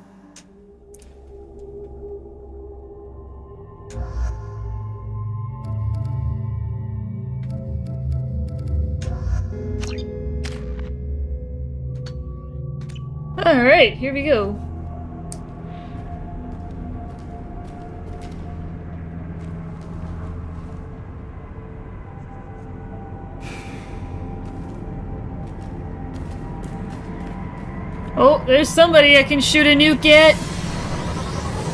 Alright, here we go. Oh, there's somebody I can shoot a nuke at.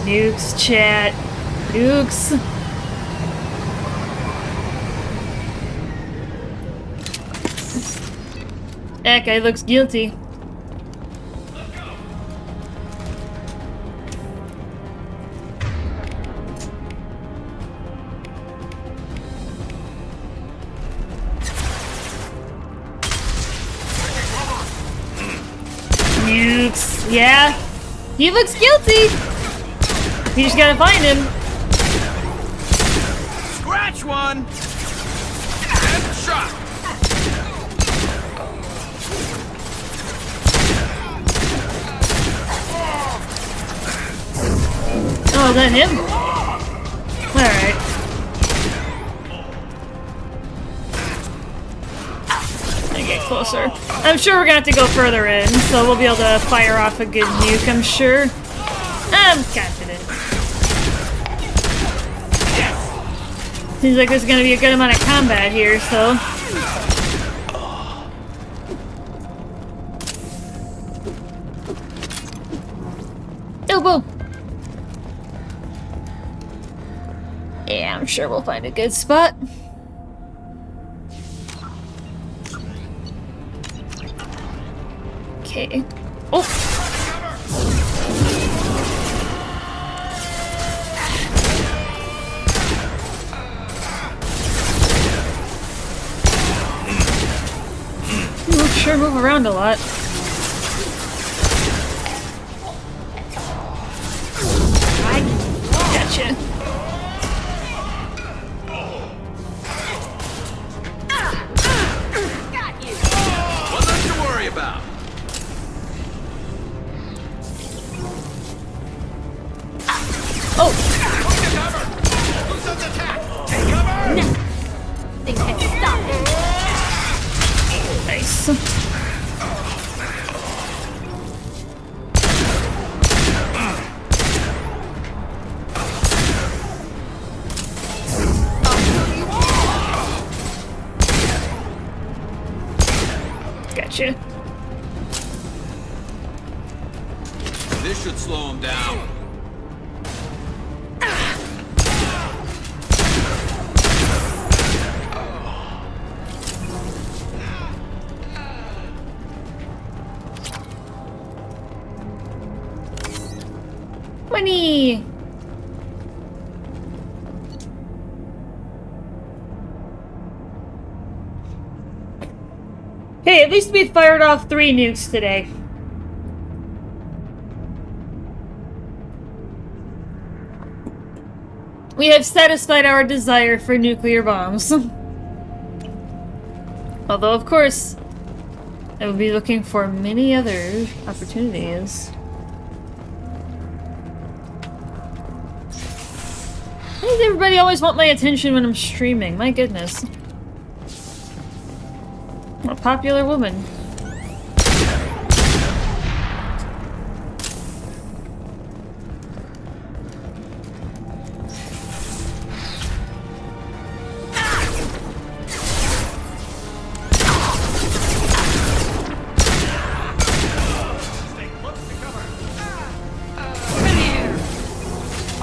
Nukes, chat. Nukes. That guy looks guilty. Nukes. Yeah. He looks guilty. We just gotta find him. Scratch one! Headshot! Oh, is that him? Alright. Get closer. I'm sure we're gonna have to go further in, so we'll be able to fire off a good nuke, I'm sure. I'm confident. Seems like there's gonna be a good amount of combat here, so... Elbow! Yeah, I'm sure we'll find a good spot. Okay. Oh! We'll sure move around a lot. Gotcha. What's left to worry about? Oh! Who's under attack? Take cover! No! They can't stop it! Nice. This should slow him down. Money! Hey, at least we fired off 3 nukes today. We have satisfied our desire for nuclear bombs. Although, of course, I will be looking for many other opportunities. Why does everybody always want my attention when I'm streaming? My goodness. I'm a popular woman.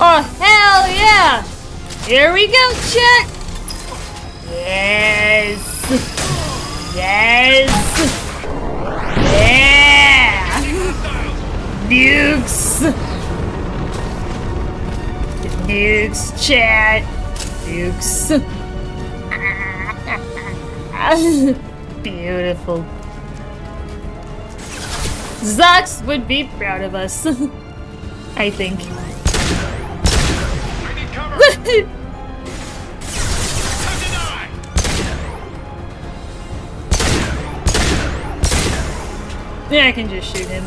Oh, hell yeah! Here we go, check! Yes! Yes! Yeah! Nukes! Nukes, chat! Nukes! Beautiful. Zox would be proud of us. I think. Yeah, I can just shoot him.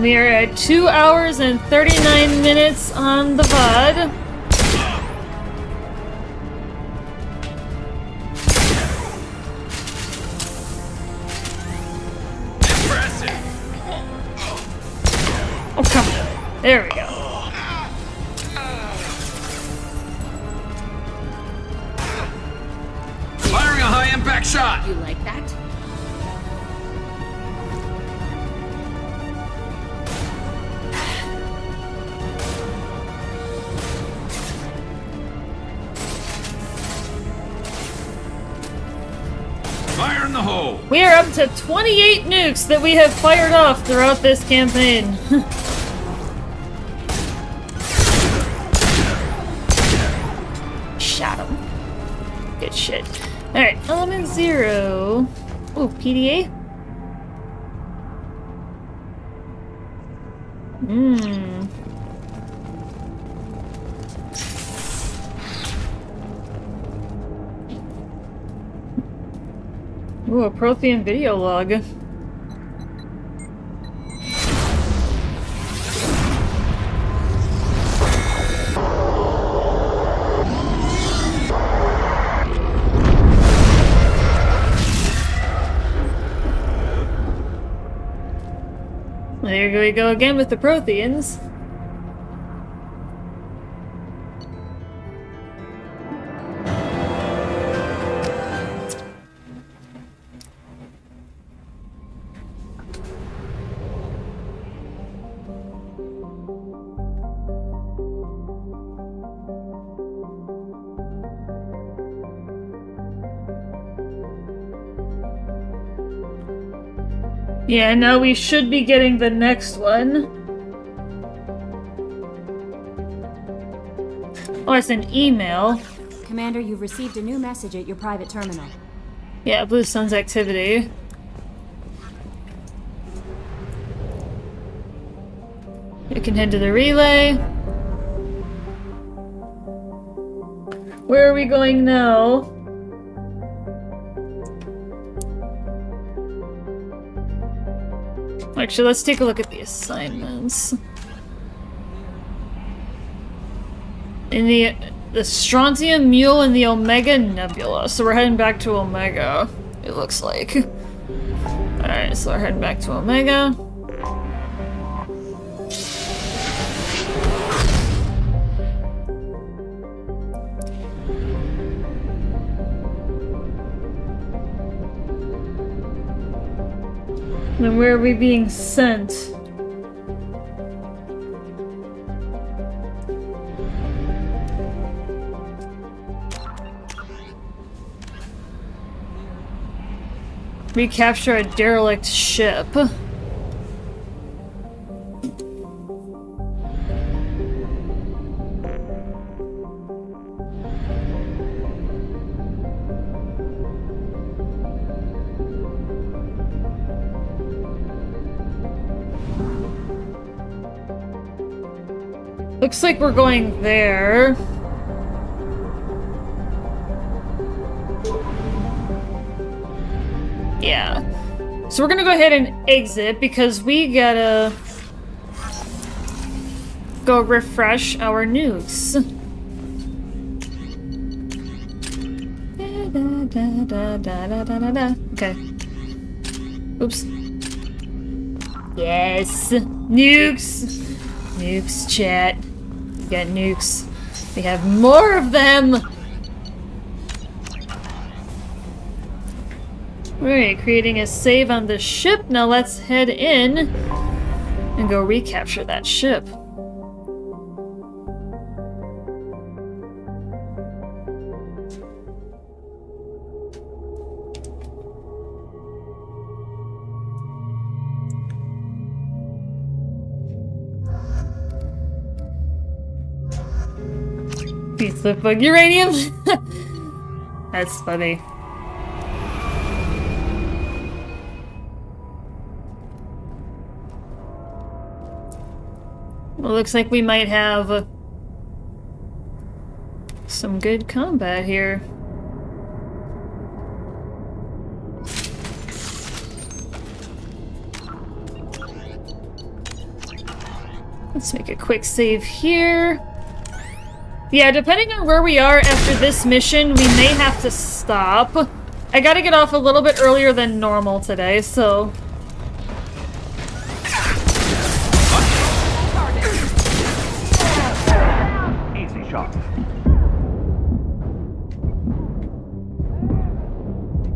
We are at 2 hours and 39 minutes on the VOD. Oh, come on. There we go. Firing a high-impact shot! You like that? Fire in the hole! We are up to 28 nukes that we have fired off throughout this campaign. Shot him. Good shit. Alright, element 0. Ooh, PDA? Ooh, a Prothean video log. There we go again with the Protheans. Yeah, now we should be getting the next one. Oh, it's an email. Commander, you've received a new message at your private terminal. Yeah, Blue Sun's activity. You can head to the relay. Where are we going now? Actually, let's take a look at the assignments. In the Strontium Mule and the Omega Nebula. So we're heading back to Omega, it looks like. Alright, so we're heading back to Omega. And where are we being sent? Recapture a derelict ship. Looks like we're going there. Yeah. So we're gonna go ahead and exit because we gotta go refresh our nukes. Okay. Oops. Yes. Nukes. Nukes, chat. We got nukes. We have more of them! Alright, creating a save on the ship. Now let's head in and go recapture that ship. Pizza bug uranium? That's funny. Well, looks like we might have some good combat here. Let's make a quick save here. Yeah, depending on where we are after this mission, we may have to stop. I gotta get off a little bit earlier than normal today, so... Easy shot.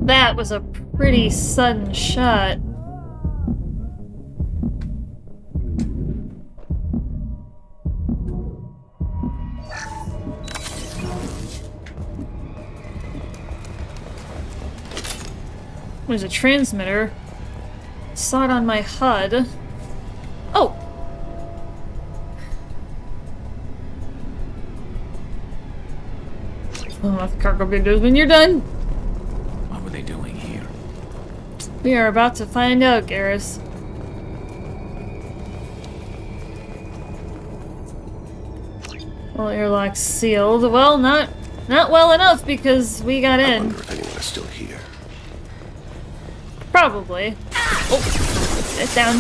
That was a pretty sudden shot. There's a transmitter. Saw it on my HUD. Oh! Oh, the cargo windows when you're done. What were they doing here? We are about to find out, Garrus. Well, airlock's sealed. Well, not well enough because we got in. I wonder if anyone is still here. Probably. Oh, sit down.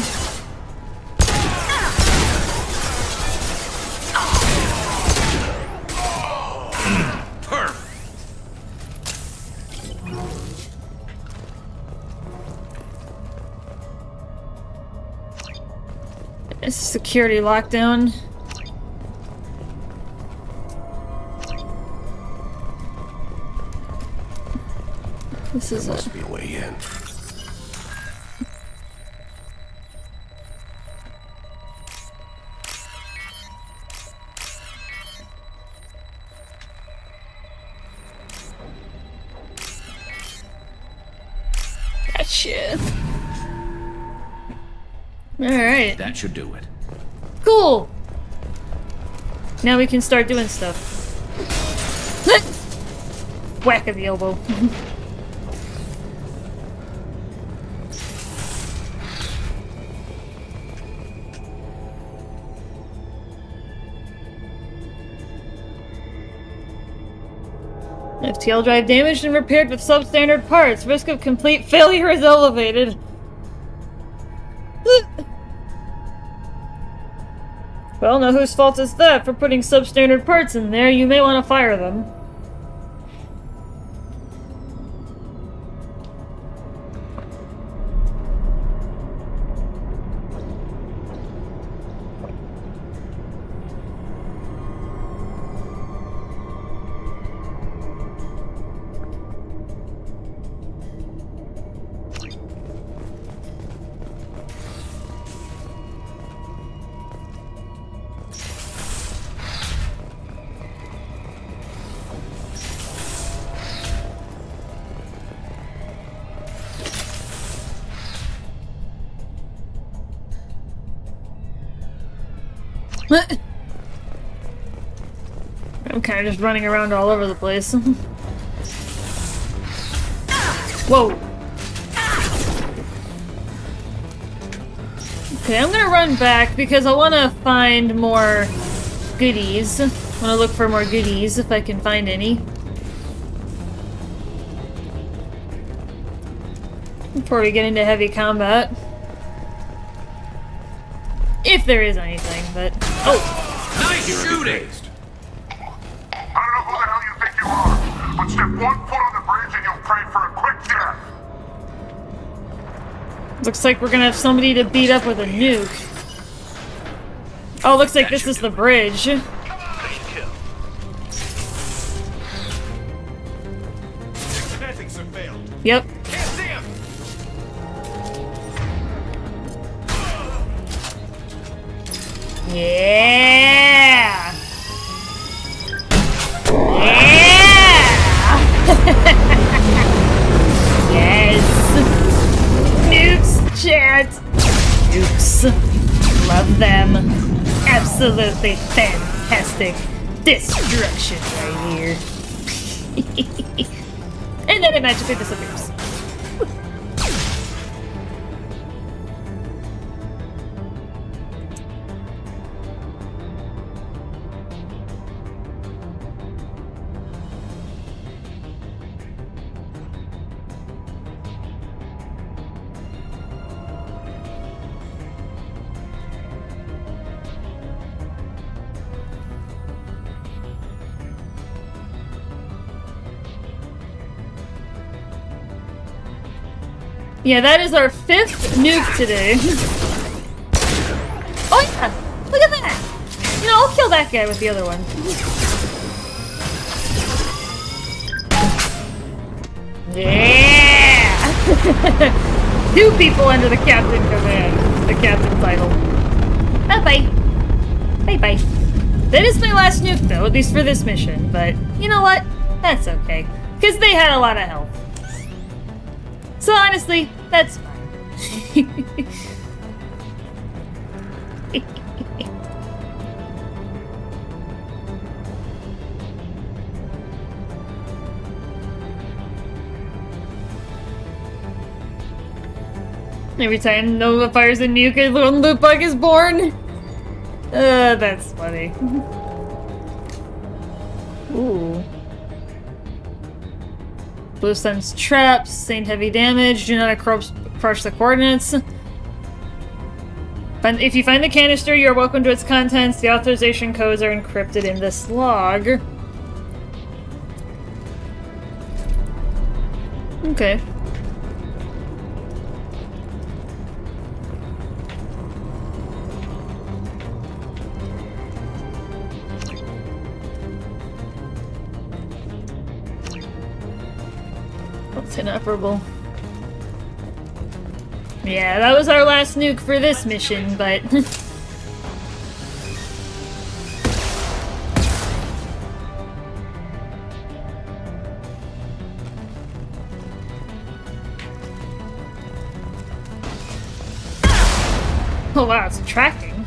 It's a security lockdown. This is there must be a way in. Gotcha. Alright. That should do it. Cool! Now we can start doing stuff. Whack at the elbow. FTL drive damaged and repaired with substandard parts. Risk of complete failure is elevated. Well, now whose fault is that for putting substandard parts in there? You may want to fire them. I'm kind of just running around all over the place. Whoa. Okay, I'm gonna run back because I want to find more goodies. I want to look for more goodies if I can find any. Before we get into heavy combat. If there is anything, but... Oh! Nice shooting! I don't know who the hell you think you are, but step 1 foot on the bridge and you'll pray for a quick death. Looks like we're gonna have somebody to beat up with a nuke. Oh, looks like this is the bridge. Yep. Yeah! Yeah! Yes! Nukes, chat! Nukes. Love them. Absolutely fantastic destruction right here. And then it magically disappears. Yeah, that is our 5th nuke today. Oh yeah! Look at that! You know, I'll kill that guy with the other one. Yeah! 2 people under the captain command. The captain title. Bye-bye. Bye-bye. That is my last nuke though, at least for this mission, but you know what? That's okay. Because they had a lot of health. So honestly, that's fine. Every time Nova fires a nuke, a little loot bug is born. That's funny. Ooh. Blue Sun's traps, Saint heavy damage, do not crush the coordinates. If you find the canister, you are welcome to its contents. The authorization codes are encrypted in this log. Okay. That's inoperable. Yeah, that was our last nuke for this mission, but... oh wow, it's tracking.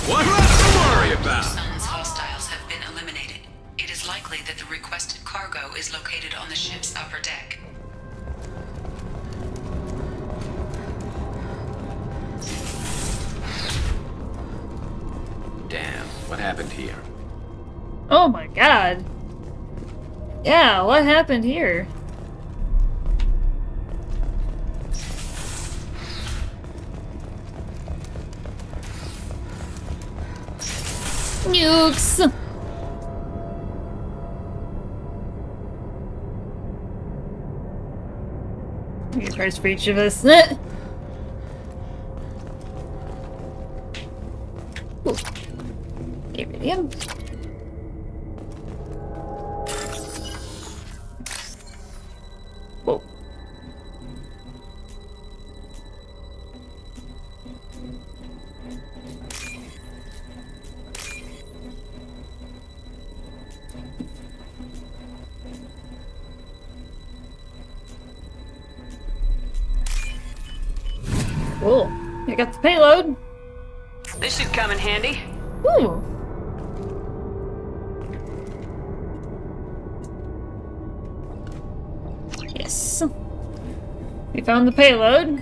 What to worry about? Sun's hostiles have been eliminated. It is likely that the requested cargo is located on the ship's upper deck. Damn, what happened here? Oh my god. Yeah, what happened here? Nukes! Get cards for each of us. Ooh. Iridium. Whoa. Cool. I got the payload. This should come in handy. Ooh. Yes. We found the payload.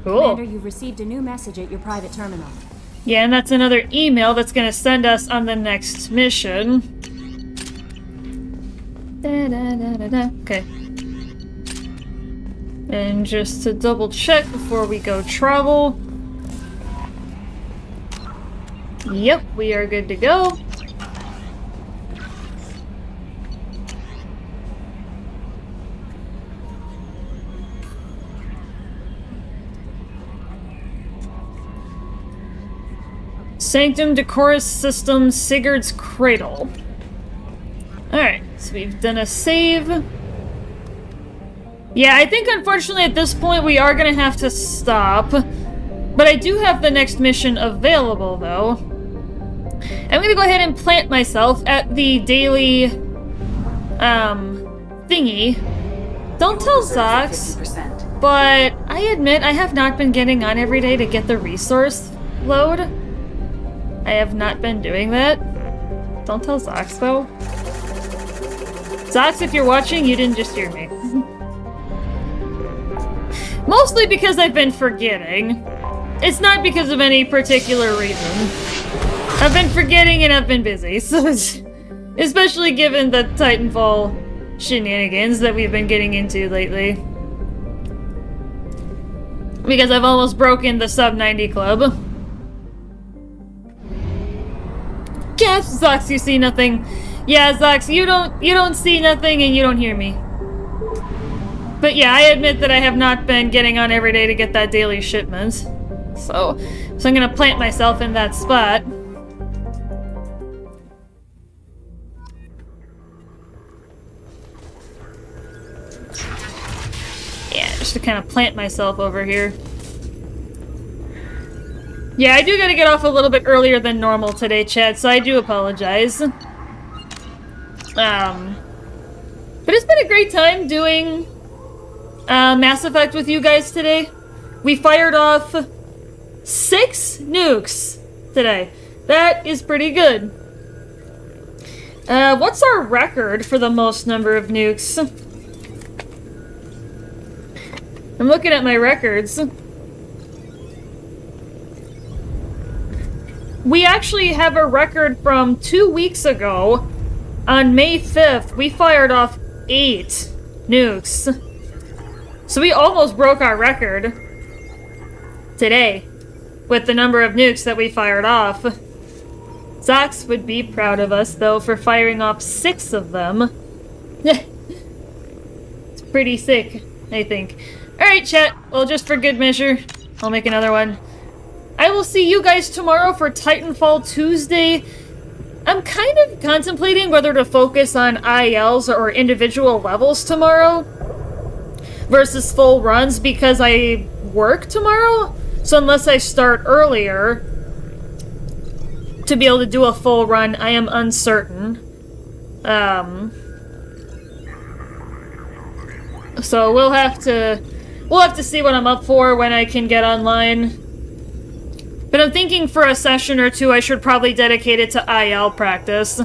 Cool. Commander, you've received a new message at your private terminal. Yeah, and that's another email that's gonna send us on the next mission. Okay. And just to double check before we go travel. Yep, we are good to go. Sanctum Decorus Systems, Sigurd's Cradle. Alright, so we've done a save. Yeah, I think unfortunately at this point we are gonna have to stop. But I do have the next mission available, though. I'm gonna go ahead and plant myself at the daily, thingy. Don't tell Zox, but I admit I have not been getting on every day to get the resource load. I have not been doing that. Don't tell Zox, though. Zox, if you're watching, you didn't just hear me. Mostly because I've been forgetting. It's not because of any particular reason. I've been forgetting and I've been busy, so especially given the Titanfall shenanigans that we've been getting into lately. Because I've almost broken the sub 90 club. Yes, Zox, you see nothing. Yeah, Zox, you don't see nothing and you don't hear me. But yeah, I admit that I have not been getting on every day to get that daily shipment. So I'm gonna plant myself in that spot. Yeah, just to kind of plant myself over here. Yeah, I do gotta get off a little bit earlier than normal today, Chad, so I do apologize. But it's been a great time doing Mass Effect with you guys today. We fired off 6 nukes today. That is pretty good. What's our record for the most number of nukes? I'm looking at my records. We actually have a record from 2 weeks ago. On May 5th, we fired off 8 nukes. So we almost broke our record today with the number of nukes that we fired off. Zox would be proud of us, though, for firing off 6 of them. It's pretty sick, I think. Alright, chat. Well, just for good measure, I'll make another one. I will see you guys tomorrow for Titanfall Tuesday. I'm kind of contemplating whether to focus on ILs or individual levels tomorrow versus full runs because I work tomorrow. So unless I start earlier to be able to do a full run, I am uncertain. So we'll have to see what I'm up for when I can get online. But I'm thinking for a session or two, I should probably dedicate it to IL practice.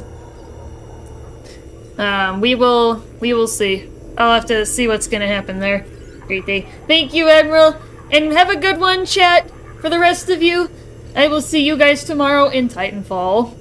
We will see. I'll have to see what's gonna happen there. Great day. Thank you, Admiral. And have a good one, chat. For the rest of you, I will see you guys tomorrow in Titanfall.